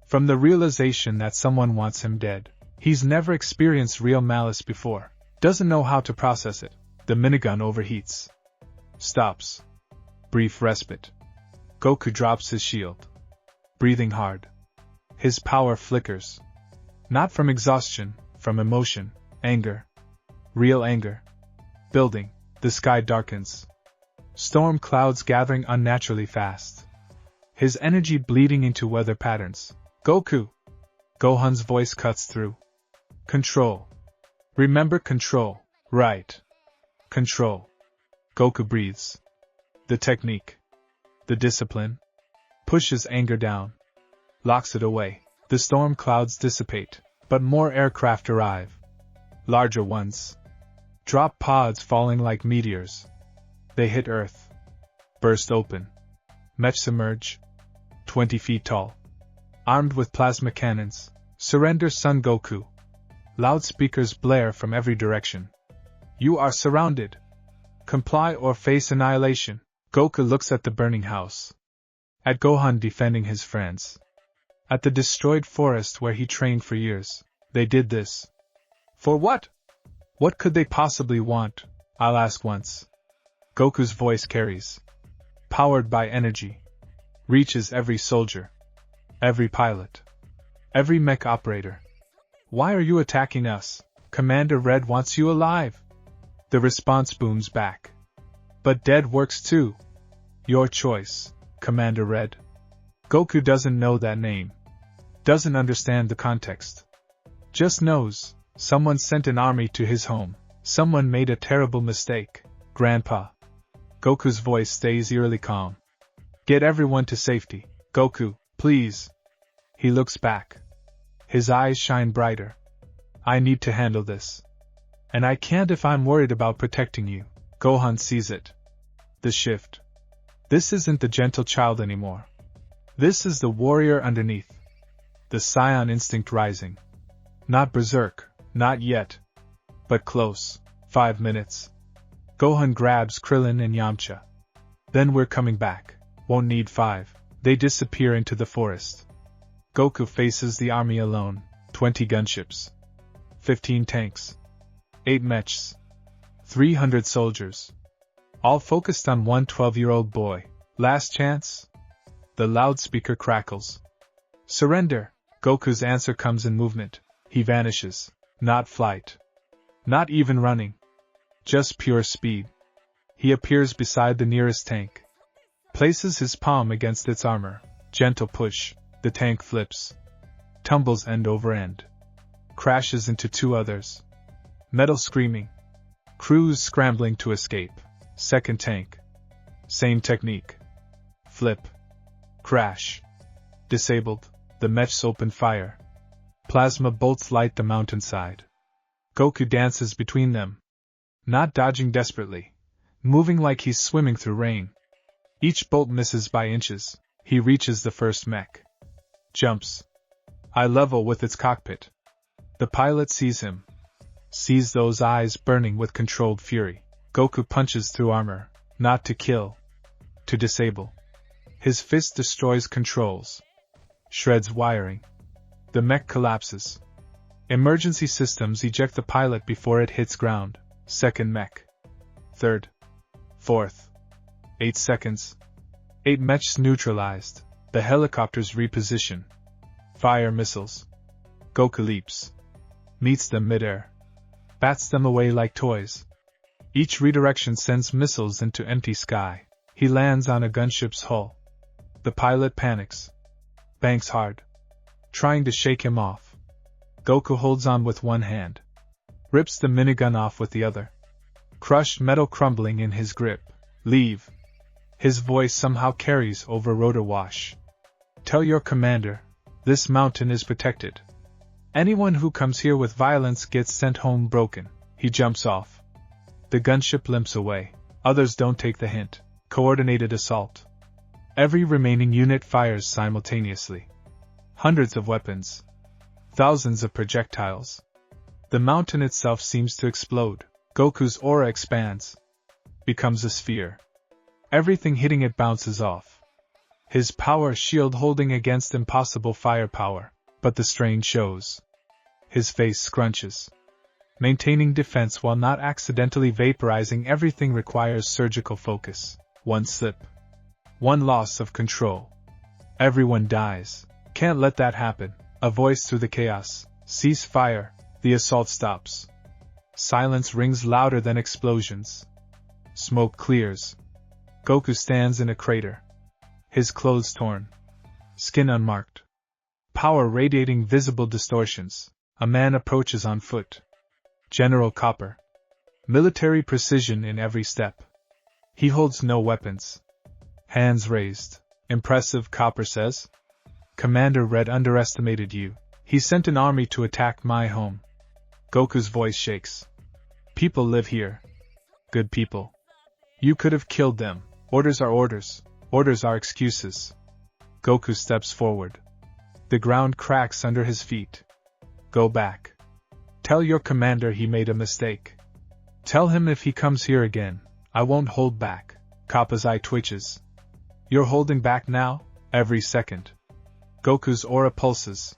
[SPEAKER 1] From the realization that someone wants him dead. He's never experienced real malice before. Doesn't know how to process it. The minigun overheats. Stops. Brief respite. Goku drops his shield. Breathing hard. His power flickers. Not from exhaustion, from emotion, anger. Real anger. Building. The sky darkens. Storm clouds gathering unnaturally fast. His energy bleeding into weather patterns. Goku! Gohan's voice cuts through. Control. Remember control. Right. Control. Goku breathes. The technique. The discipline. Pushes anger down. Locks it away. The storm clouds dissipate, but more aircraft arrive. Larger ones. Drop pods falling like meteors. They hit Earth. Burst open. Mechs emerge. 20 feet tall. Armed with plasma cannons. Surrender Son Goku. Loudspeakers blare from every direction. You are surrounded. Comply or face annihilation. Goku looks at the burning house. At Gohan defending his friends. At the destroyed forest where he trained for years. They did this. For what? What could they possibly want? I'll ask once. Goku's voice carries. Powered by energy. Reaches every soldier. Every pilot. Every mech operator. Why are you attacking us? Commander Red wants you alive. The response booms back. But dead works too. Your choice, Commander Red. Goku doesn't know that name. Doesn't understand the context. Just knows, someone sent an army to his home. Someone made a terrible mistake. Grandpa. Goku's voice stays eerily calm. Get everyone to safety. Goku, please. He looks back. His eyes shine brighter. I need to handle this. And I can't if I'm worried about protecting you. Gohan sees it. The shift. This isn't the gentle child anymore. This is the warrior underneath. The Saiyan instinct rising. Not berserk, not yet. But close. 5 minutes. Gohan grabs Krillin and Yamcha. Then we're coming back. Won't need 5. They disappear into the forest. Goku faces the army alone. 20 gunships. 15 tanks. 8 mechs. 300 soldiers. All focused on one 12-year-old boy. Last chance? The loudspeaker crackles. Surrender! Goku's answer comes in movement. He vanishes. Not flight. Not even running. Just pure speed. He appears beside the nearest tank. Places his palm against its armor. Gentle push. The tank flips. Tumbles end over end. Crashes into 2 others. Metal screaming. Crews scrambling to escape. Second tank. Same technique. Flip. Crash. Disabled. The mechs open fire. Plasma bolts light the mountainside. Goku dances between them. Not dodging desperately. Moving like he's swimming through rain. Each bolt misses by inches. He reaches the first mech. Jumps. Eye level with its cockpit. The pilot sees him. Sees those eyes burning with controlled fury. Goku punches through armor. Not to kill. To disable. His fist destroys controls. Shreds wiring. The mech collapses. Emergency systems eject the pilot before it hits ground. Second mech. Third. Fourth. 8 seconds. 8 mechs neutralized. The helicopters reposition. Fire missiles. Goku leaps. Meets them midair. Bats them away like toys. Each redirection sends missiles into empty sky. He lands on a gunship's hull. The pilot panics. Banks hard. Trying to shake him off. Goku holds on with one hand. Rips the minigun off with the other. Crushed metal crumbling in his grip. Leave. His voice somehow carries over rotor wash. Tell your commander, this mountain is protected. Anyone who comes here with violence gets sent home broken. He jumps off. The gunship limps away. Others don't take the hint. Coordinated assault. Every remaining unit fires simultaneously. Hundreds of weapons. Thousands of projectiles. The mountain itself seems to explode. Goku's aura expands. Becomes a sphere. Everything hitting it bounces off. His power shield holding against impossible firepower, but the strain shows. His face scrunches. Maintaining defense while not accidentally vaporizing everything requires surgical focus. One slip. One loss of control. Everyone dies. Can't let that happen. A voice through the chaos. Cease fire. The assault stops. Silence rings louder than explosions. Smoke clears. Goku stands in a crater. His clothes torn. Skin unmarked. Power radiating visible distortions. A man approaches on foot. General Copper. Military precision in every step. He holds no weapons. Hands raised. Impressive, Copper says. Commander Red underestimated you. He sent an army to attack my home. Goku's voice shakes. People live here. Good people. You could have killed them. Orders are orders. Orders are excuses. Goku steps forward. The ground cracks under his feet. Go back. Tell your commander he made a mistake. Tell him if he comes here again, I won't hold back. Kappa's eye twitches. You're holding back now? Every second. Goku's aura pulses.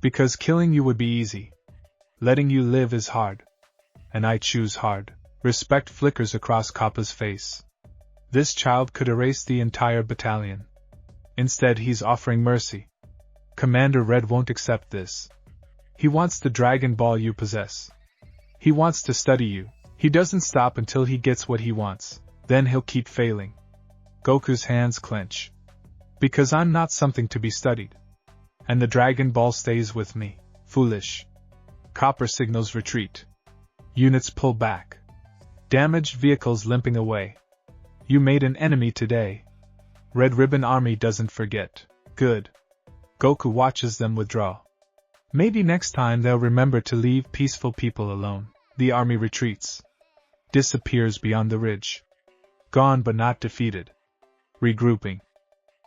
[SPEAKER 1] Because killing you would be easy. Letting you live is hard. And I choose hard. Respect flickers across Kappa's face. This child could erase the entire battalion. Instead, he's offering mercy. Commander Red won't accept this. He wants the Dragon Ball you possess. He wants to study you. He doesn't stop until he gets what he wants. Then he'll keep failing. Goku's hands clench. Because I'm not something to be studied. And the Dragon Ball stays with me. Foolish. Copper signals retreat. Units pull back. Damaged vehicles limping away. You made an enemy today. Red Ribbon Army doesn't forget. Good. Goku watches them withdraw. Maybe next time they'll remember to leave peaceful people alone. The army retreats. Disappears beyond the ridge. Gone but not defeated. Regrouping.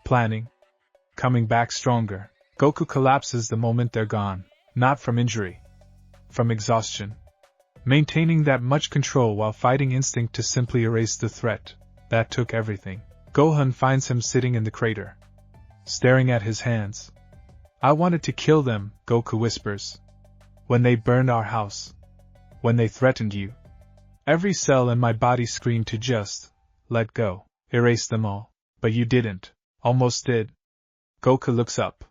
[SPEAKER 1] Planning. Coming back stronger. Goku collapses the moment they're gone. Not from injury. From exhaustion. Maintaining that much control while fighting instinct to simply erase the threat. That took everything. Gohan finds him sitting in the crater. Staring at his hands. I wanted to kill them, Goku whispers. When they burned our house. When they threatened you. Every cell in my body screamed to just let go. Erase them all. But you didn't. Almost did. Goku looks up.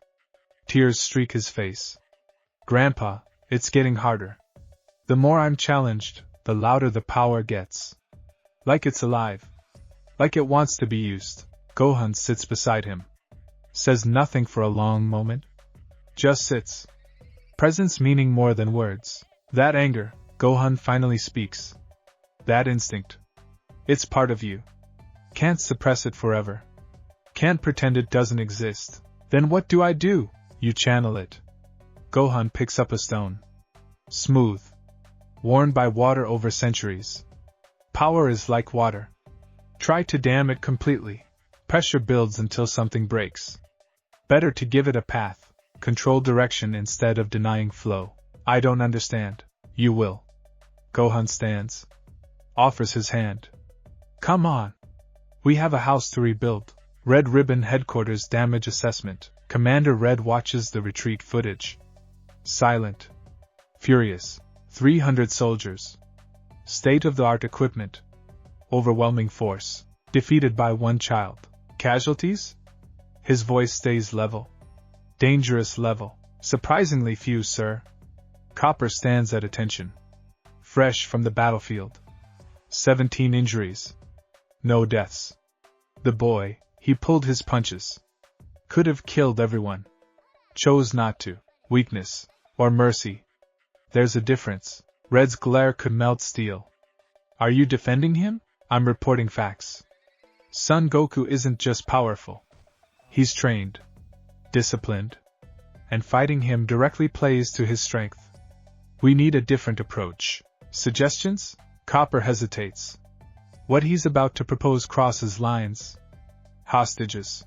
[SPEAKER 1] Tears streak his face. Grandpa, it's getting harder. The more I'm challenged, the louder the power gets. Like it's alive. Like it wants to be used. Gohan sits beside him. Says nothing for a long moment. Just sits. Presence meaning more than words. That anger, Gohan finally speaks. That instinct. It's part of you. Can't suppress it forever. Can't pretend it doesn't exist. Then what do I do? You channel it. Gohan picks up a stone. Smooth. Worn by water over centuries. Power is like water. Try to dam it completely. Pressure builds until something breaks. Better to give it a path, control direction instead of denying flow. I don't understand. You will. Gohan stands. Offers his hand. Come on. We have a house to rebuild. Red Ribbon Headquarters Damage Assessment. Commander Red watches the retreat footage. Silent. Furious. 300 soldiers. State-of-the-art equipment. Overwhelming force. Defeated by one child. Casualties? His voice stays level. Dangerous level. Surprisingly few, sir. Copper stands at attention. Fresh from the battlefield. 17 injuries. No deaths. The boy, he pulled his punches. Could have killed everyone. Chose not to. Weakness. Or mercy. There's a difference. Red's glare could melt steel. Are you defending him? I'm reporting facts. Son Goku isn't just powerful. He's trained. Disciplined. And fighting him directly plays to his strength. We need a different approach. Suggestions? Copper hesitates. What he's about to propose crosses lines. Hostages.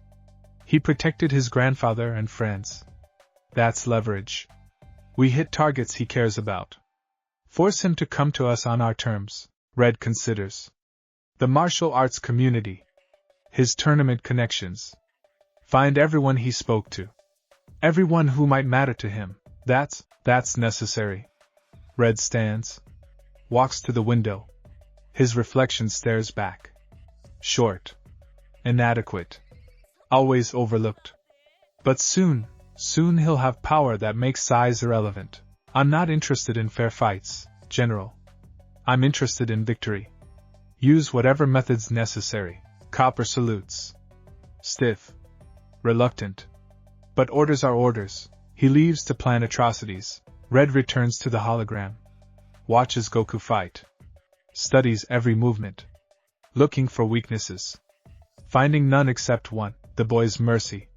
[SPEAKER 1] He protected his grandfather and friends. That's leverage. We hit targets he cares about. Force him to come to us on our terms. Red considers. The martial arts community. His tournament connections. Find everyone he spoke to. Everyone who might matter to him. That's necessary. Red stands. Walks to the window. His reflection stares back. Short. Inadequate. Always overlooked. But soon he'll have power that makes size irrelevant. I'm not interested in fair fights, General. I'm interested in victory. Use whatever methods necessary. Copper salutes. Stiff. Reluctant. But orders are orders. He leaves to plan atrocities. Red returns to the hologram. Watches Goku fight. Studies every movement. Looking for weaknesses. Finding none except one, the boy's mercy.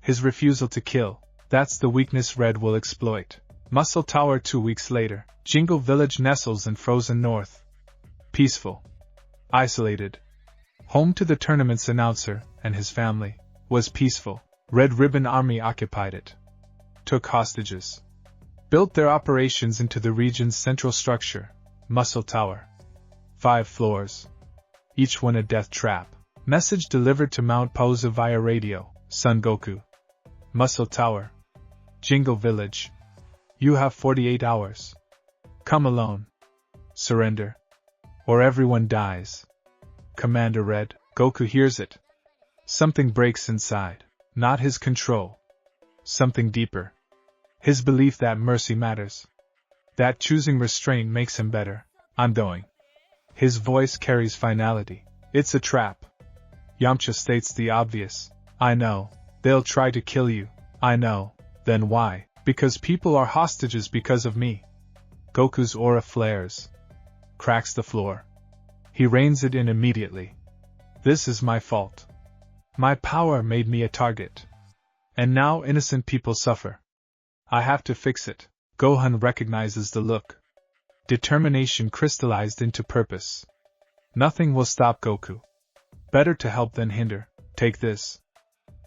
[SPEAKER 1] His refusal to kill. That's the weakness Red will exploit. Muscle Tower 2 weeks later. Jingle Village nestles in frozen north. Peaceful. Isolated. Home to the tournament's announcer and his family. Was peaceful. Red Ribbon Army occupied it. Took hostages. Built their operations into the region's central structure. Muscle Tower. 5 floors. Each one a death trap. Message delivered to Mount Pausa via radio. Son Goku. Muscle Tower. Jingle Village. You have 48 hours. Come alone. Surrender. Or everyone dies. Commander Red. Goku hears it. Something breaks inside. Not his control. Something deeper. His belief that mercy matters. That choosing restraint makes him better. I'm going. His voice carries finality. It's a trap. Yamcha states the obvious. I know. They'll try to kill you. I know. Then why? Because people are hostages because of me. Goku's aura flares. Cracks the floor. He reins it in immediately. This is my fault. My power made me a target. And now innocent people suffer. I have to fix it. Gohan recognizes the look. Determination crystallized into purpose. Nothing will stop Goku. Better to help than hinder. Take this.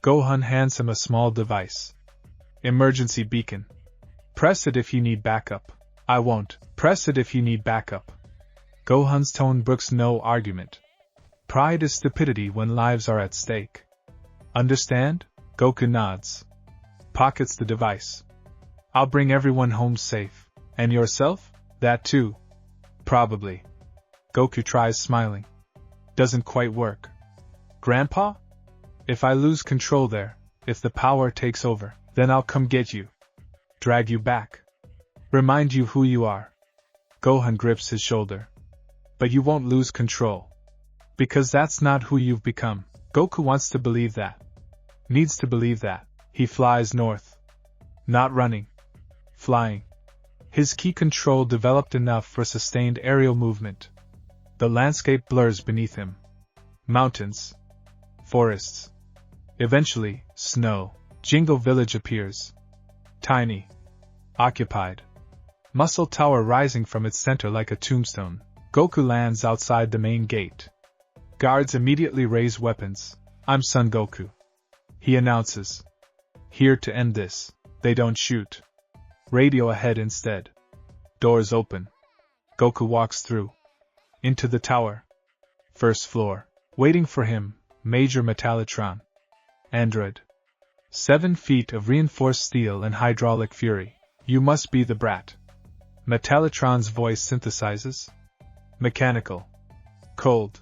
[SPEAKER 1] Gohan hands him a small device. Emergency beacon. Press it if you need backup. I won't. Press it if you need backup. Gohan's tone brooks no argument. Pride is stupidity when lives are at stake. Understand? Goku nods. Pockets the device. I'll bring everyone home safe. And yourself? That too. Probably. Goku tries smiling. Doesn't quite work. Grandpa? If I lose control there, if the power takes over, then I'll come get you. Drag you back. Remind you who you are. Gohan grips his shoulder. But you won't lose control. Because that's not who you've become. Goku wants to believe that. Needs to believe that. He flies north. Not running. Flying. His ki control developed enough for sustained aerial movement. The landscape blurs beneath him. Mountains. Forests. Eventually, snow. Jingo Village appears. Tiny. Occupied. Muscle tower rising from its center like a tombstone. Goku lands outside the main gate. Guards immediately raise weapons. I'm Son Goku. He announces. Here to end this. They don't shoot. Radio ahead instead. Doors open. Goku walks through. Into the tower. First floor. Waiting for him, Major Metallitron. Android. 7 feet of reinforced steel and hydraulic fury. You must be the brat. Metallitron's voice synthesizes. Mechanical. Cold.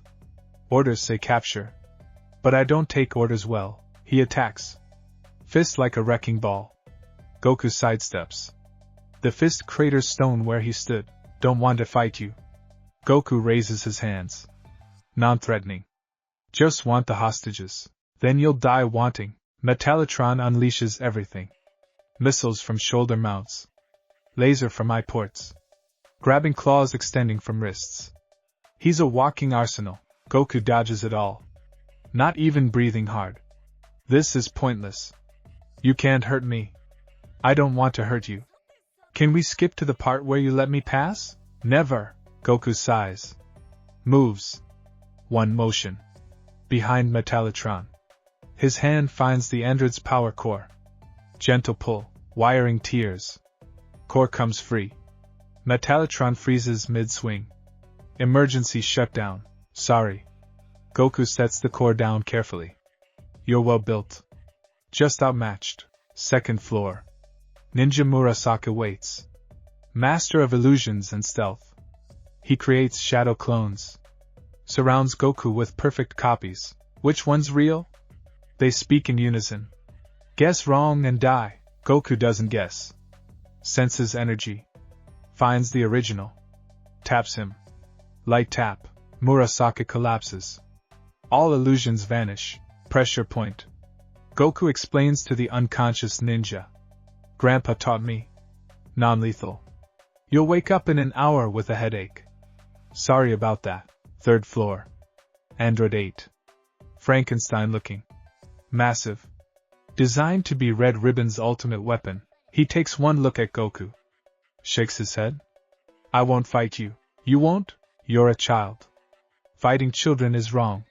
[SPEAKER 1] Orders say capture. But I don't take orders well. He attacks. Fist like a wrecking ball. Goku sidesteps. The fist craters stone where he stood. Don't want to fight you. Goku raises his hands. Non-threatening. Just want the hostages. Then you'll die wanting. Metallitron unleashes everything. Missiles from shoulder mounts. Laser from eye ports. Grabbing claws extending from wrists. He's a walking arsenal. Goku dodges it all. Not even breathing hard. This is pointless. You can't hurt me. I don't want to hurt you. Can we skip to the part where you let me pass? Never. Goku sighs. Moves. One motion. Behind Metallitron. His hand finds the android's power core. Gentle pull. Wiring tears. Core comes free. Metallitron freezes mid-swing. Emergency shutdown. Sorry. Goku sets the core down carefully. You're well built. Just outmatched. Second floor. Ninja Murasaka waits. Master of illusions and stealth. He creates shadow clones. Surrounds Goku with perfect copies. Which one's real? They speak in unison. Guess wrong and die. Goku doesn't guess. Senses energy. Finds the original. Taps him. Light tap. Murasaka collapses. All illusions vanish. Pressure point. Goku explains to the unconscious ninja. Grandpa taught me. Non-lethal. You'll wake up in an hour with a headache. Sorry about that. Third floor. Android 8. Frankenstein looking. Massive. Designed to be Red Ribbon's ultimate weapon. He takes one look at Goku. Shakes his head. I won't fight you. You won't? You're a child. Fighting children is wrong.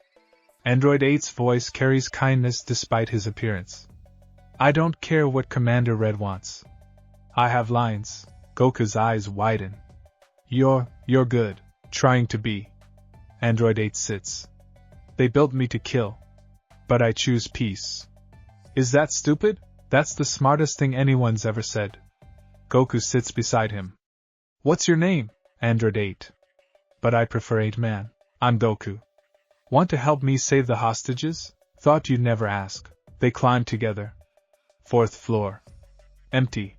[SPEAKER 1] Android 8's voice carries kindness despite his appearance. I don't care what Commander Red wants. I have lines. Goku's eyes widen. You're good. Trying to be. Android 8 sits. They built me to kill. But I choose peace. Is that stupid? That's the smartest thing anyone's ever said. Goku sits beside him. What's your name? Android 8. But I prefer 8-man. I'm Goku. Want to help me save the hostages? Thought you'd never ask. They climb together. Fourth floor. Empty.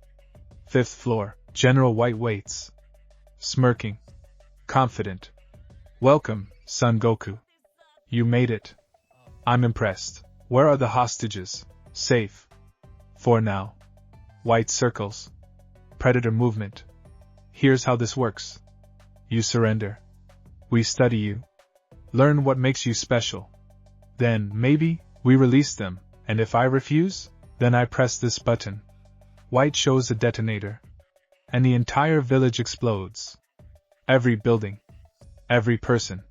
[SPEAKER 1] Fifth floor. General White waits. Smirking. Confident. Welcome, Son Goku. You made it. I'm impressed. Where are the hostages? Safe. For now. White circles. Predator movement. Here's how this works. You surrender. We study you. Learn what makes you special. Then, maybe, we release them, and if I refuse, then I press this button. White shows a detonator. And the entire village explodes. Every building. Every person.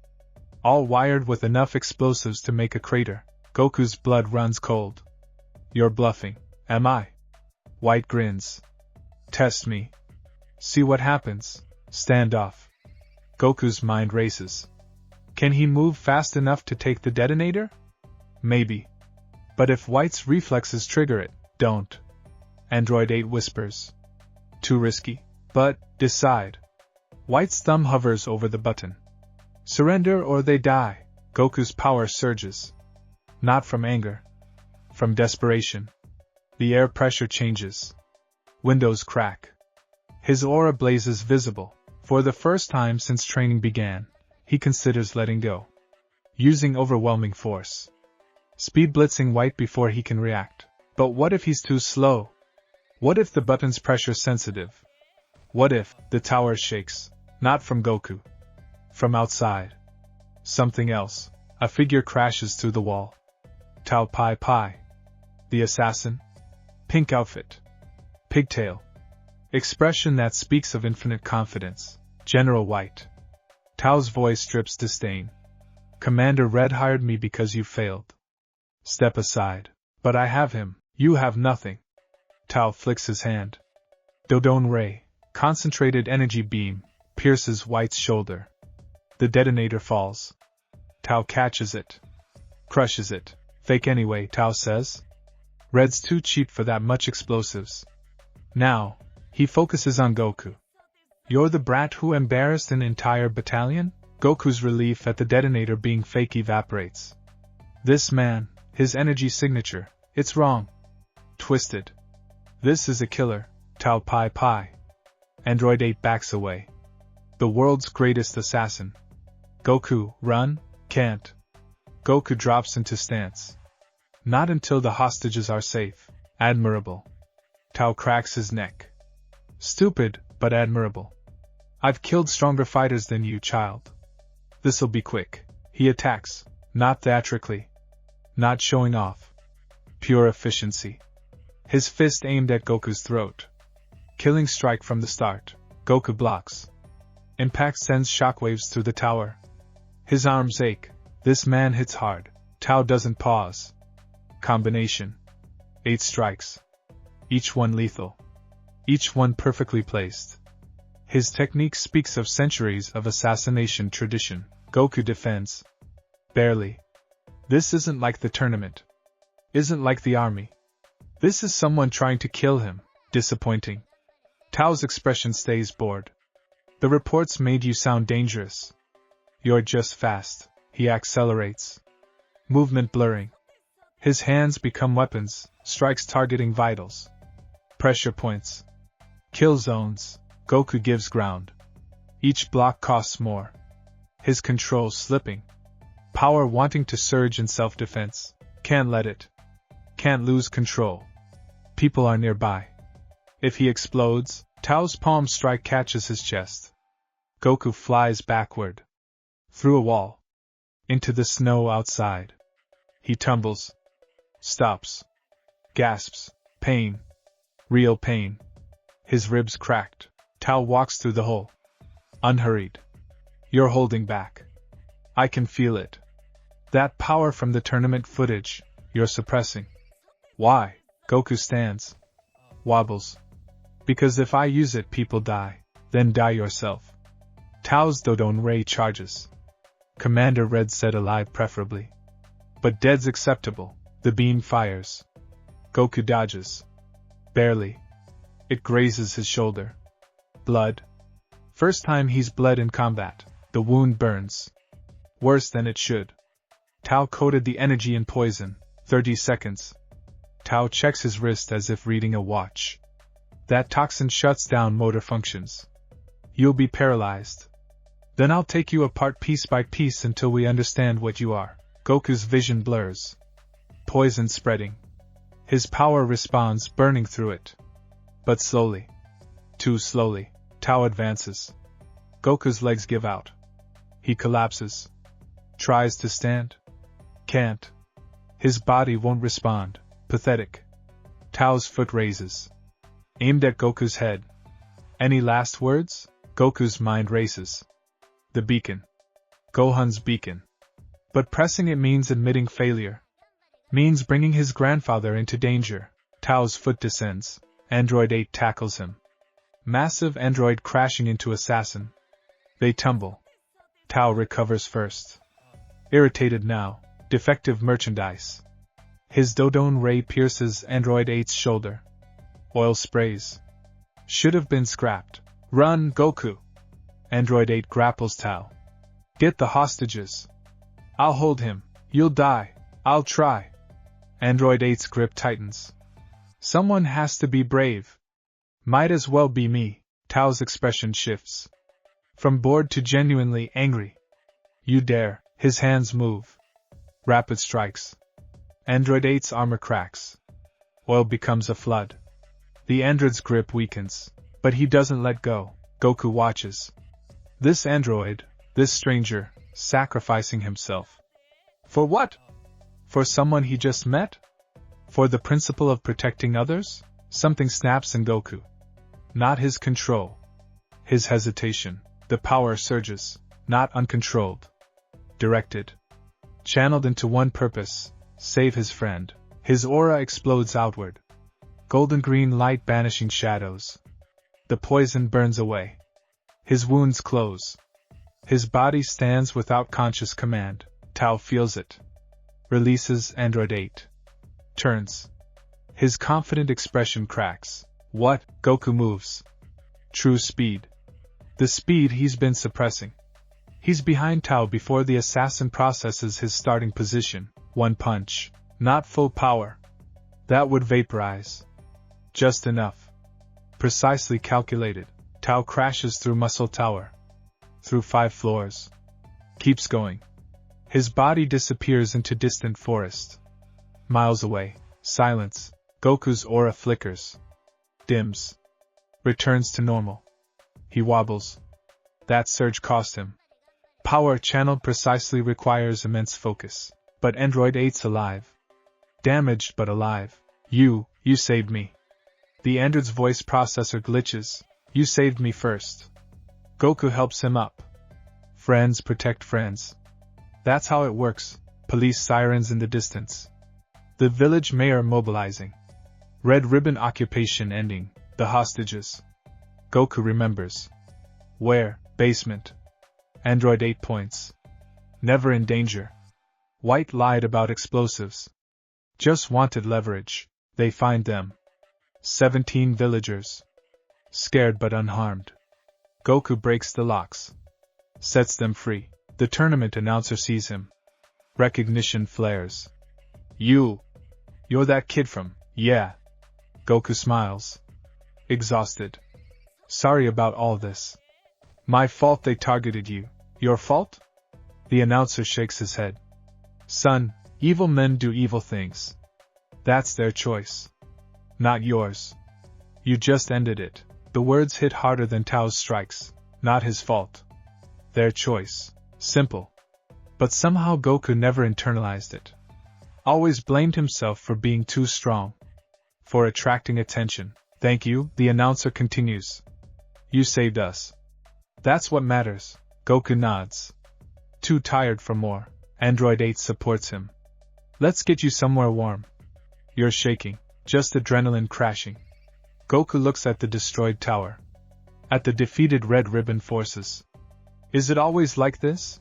[SPEAKER 1] All wired with enough explosives to make a crater. Goku's blood runs cold. You're bluffing, am I? White grins. Test me. See what happens. Standoff. Goku's mind races. Can he move fast enough to take the detonator? Maybe. But if White's reflexes trigger it, don't. Android 8 whispers. Too risky. But, decide. White's thumb hovers over the button. Surrender or they die. Goku's power surges. Not from anger. From desperation. The air pressure changes. Windows crack. His aura blazes visible. For the first time since training began, he considers letting go. Using overwhelming force. Speed blitzing White before he can react. But what if he's too slow? What if the button's pressure sensitive? What if the tower shakes? Not from Goku. From outside. Something else. A figure crashes through the wall. Tao Pai Pai. The assassin. Pink outfit. Pigtail. Expression that speaks of infinite confidence. General White. Tao's voice drips disdain. Commander Red hired me because you failed. Step aside. But I have him. You have nothing. Tao flicks his hand. Dodon Ray. Concentrated energy beam. Pierces White's shoulder. The detonator falls. Tao catches it. Crushes it. Fake anyway, Tao says. Red's too cheap for that much explosives. Now, he focuses on Goku. You're the brat who embarrassed an entire battalion? Goku's relief at the detonator being fake evaporates. This man, his energy signature, it's wrong. Twisted. This is a killer, Tao Pai Pai. Android 8 backs away. The world's greatest assassin. Goku, run, can't. Goku drops into stance. Not until the hostages are safe. Admirable. Tao cracks his neck. Stupid, but admirable. I've killed stronger fighters than you, child. This'll be quick. He attacks, not theatrically. Not showing off. Pure efficiency. His fist aimed at Goku's throat. Killing strike from the start. Goku blocks. Impact sends shockwaves through the tower. His arms ache. This man hits hard. Tao doesn't pause. Combination. 8 strikes. Each one lethal. Each one perfectly placed. His technique speaks of centuries of assassination tradition. Goku defends. Barely. This isn't like the tournament. Isn't like the army. This is someone trying to kill him. Disappointing. Tao's expression stays bored. The reports made you sound dangerous. You're just fast. He accelerates. Movement blurring. His hands become weapons, strikes targeting vitals. Pressure points. Kill zones. Goku gives ground. Each block costs more. His control slipping. Power wanting to surge in self-defense. Can't let it. Can't lose control. People are nearby. If he explodes, Tao's palm strike catches his chest. Goku flies backward. Through a wall. Into the snow outside. He tumbles. Stops. Gasps. Pain. Real pain. His ribs cracked. Tao walks through the hole. Unhurried. You're holding back. I can feel it. That power from the tournament footage, you're suppressing. Why? Goku stands. Wobbles. Because if I use it, people die. Then die yourself. Tao's Dodon Ray charges. Commander Red said alive preferably. But dead's acceptable. The beam fires. Goku dodges. Barely. It grazes his shoulder. Blood. First time he's bled in combat. The wound burns. Worse than it should. Tao coated the energy in poison. 30 seconds. Tao checks his wrist as if reading a watch. That toxin shuts down motor functions. You'll be paralyzed. Then I'll take you apart piece by piece until we understand what you are. Goku's vision blurs. Poison spreading. His power responds, burning through it. But slowly. Too slowly. Tao advances. Goku's legs give out. He collapses. Tries to stand. Can't. His body won't respond. Pathetic. Tao's foot raises. Aimed at Goku's head. Any last words? Goku's mind races. The beacon. Gohan's beacon. But pressing it means admitting failure. Means bringing his grandfather into danger. Tao's foot descends. Android 8 tackles him. Massive android crashing into assassin. They tumble. Tao recovers first. Irritated now. Defective merchandise. His Dodone ray pierces Android 8's shoulder. Oil sprays. Should have been scrapped. Run, Goku! Android 8 grapples Tao. Get the hostages. I'll hold him. You'll die. I'll try. Android 8's grip tightens. Someone has to be brave. Might as well be me. Tao's expression shifts. From bored to genuinely angry. You dare. His hands move. Rapid strikes. Android 8's armor cracks. Oil becomes a flood. The android's grip weakens, but he doesn't let go. Goku watches. This android, this stranger, sacrificing himself. For what? For someone he just met? For the principle of protecting others? Something snaps in Goku. Not his control. His hesitation. The power surges, not uncontrolled. Directed. Channeled into one purpose. Save his friend. His aura explodes outward. Golden green light banishing shadows. The poison burns away. His wounds close. His body stands without conscious command. Tao feels it. Releases Android 8. Turns. His confident expression cracks. What? Goku moves. True speed. The speed he's been suppressing. He's behind Tao before the assassin processes his starting position. One punch. Not full power. That would vaporize. Just enough. Precisely calculated. Tao crashes through Muscle Tower. Through 5 floors. Keeps going. His body disappears into distant forest. Miles away. Silence. Goku's aura flickers. Dims. Returns to normal. He wobbles. That surge cost him. Power channeled precisely requires immense focus. But Android 8's alive. Damaged but alive. You saved me. The android's voice processor glitches. You saved me first. Goku helps him up. Friends protect friends. That's how it works. Police sirens in the distance. The village mayor mobilizing. Red ribbon occupation ending. The hostages. Goku remembers. Where? Basement. Android 8 points. Never in danger. White lied about explosives. Just wanted leverage. They find them. 17 villagers. Scared but unharmed. Goku breaks the locks. Sets them free. The tournament announcer sees him. Recognition flares. You're that kid from, yeah. Goku smiles. Exhausted. Sorry about all this. My fault they targeted you. Your fault? The announcer shakes his head. Son, evil men do evil things. That's their choice. Not yours. You just ended it. The words hit harder than Tao's strikes. Not his fault. Their choice. Simple. But somehow Goku never internalized it. Always blamed himself for being too strong. For attracting attention. Thank you, the announcer continues. You saved us. That's what matters. Goku nods. Too tired for more. Android 8 supports him. Let's get you somewhere warm. You're shaking. Just adrenaline crashing. Goku looks at the destroyed tower. At the defeated Red Ribbon forces. Is it always like this?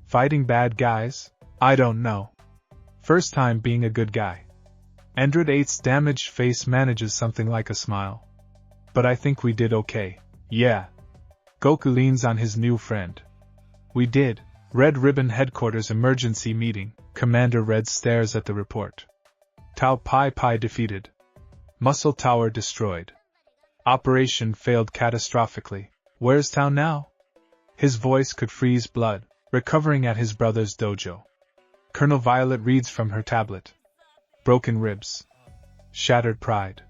[SPEAKER 1] Fighting bad guys? I don't know. First time being a good guy. Android 8's damaged face manages something like a smile. But I think we did okay. Yeah. Goku leans on his new friend. We did. Red Ribbon Headquarters Emergency Meeting. Commander Red stares at the report. Tao Pai defeated. Muscle Tower destroyed. Operation failed catastrophically. Where's Tao now? His voice could freeze blood, recovering at his brother's dojo. Colonel Violet reads from her tablet. Broken ribs. shattered pride.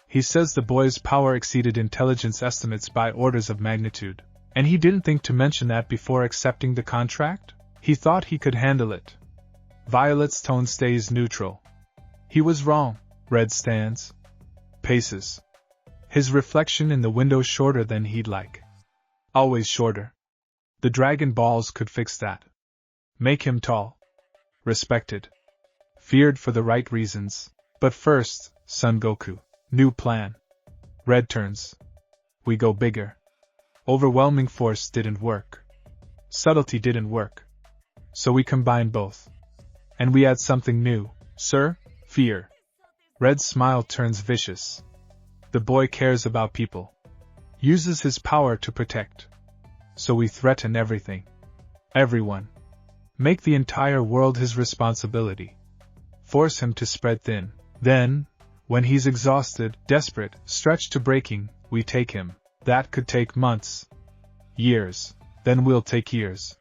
[SPEAKER 1] He says the boy's power exceeded intelligence estimates by orders of magnitude, and he didn't think to mention that before accepting the contract? He thought he could handle it. Violet's tone stays neutral. He was wrong. Red stands. Paces. His reflection in the window shorter than he'd like. Always shorter. The Dragon Balls could fix that. Make him tall. Respected. Feared for the right reasons. But first, Son Goku. New plan. Red turns. We go bigger. Overwhelming force didn't work. Subtlety didn't work. So we combine both. And we add something new, sir? Fear. Red's smile turns vicious. The boy cares about people. Uses his power to protect. So we threaten everything. Everyone. Make the entire world his responsibility. Force him to spread thin. Then, when he's exhausted, desperate, stretched to breaking, we take him. That could take months. Years. Then we'll take years.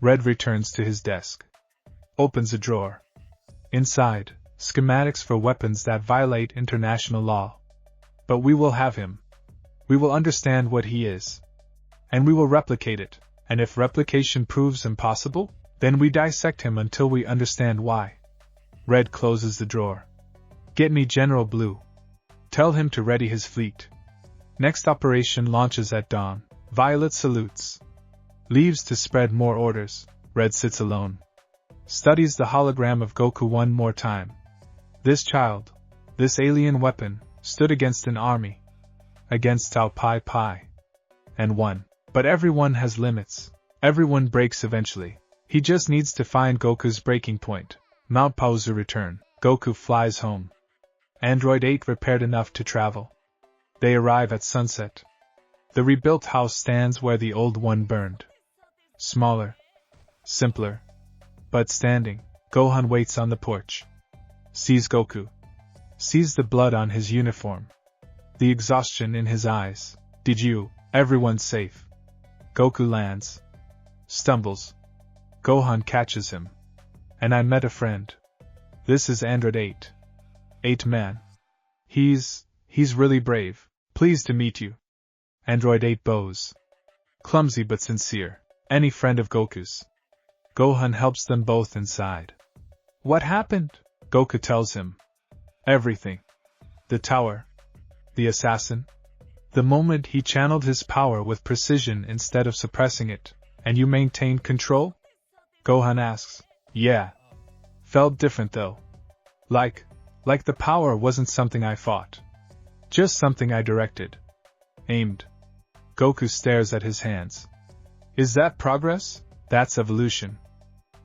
[SPEAKER 1] Red returns to his desk. Opens a drawer. Inside, schematics for weapons that violate international law. But we will have him. We will understand what he is. And we will replicate it, and if replication proves impossible, then we dissect him until we understand why. Red closes the drawer. Get me General Blue. Tell him to ready his fleet. Next operation launches at dawn. Violet salutes. Leaves to spread more orders. Red sits alone. Studies the hologram of Goku one more time. This child, this alien weapon, stood against an army. Against Tao Pai Pai. And won. But everyone has limits. Everyone breaks eventually. He just needs to find Goku's breaking point. Mount Pauzu return. Goku flies home. Android 8 repaired enough to travel. They arrive at sunset. The rebuilt house stands where the old one burned. Smaller. Simpler. But standing. Gohan waits on the porch. Sees Goku. Sees the blood on his uniform. The exhaustion in his eyes. Did you? Everyone's safe. Goku lands. Stumbles. Gohan catches him. And I met a friend. This is Android 8. 8-man. He's really brave. Pleased to meet you. Android 8 bows. Clumsy but sincere. Any friend of Goku's. Gohan helps them both inside. What happened? Goku tells him. Everything. The tower. The assassin. The moment he channeled his power with precision instead of suppressing it, and you maintained control? Gohan asks. Yeah. Felt different though. Like the power wasn't something I fought. Just something I directed. Aimed. Goku stares at his hands. Is that progress? That's evolution.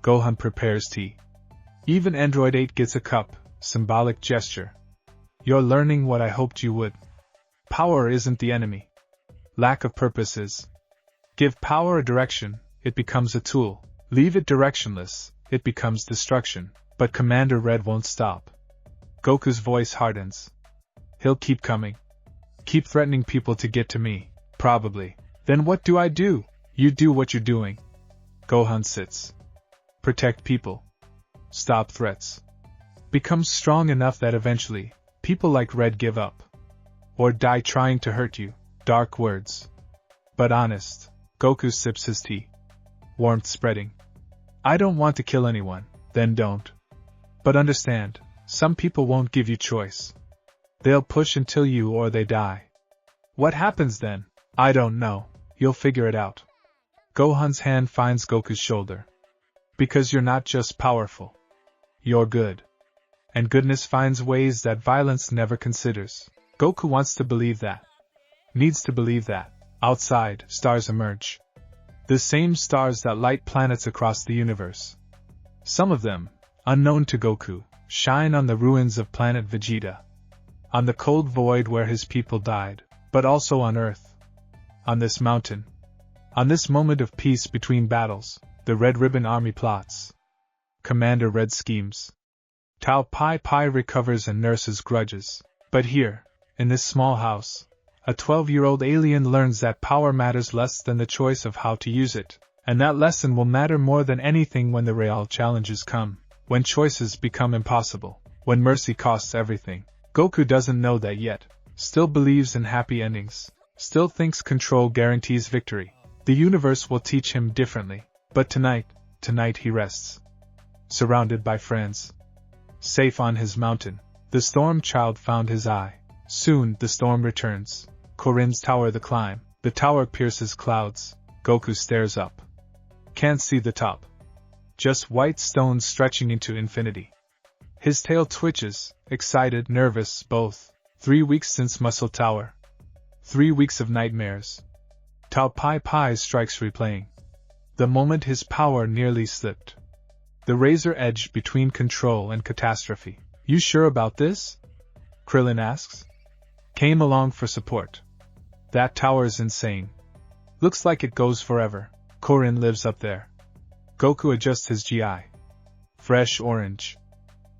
[SPEAKER 1] Gohan prepares tea. Even Android 8 gets a cup, symbolic gesture. You're learning what I hoped you would. Power isn't the enemy. Lack of purpose is. Give power a direction, it becomes a tool. Leave it directionless, it becomes destruction. But Commander Red won't stop. Goku's voice hardens. He'll keep coming. Keep threatening people to get to me, probably. Then what do I do? You do what you're doing. Gohan sits. Protect people. Stop threats. Become strong enough that eventually, people like Red give up. Or die trying to hurt you. Dark words. But honest. Goku sips his tea. Warmth spreading. I don't want to kill anyone. Then don't. But understand, some people won't give you choice. They'll push until you or they die. What happens then? I don't know. You'll figure it out. Gohan's hand finds Goku's shoulder. Because you're not just powerful. You're good. And goodness finds ways that violence never considers. Goku wants to believe that. Needs to believe that. Outside, stars emerge. The same stars that light planets across the universe. Some of them, unknown to Goku, shine on the ruins of planet Vegeta. On the cold void where his people died, but also on Earth. On this mountain. On this moment of peace between battles, the Red Ribbon Army plots. Commander Red schemes. Tao Pai Pai recovers and nurses grudges. But here, in this small house, a 12-year-old alien learns that power matters less than the choice of how to use it, and that lesson will matter more than anything when the real challenges come, when choices become impossible, when mercy costs everything. Goku doesn't know that yet, still believes in happy endings, still thinks control guarantees victory. The universe will teach him differently, but tonight he rests. Surrounded by friends. Safe on his mountain, the storm child found his eye. Soon the storm returns. Korin's tower the climb, the tower pierces clouds. Goku stares up. Can't see the top. Just white stones stretching into infinity. His tail twitches, excited, nervous, both. 3 weeks since Muscle Tower. 3 weeks of nightmares. Tao Pai Pai strikes replaying. The moment his power nearly slipped. The razor edge between control and catastrophe. You sure about this? Krillin asks. Came along for support. That tower's insane. Looks like it goes forever. Korin lives up there. Goku adjusts his GI. Fresh orange.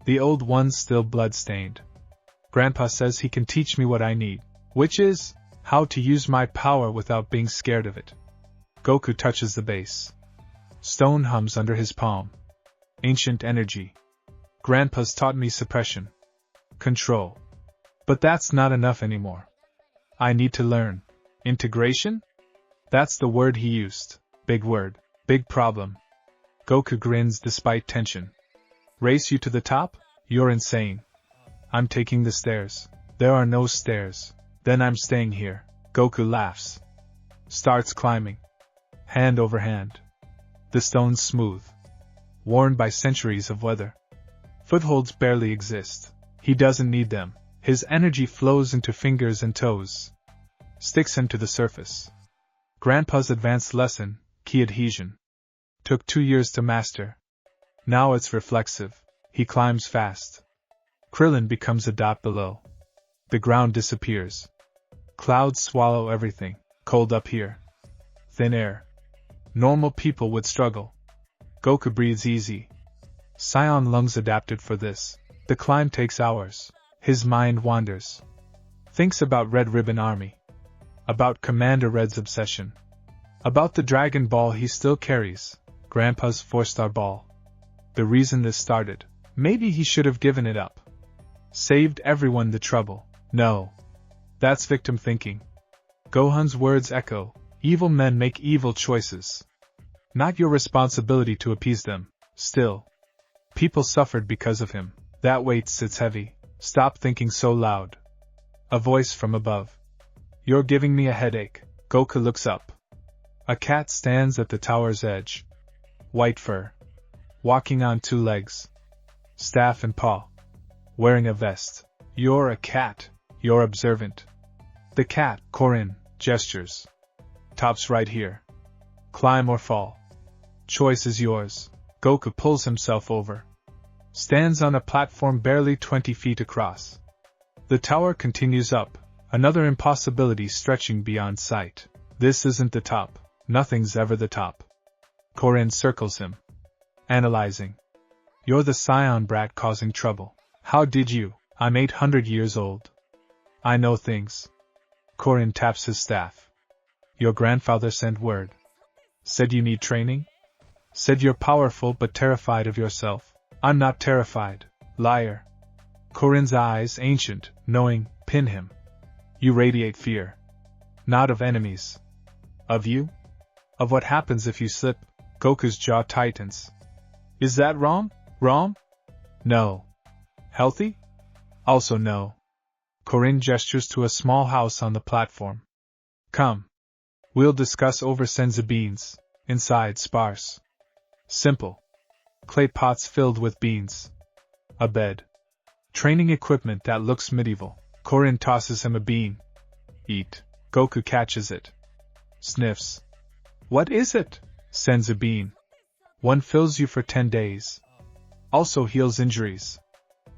[SPEAKER 1] The old one's still blood-stained. Grandpa says he can teach me what I need, which is, how to use my power without being scared of it. Goku touches the base. Stone hums under his palm. Ancient energy. Grandpa's taught me suppression. Control. But that's not enough anymore. I need to learn. Integration? That's the word he used. Big word. Big problem. Goku grins despite tension. Race you to the top? You're insane. I'm taking the stairs. There are no stairs. Then I'm staying here. Goku laughs. Starts climbing. Hand over hand. The stones smooth. Worn by centuries of weather. Footholds barely exist. He doesn't need them. His energy flows into fingers and toes. Sticks him to the surface. Grandpa's advanced lesson, key adhesion. Took 2 years to master. Now it's reflexive. He climbs fast. Krillin becomes a dot below. The ground disappears. Clouds swallow everything. Cold up here. Thin air. Normal people would struggle. Goku breathes easy. Saiyan lungs adapted for this. The climb takes hours. His mind wanders. Thinks about Red Ribbon Army. About Commander Red's obsession. About the Dragon Ball he still carries. Grandpa's 4-star ball. The reason this started. Maybe he should have given it up. Saved everyone the trouble. No. That's victim thinking. Gohan's words echo. Evil men make evil choices. Not your responsibility to appease them. Still. People suffered because of him. That weight sits heavy. Stop thinking so loud. A voice from above. You're giving me a headache. Goku looks up. A cat stands at the tower's edge. White fur. Walking on 2 legs. Staff and paw. Wearing a vest. You're a cat. You're observant. The cat, Korin, gestures. Top's right here. Climb or fall. Choice is yours. Goku pulls himself over. Stands on a platform barely 20 feet across. The tower continues up, another impossibility stretching beyond sight. This isn't the top. Nothing's ever the top. Korin circles him. Analyzing. You're the Saiyan brat causing trouble. How did you? I'm 800 years old. I know things. Korin taps his staff. Your grandfather sent word. Said you need training? Said you're powerful but terrified of yourself. I'm not terrified. Liar. Korin's eyes, ancient, knowing, pin him. You radiate fear. Not of enemies. Of you? Of what happens if you slip. Goku's jaw tightens. Is that wrong? Wrong? No. Healthy? Also no. Korin gestures to a small house on the platform. Come. We'll discuss over senzu beans. Inside sparse. Simple. Clay pots filled with beans. A bed. Training equipment that looks medieval. Korin tosses him a bean. Eat. Goku catches it. Sniffs. What is it? Senzu bean. One fills you for 10 days. Also heals injuries.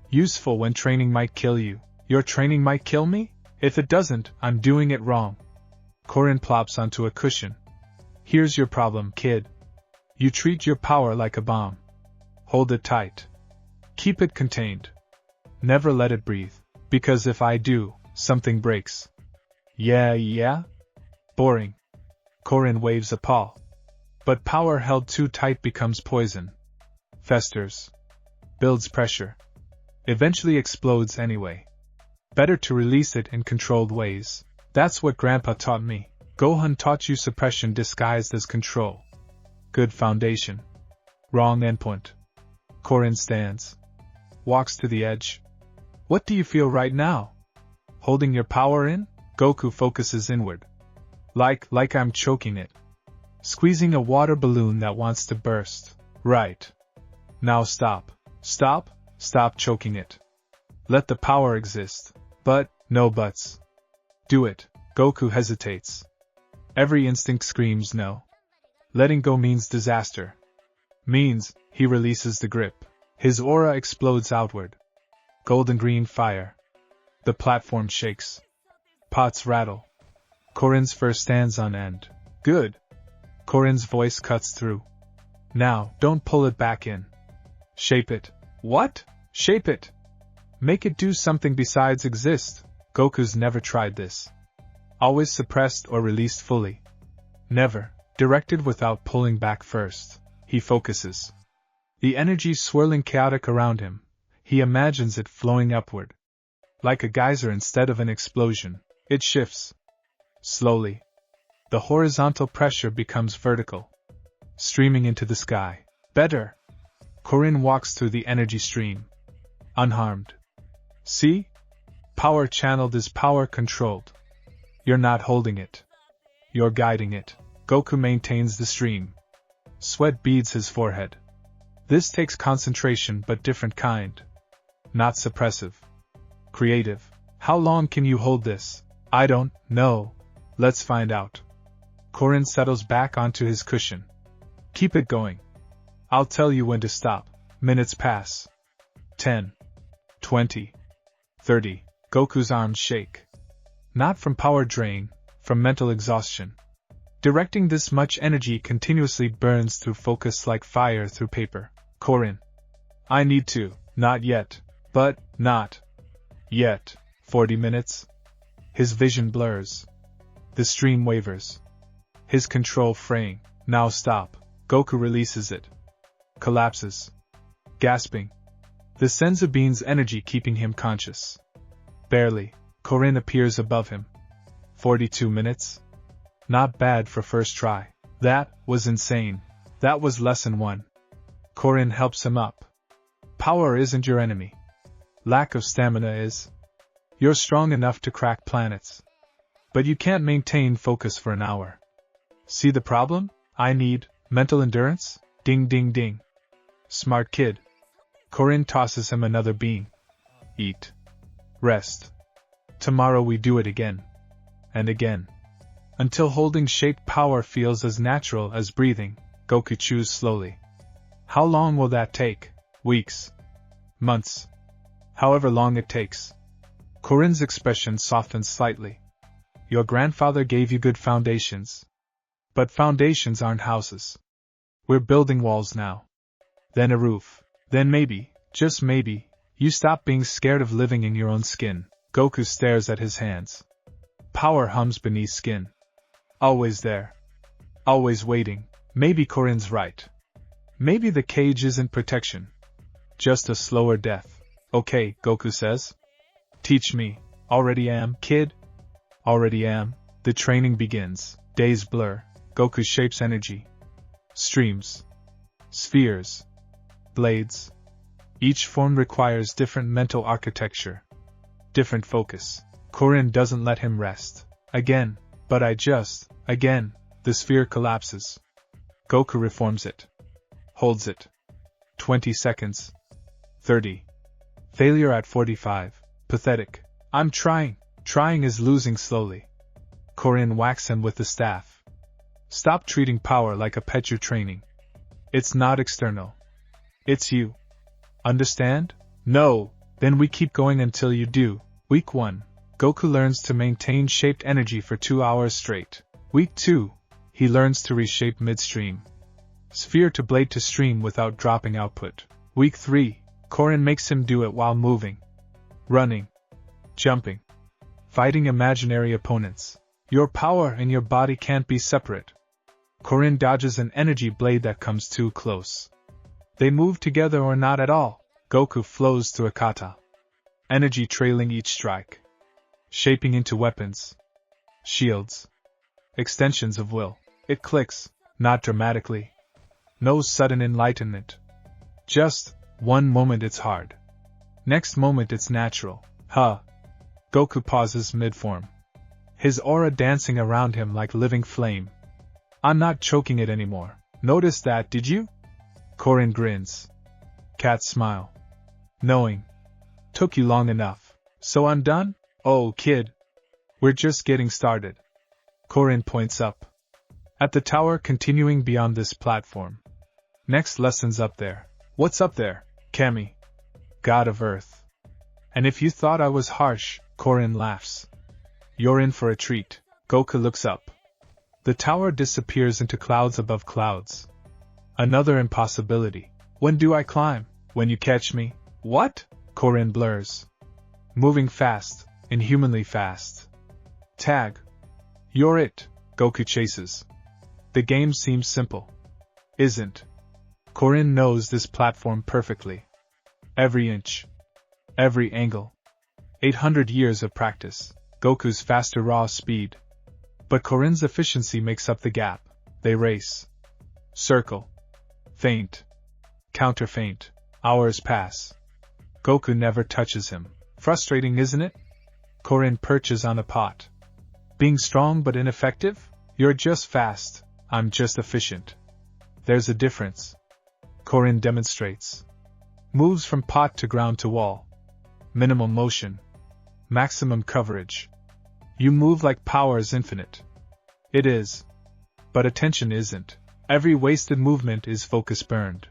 [SPEAKER 1] Useful when training might kill you. Your training might kill me? If it doesn't, I'm doing it wrong. Korin plops onto a cushion. Here's your problem, kid. You treat your power like a bomb. Hold it tight. Keep it contained. Never let it breathe. Because if I do, something breaks. Yeah? Boring. Korin waves a paw. But power held too tight becomes poison. Festers. Builds pressure. Eventually explodes anyway. Better to release it in controlled ways. That's what Grandpa taught me. Gohan taught you suppression disguised as control. Good foundation. Wrong endpoint. Korin stands. Walks to the edge. What do you feel right now? Holding your power in? Goku focuses inward. Like I'm choking it. Squeezing a water balloon that wants to burst. Right. Now stop. Stop choking it. Let the power exist. But, no buts. Do it. Goku hesitates. Every instinct screams no. Letting go means disaster. Means, he releases the grip. His aura explodes outward. Golden green fire. The platform shakes. Pots rattle. Korin's fur stands on end. Good. Korin's voice cuts through. Now, don't pull it back in. Shape it. What? Shape it. Make it do something besides exist. Goku's never tried this. Always suppressed or released fully. Never. Directed without pulling back first. He focuses. The energy swirling chaotic around him. He imagines it flowing upward. Like a geyser instead of an explosion. It shifts. Slowly. The horizontal pressure becomes vertical. Streaming into the sky. Better. Korin walks through the energy stream. Unharmed. See? Power channeled is power controlled. You're not holding it. You're guiding it. Goku maintains the stream. Sweat beads his forehead. This takes concentration but different kind. Not suppressive. Creative. How long can you hold this? I don't know. Let's find out. Korin settles back onto his cushion. Keep it going. I'll tell you when to stop. Minutes pass. 10. 20. 30. Goku's arms shake. Not from power drain, from mental exhaustion. Directing this much energy continuously burns through focus like fire through paper. Korin. I need to. Not yet. But, not yet. 40 minutes. His vision blurs. The stream wavers. His control fraying. Now stop. Goku releases it. Collapses. Gasping. The Senzu Bean's energy keeping him conscious. Barely. Korin appears above him. 42 minutes. Not bad for first try. That was insane. That was lesson 1. Korin helps him up. Power isn't your enemy. Lack of stamina is. You're strong enough to crack planets. But you can't maintain focus for an hour. See the problem? I need mental endurance? Ding ding ding. Smart kid. Korin tosses him another bean. Eat. Rest. Tomorrow we do it again. And again. Until holding shaped power feels as natural as breathing. Goku chews slowly. How long will that take? Weeks. Months. However long it takes. Korin's expression softens slightly. Your grandfather gave you good foundations. But foundations aren't houses. We're building walls now. Then a roof. Then maybe, just maybe, you stop being scared of living in your own skin. Goku stares at his hands. Power hums beneath skin. Always there. Always waiting. Maybe Korin's right. Maybe the cage isn't protection. Just a slower death. Okay, Goku says. Teach me. Already am, kid. Already am. The training begins. Days blur. Goku shapes energy. Streams. Spheres. Blades. Each form requires different mental architecture. Different focus. Korin doesn't let him rest. Again. But again, the sphere collapses. Goku reforms it. Holds it. 20 seconds. 30. Failure at 45. Pathetic. I'm trying. Trying is losing slowly. Korin whacks him with the staff. Stop treating power like a pet you're training. It's not external. It's you. Understand? No. Then we keep going until you do. Week 1. Goku learns to maintain shaped energy for 2 hours straight. Week 2. He learns to reshape midstream. Sphere to blade to stream without dropping output. Week 3. Korin makes him do it while moving. Running. Jumping. Fighting imaginary opponents. Your power and your body can't be separate. Korin dodges an energy blade that comes too close. They move together or not at all. Goku flows through a kata. Energy trailing each strike. shaping into weapons, shields, extensions of will. It clicks, not dramatically. No sudden enlightenment. Just, one moment it's hard. Next moment it's natural. Huh. Goku pauses mid-form. His aura dancing around him like living flame. I'm not choking it anymore. Notice that, did you? Korin grins. Cat smile. Knowing. Took you long enough. So I'm done? Oh, kid. We're just getting started. Korin points up. At the tower continuing beyond this platform. Next lesson's up there. What's up there, Kami? God of Earth. And if you thought I was harsh, Korin laughs. You're in for a treat. Goku looks up. The tower disappears into clouds above clouds. Another impossibility. When do I climb? When you catch me? What? Korin blurs. Moving fast, inhumanly fast. Tag. You're it, Goku chases. The game seems simple. Isn't. Korin knows this platform perfectly. Every inch. Every angle. 800 years of practice. Goku's faster raw speed. But Korin's efficiency makes up the gap. They race. Circle. Feint. Counter feint. Hours pass. Goku never touches him. Frustrating, isn't it? Korin perches on a pot. Being strong but ineffective? You're just fast, I'm just efficient. There's a difference. Korin demonstrates. Moves from pot to ground to wall. Minimal motion. Maximum coverage. You move like power is infinite. It is. But attention isn't. Every wasted movement is focus burned.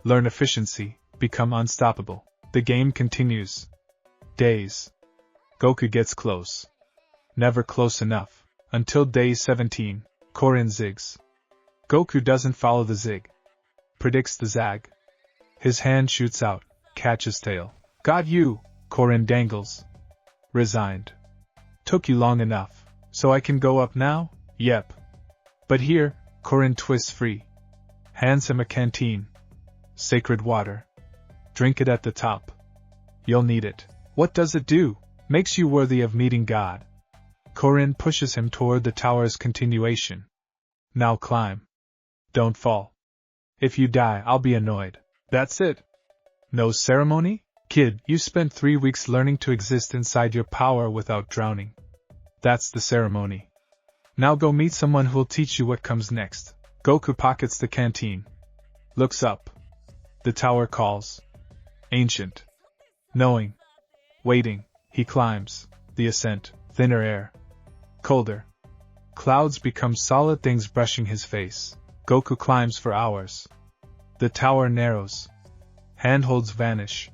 [SPEAKER 1] Learn efficiency, become unstoppable. The game continues. Days. Goku gets close. Never close enough. Until day 17, Korin zigs. Goku doesn't follow the zig. Predicts the zag. His hand shoots out, catches tail. Got you, Korin dangles. Resigned. Took you long enough, so I can go up now? Yep. But here, Korin twists free. Hands him a canteen. Sacred water. Drink it at the top. You'll need it. What does it do? Makes you worthy of meeting God. Korin pushes him toward the tower's continuation. Now climb. Don't fall. If you die, I'll be annoyed. That's it. No ceremony? Kid, you spent 3 weeks learning to exist inside your power without drowning. That's the ceremony. Now go meet someone who'll teach you what comes next. Goku pockets the canteen. Looks up. The tower calls. Ancient. Knowing. Waiting. He climbs. The ascent. Thinner air. Colder. Clouds become solid things brushing his face. Goku climbs for hours. The tower narrows. Handholds vanish.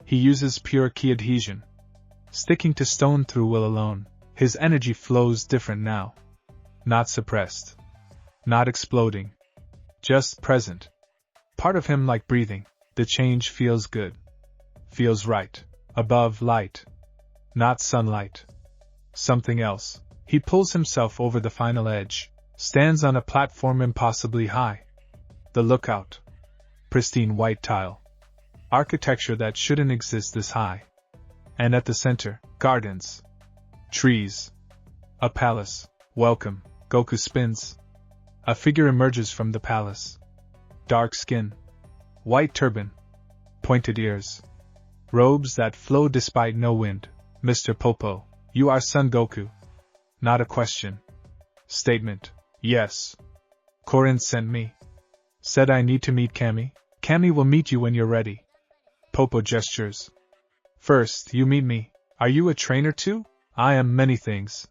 [SPEAKER 1] He uses pure ki adhesion. Sticking to stone through will alone. His energy flows different now. Not suppressed. Not exploding. Just present. Part of him like breathing. The change feels good. Feels right. Above light. Not sunlight. Something else. He pulls himself over the final edge. Stands on a platform impossibly high. The lookout. Pristine white tile. Architecture that shouldn't exist this high. And at the center, gardens. Trees. A palace. Welcome. Goku spins. A figure emerges from the palace. Dark skin. White turban. Pointed ears. Robes that flow despite no wind. Mr. Popo, you are Son Goku. Not a question. Statement. Yes. Korin sent me. Said I need to meet Kami. Kami will meet you when you're ready. Popo gestures. First, you meet me. Are you a trainer too? I am many things.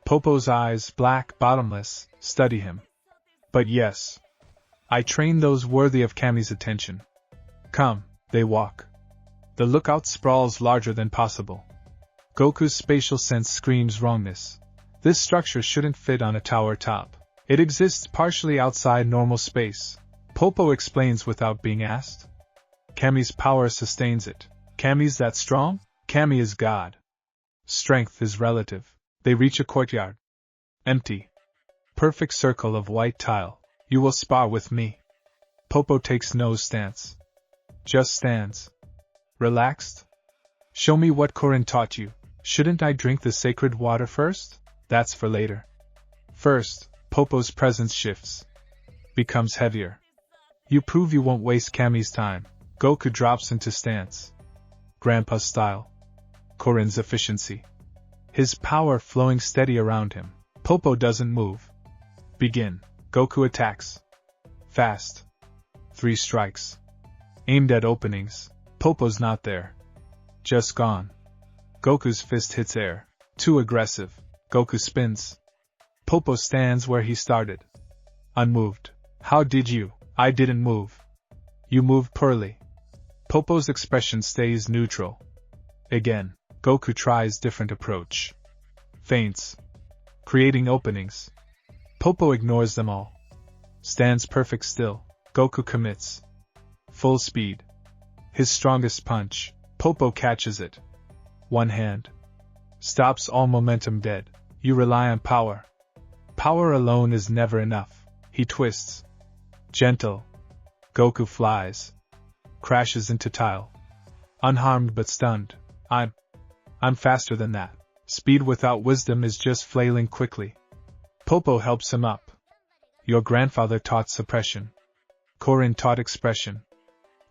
[SPEAKER 1] Popo's eyes, black, bottomless, study him. But yes. I train those worthy of Kami's attention. Come, they walk. The lookout sprawls larger than possible. Goku's spatial sense screams wrongness. This structure shouldn't fit on a tower top. It exists partially outside normal space. Popo explains without being asked. Kami's power sustains it. Kami's that strong? Kami is God. Strength is relative. They reach a courtyard. Empty. Perfect circle of white tile. You will spar with me. Popo takes no stance. Just stands. Relaxed? Show me what Korin taught you. Shouldn't I drink the sacred water first? That's for later. First, Popo's presence shifts. Becomes heavier. You prove you won't waste Kami's time. Goku drops into stance. Grandpa style. Korin's efficiency. His power flowing steady around him. Popo doesn't move. Begin. Goku attacks. Fast. 3 strikes. Aimed at openings. Popo's not there. Just gone. Goku's fist hits air. Too aggressive. Goku spins. Popo stands where he started. Unmoved. How did you? I didn't move. You moved poorly. Popo's expression stays neutral. Again, Goku tries different approach. Feints. Creating openings. Popo ignores them all. Stands perfect still. Goku commits. Full speed. His strongest punch. Popo catches it. One hand. Stops all momentum dead. You rely on power. Power alone is never enough. He twists. Gentle. Goku flies. Crashes into tile. Unharmed but stunned. I'm faster than that. Speed without wisdom is just flailing quickly. Popo helps him up. Your grandfather taught suppression. Korin taught expression.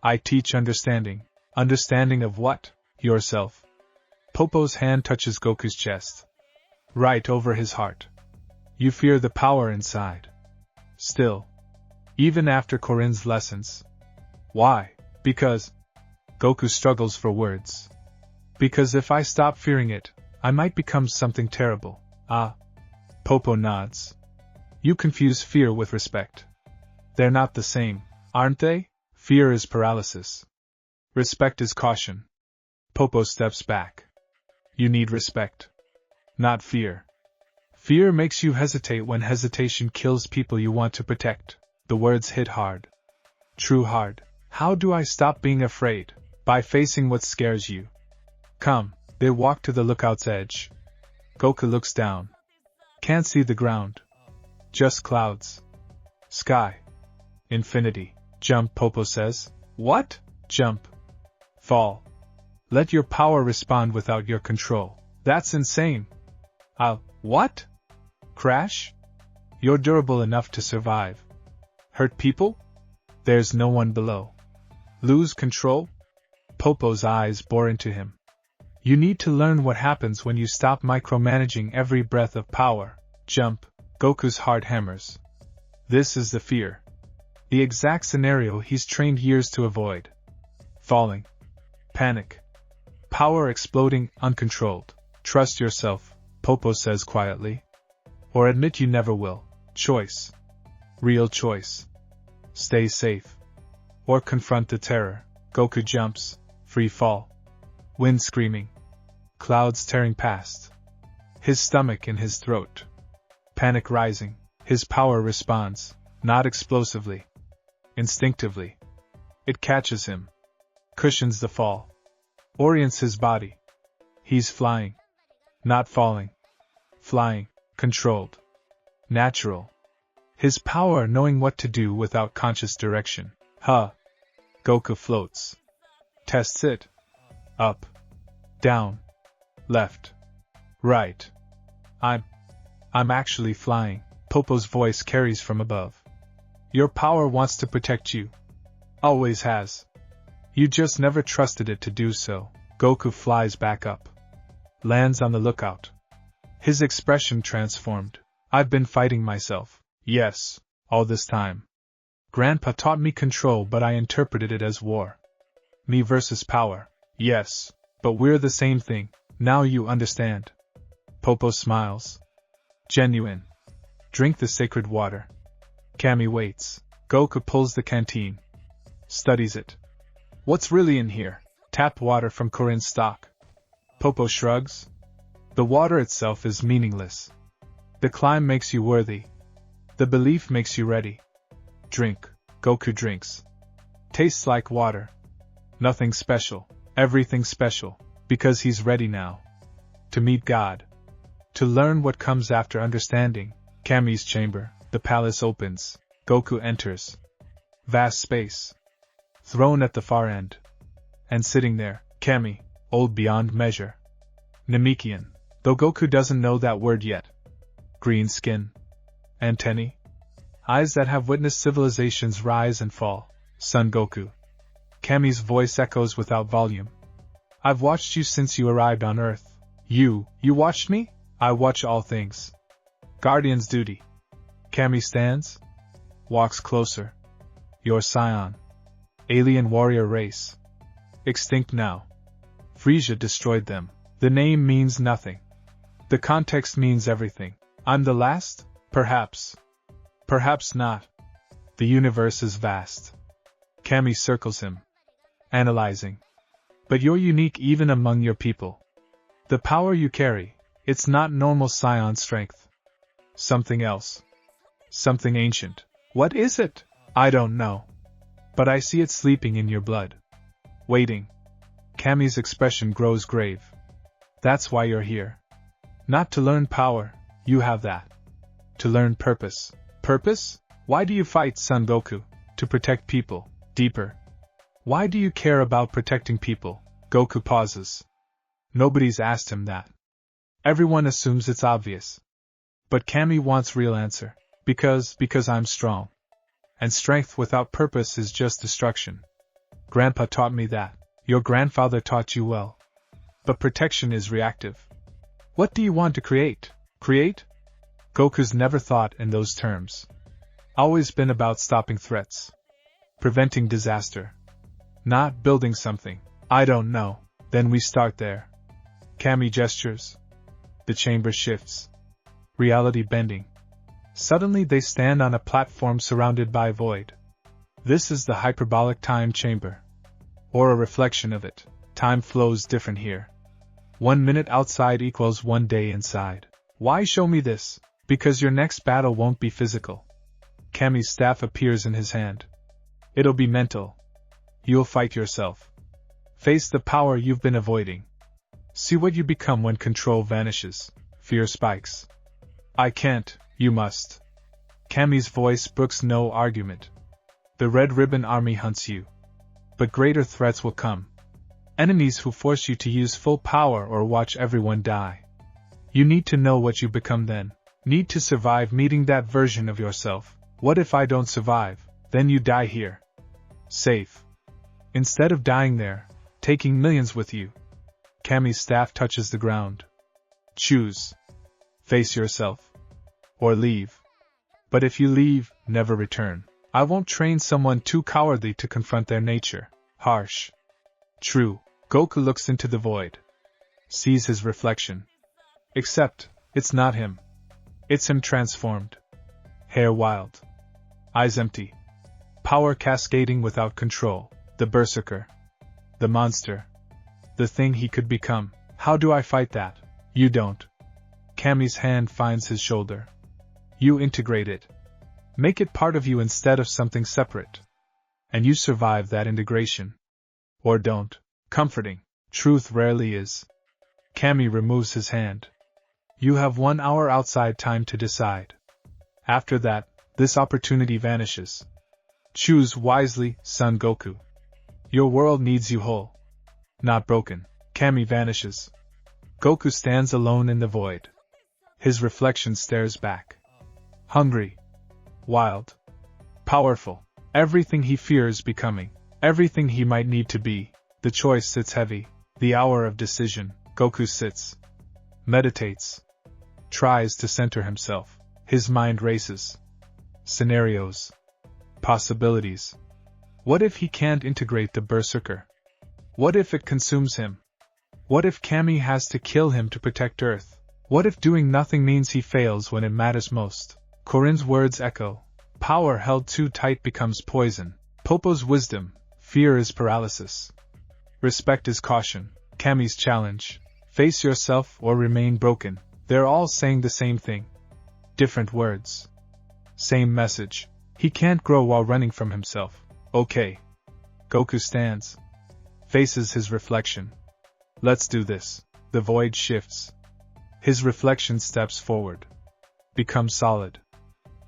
[SPEAKER 1] I teach understanding. Understanding of what? Yourself. Popo's hand touches Goku's chest. Right over his heart. You fear the power inside. Still. Even after Korin's lessons. Why? Because. Goku struggles for words. Because if I stop fearing it, I might become something terrible. Ah. Popo nods. You confuse fear with respect. They're not the same, aren't they? Fear is paralysis. Respect is caution. Popo steps back. You need respect. Not fear. Fear makes you hesitate when hesitation kills people you want to protect. The words hit hard. True hard. How do I stop being afraid? By facing what scares you. Come, they walk to the lookout's edge. Goku looks down. Can't see the ground. Just clouds. Sky. Infinity. Jump, Popo says. What? Jump. Fall. Let your power respond without your control. That's insane. What? Crash? You're durable enough to survive. Hurt people? There's no one below. Lose control? Popo's eyes bore into him. You need to learn what happens when you stop micromanaging every breath of power. Jump. Goku's heart hammers. This is the fear. The exact scenario he's trained years to avoid. Falling. Panic. Power exploding, uncontrolled. Trust yourself, Popo says quietly. Or admit you never will. Choice. Real choice. Stay safe. Or confront the terror. Goku jumps. Free fall. Wind screaming. Clouds tearing past. His stomach in his throat. Panic rising. His power responds. Not explosively. Instinctively. It catches him. Cushions the fall. Orients his body. He's flying. Not falling. Flying. Controlled. Natural. His power knowing what to do without conscious direction. Goku floats. Tests it. Up. Down. Left. Right. I'm actually flying. Popo's voice carries from above. Your power wants to protect you. Always has. You just never trusted it to do so. Goku flies back up. Lands on the lookout. His expression transformed. I've been fighting myself. Yes, all this time. Grandpa taught me control, but I interpreted it as war. Me versus power. Yes, but we're the same thing. Now you understand. Popo smiles. Genuine. Drink the sacred water. Kami waits. Goku pulls the canteen. Studies it. What's really in here? Tap water from Korin's stock. Popo shrugs. The water itself is meaningless. The climb makes you worthy. The belief makes you ready. Drink. Goku drinks. Tastes like water. Nothing special. Everything special. Because he's ready now. To meet God. To learn what comes after understanding. Kami's chamber. The palace opens. Goku enters. Vast space. Throne at the far end. And sitting there, Kami, old beyond measure. Namekian, though Goku doesn't know that word yet. Green skin. Antennae. Eyes that have witnessed civilizations rise and fall. Son Goku. Kami's voice echoes without volume. I've watched you since you arrived on Earth. You watched me? I watch all things. Guardian's duty. Kami stands. Walks closer. Your Saiyan. Alien warrior race. Extinct now. Frieza destroyed them. The name means nothing. The context means everything. I'm the last? Perhaps. Perhaps not. The universe is vast. Kami circles him. Analyzing. But you're unique even among your people. The power you carry, it's not normal Saiyan strength. Something else. Something ancient. What is it? I don't know. But I see it sleeping in your blood. Waiting. Kami's expression grows grave. That's why you're here. Not to learn power, you have that. To learn purpose. Purpose? Why do you fight, Son Goku? To protect people. Deeper. Why do you care about protecting people? Goku pauses. Nobody's asked him that. Everyone assumes it's obvious. But Kami wants real answer. Because I'm strong. And strength without purpose is just destruction. Grandpa taught me that. Your grandfather taught you well. But protection is reactive. What do you want to create? Create? Goku's never thought in those terms. Always been about stopping threats. Preventing disaster. Not building something. I don't know. Then we start there. Kami gestures. The chamber shifts. Reality bending. Suddenly they stand on a platform surrounded by void. This is the hyperbolic time chamber. Or a reflection of it. Time flows different here. 1 minute outside equals 1 day inside. Why show me this? Because your next battle won't be physical. Kami's staff appears in his hand. It'll be mental. You'll fight yourself. Face the power you've been avoiding. See what you become when control vanishes. Fear spikes. I can't, you must. Kami's voice brooks no argument. The Red Ribbon Army hunts you. But greater threats will come. Enemies who force you to use full power or watch everyone die. You need to know what you become then. Need to survive meeting that version of yourself. What if I don't survive? Then you die here. Safe. Instead of dying there, taking millions with you. Kami's staff touches the ground. Choose. Face yourself. Or leave. But if you leave, never return. I won't train someone too cowardly to confront their nature. Harsh. True. Goku looks into the void. Sees his reflection. Except, it's not him. It's him transformed. Hair wild. Eyes empty. Power cascading without control. The berserker. The monster. The thing he could become. How do I fight that? You don't. Kami's hand finds his shoulder. You integrate it. Make it part of you instead of something separate. And you survive that integration. Or don't. Comforting. Truth rarely is. Kami removes his hand. You have 1 hour outside time to decide. After that, this opportunity vanishes. Choose wisely, Son Goku. Your world needs you whole. Not broken. Kami vanishes. Goku stands alone in the void. His reflection stares back. Hungry. Wild. Powerful. Everything he fears becoming. Everything he might need to be. The choice sits heavy. The hour of decision. Goku sits. Meditates. Tries to center himself. His mind races. Scenarios. Possibilities. What if he can't integrate the berserker? What if it consumes him? What if Kami has to kill him to protect Earth? What if doing nothing means he fails when it matters most? Korin's words echo. Power held too tight becomes poison. Popo's wisdom. Fear is paralysis. Respect is caution. Kami's challenge. Face yourself or remain broken. They're all saying the same thing. Different words. Same message. He can't grow while running from himself. Okay. Goku stands. Faces his reflection. Let's do this. The void shifts. His reflection steps forward. Becomes solid.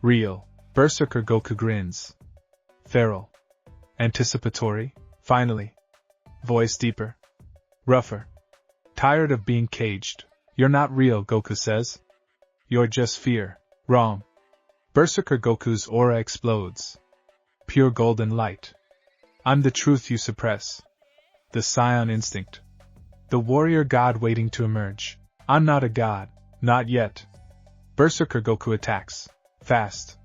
[SPEAKER 1] Real. Berserker Goku grins. Feral. Anticipatory. Finally. Voice deeper. Rougher. Tired of being caged. You're not real, Goku says. You're just fear. Wrong. Berserker Goku's aura explodes. Pure golden light. I'm the truth you suppress. The Saiyan instinct. The warrior god waiting to emerge. I'm not a god. Not yet. Berserker Goku attacks. Fast.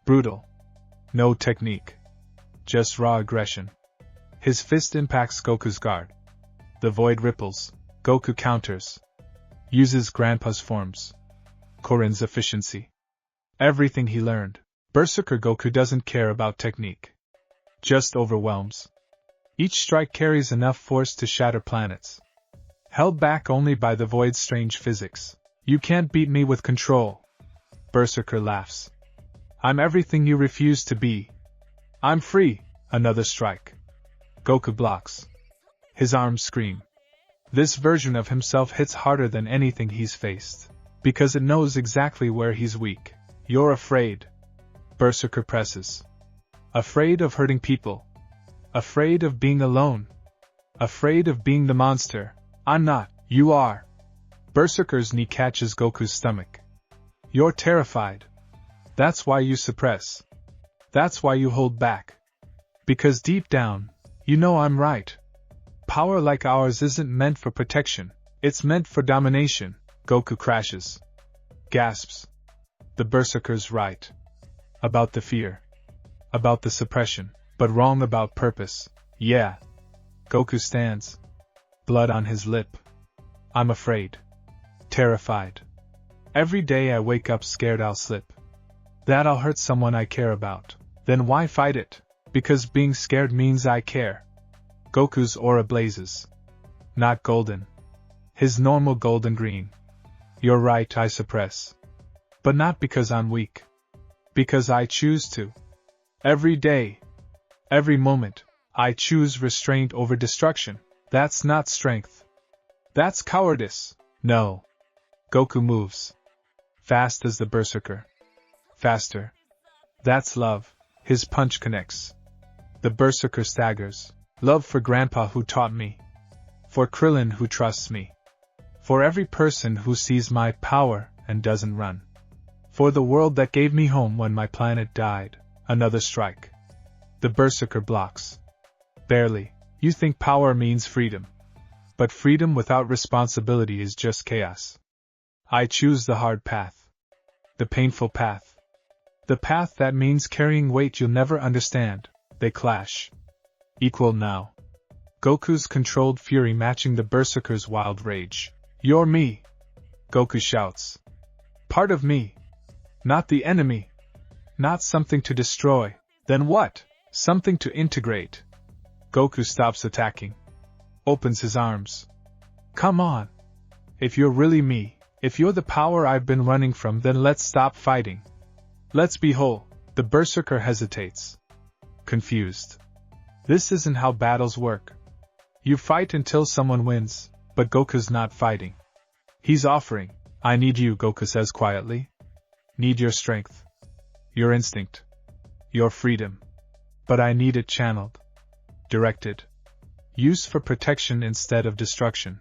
[SPEAKER 1] Brutal. No technique. Just raw aggression. His fist impacts Goku's guard. The void ripples. Goku counters. Uses Grandpa's forms. Korin's efficiency. Everything he learned. Berserker Goku doesn't care about technique. Just overwhelms. Each strike carries enough force to shatter planets. Held back only by the void's strange physics. You can't beat me with control. Berserker laughs. I'm everything you refuse to be. I'm free. Another strike. Goku blocks. His arms scream. This version of himself hits harder than anything he's faced. Because it knows exactly where he's weak. You're afraid. Berserker presses. Afraid of hurting people. Afraid of being alone. Afraid of being the monster. I'm not. You are. Berserker's knee catches Goku's stomach. You're terrified. That's why you suppress. That's why you hold back. Because deep down, you know I'm right. Power like ours isn't meant for protection. It's meant for domination. Goku crashes. Gasps. The Berserker's right. About the fear. About the suppression. But wrong about purpose. Yeah. Goku stands. Blood on his lip. I'm afraid. Terrified. Every day I wake up scared I'll slip. That I'll hurt someone I care about. Then why fight it? Because being scared means I care. Goku's aura blazes. Not golden. His normal golden green. You're right, I suppress. But not because I'm weak. Because I choose to. Every day. Every moment. I choose restraint over destruction. That's not strength. That's cowardice. No. Goku moves. Fast as the Berserker. Faster. That's love. His punch connects. The Berserker staggers. Love for Grandpa who taught me. For Krillin who trusts me. For every person who sees my power and doesn't run. For the world that gave me home when my planet died. Another strike. The Berserker blocks. Barely. You think power means freedom. But freedom without responsibility is just chaos. I choose the hard path. The painful path. The path that means carrying weight you'll never understand. They clash. Equal now. Goku's controlled fury matching the Berserker's wild rage. You're me. Goku shouts. Part of me. Not the enemy. Not something to destroy. Then what? Something to integrate. Goku stops attacking. Opens his arms. Come on. If you're really me, if you're the power I've been running from, then let's stop fighting. Let's be whole. The Berserker hesitates. Confused. This isn't how battles work. You fight until someone wins, but Goku's not fighting. He's offering. I need you, Goku says quietly. Need your strength. Your instinct. Your freedom. But I need it channeled. Directed. Used for protection instead of destruction.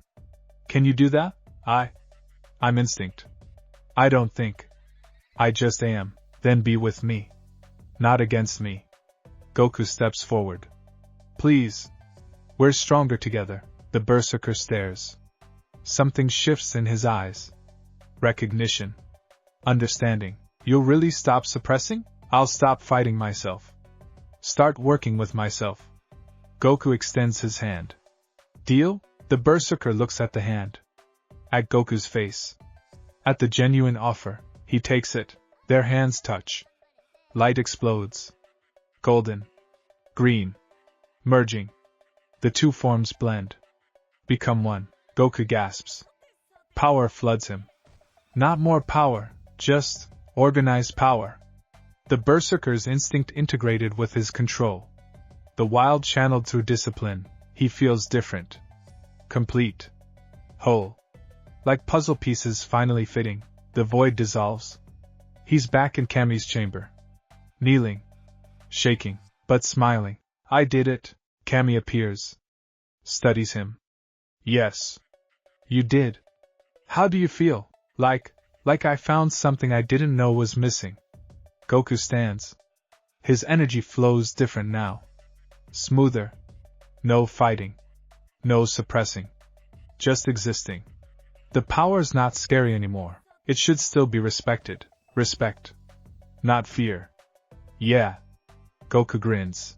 [SPEAKER 1] Can you do that? I'm instinct. I don't think. I just am. Then be with me. Not against me. Goku steps forward. Please. We're stronger together. The Berserker stares. Something shifts in his eyes. Recognition. Understanding. You'll really stop suppressing? I'll stop fighting myself. Start working with myself. Goku extends his hand. Deal? The Berserker looks at the hand. At Goku's face. At the genuine offer. He takes it. Their hands touch. Light explodes. Golden. Green. Merging. The two forms blend. Become one. Goku gasps. Power floods him. Not more power, just organized power. The Berserker's instinct integrated with his control. The wild channeled through discipline. He feels different. Complete. Whole. Like puzzle pieces finally fitting, the void dissolves. He's back in Kami's chamber. Kneeling. Shaking, but smiling. I did it. Kami appears. Studies him. Yes. You did. How do you feel? Like I found something I didn't know was missing. Goku stands. His energy flows different now. Smoother. No fighting. No suppressing. Just existing. The power's not scary anymore. It should still be respected. Respect. Not fear. Yeah. Goku grins.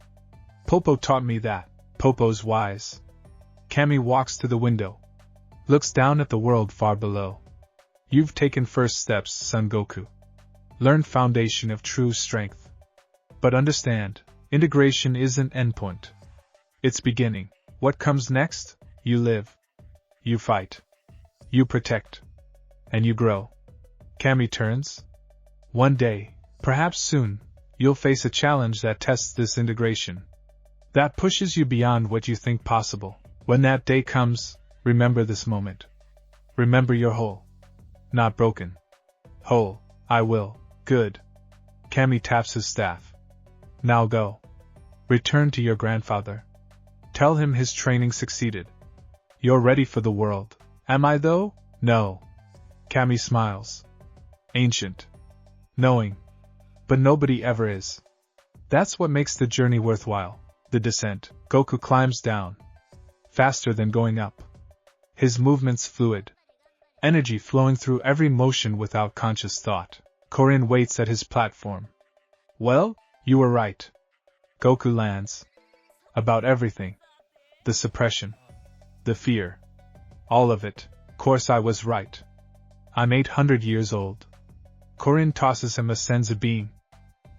[SPEAKER 1] Popo taught me that. Popo's wise. Kami walks to the window. Looks down at the world far below. You've taken first steps, son Goku. Learn foundation of true strength. But understand, integration isn't endpoint. It's beginning. What comes next? You live. You fight. You protect. And you grow. Kami turns. One day, perhaps soon, you'll face a challenge that tests this integration. That pushes you beyond what you think possible. When that day comes, remember this moment. Remember you're whole. Not broken. Whole. I will. Good. Kami taps his staff. Now go. Return to your grandfather. Tell him his training succeeded. You're ready for the world. Am I though? No. Kami smiles. Ancient. Knowing. But nobody ever is. That's what makes the journey worthwhile. The descent. Goku climbs down. Faster than going up. His movements fluid. Energy flowing through every motion without conscious thought. Korin waits at his platform. Well, you were right. Goku lands. About everything. The suppression. The fear. All of it. Course I was right. I'm 800 years old. Korin tosses him a senzu bean.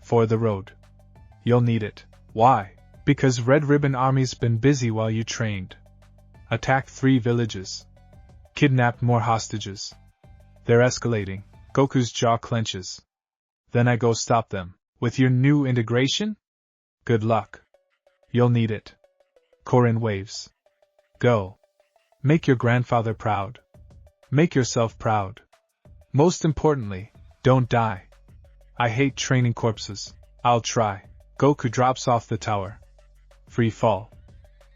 [SPEAKER 1] For the road. You'll need it. Why? Because Red Ribbon Army's been busy while you trained. Attacked 3 villages. Kidnapped more hostages. They're escalating. Goku's jaw clenches. Then I go stop them. With your new integration? Good luck. You'll need it. Korin waves. Go. Make your grandfather proud. Make yourself proud. Most importantly, don't die. I hate training corpses. I'll try. Goku drops off the tower. Free fall.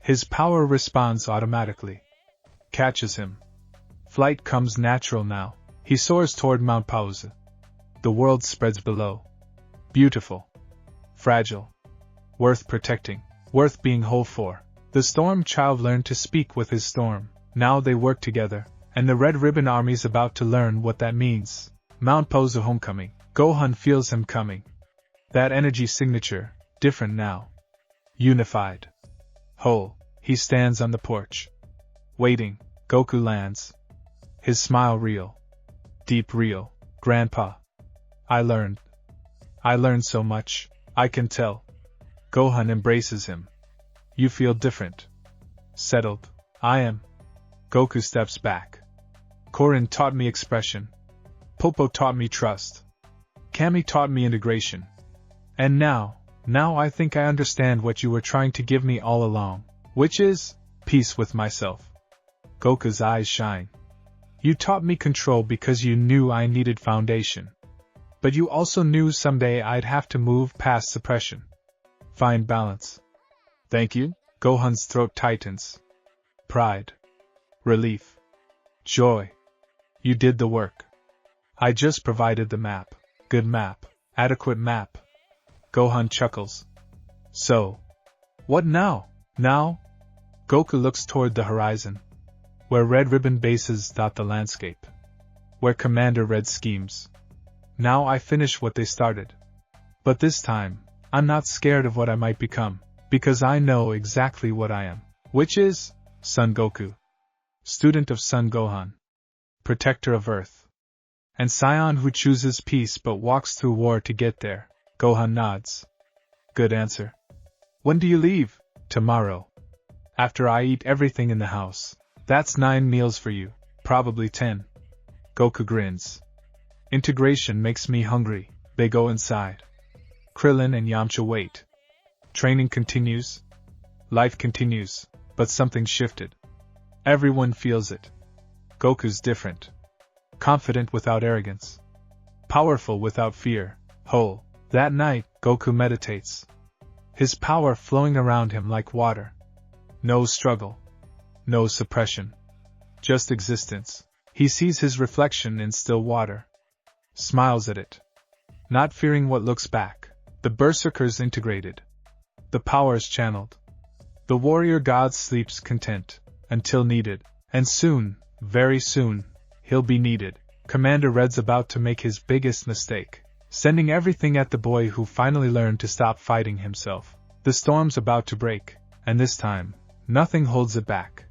[SPEAKER 1] His power responds automatically. Catches him. Flight comes natural now. He soars toward Mount Pause. The world spreads below. Beautiful. Fragile. Worth protecting. Worth being whole for. The Storm Child learned to speak with his storm. Now they work together, and the Red Ribbon Army's about to learn what that means. Mount Pose homecoming. Gohan feels him coming. That energy signature, different now. Unified. Whole. He stands on the porch. Waiting. Goku lands. His smile real. Deep real. Grandpa. I learned so much, I can tell. Gohan embraces him. You feel different. Settled. I am. Goku steps back. Korin taught me expression. Popo taught me trust. Kami taught me integration. And now I think I understand what you were trying to give me all along, which is peace with myself. Goku's eyes shine. You taught me control because you knew I needed foundation. But you also knew someday I'd have to move past suppression. Find balance. Thank you. Gohan's throat tightens. Pride. Relief. Joy. You did the work. I just provided the map. Good map. Adequate map. Gohan chuckles. So. What now? Now? Goku looks toward the horizon. Where red ribbon bases dot the landscape. Where Commander Red schemes. Now I finish what they started. But this time, I'm not scared of what I might become, because I know exactly what I am. Which is, Son Goku. Student of Son Gohan. Protector of Earth. And Saiyan who chooses peace but walks through war to get there. Gohan nods. Good answer. When do you leave? Tomorrow. After I eat everything in the house. That's 9 meals for you, probably 10. Goku grins. Integration makes me hungry. They go inside. Krillin and Yamcha wait. Training continues. Life continues, but something shifted. Everyone feels it. Goku's different. Confident without arrogance. Powerful without fear. Whole. That night, Goku meditates. His power flowing around him like water. No struggle. No suppression. just existence. He sees his reflection in still water. Smiles at it. Not fearing what looks back. The berserkers integrated. The powers channeled. The warrior god sleeps content, until needed. And soon, very soon, he'll be needed. Commander Red's about to make his biggest mistake, sending everything at the boy who finally learned to stop fighting himself. The storm's about to break, and this time, nothing holds it back.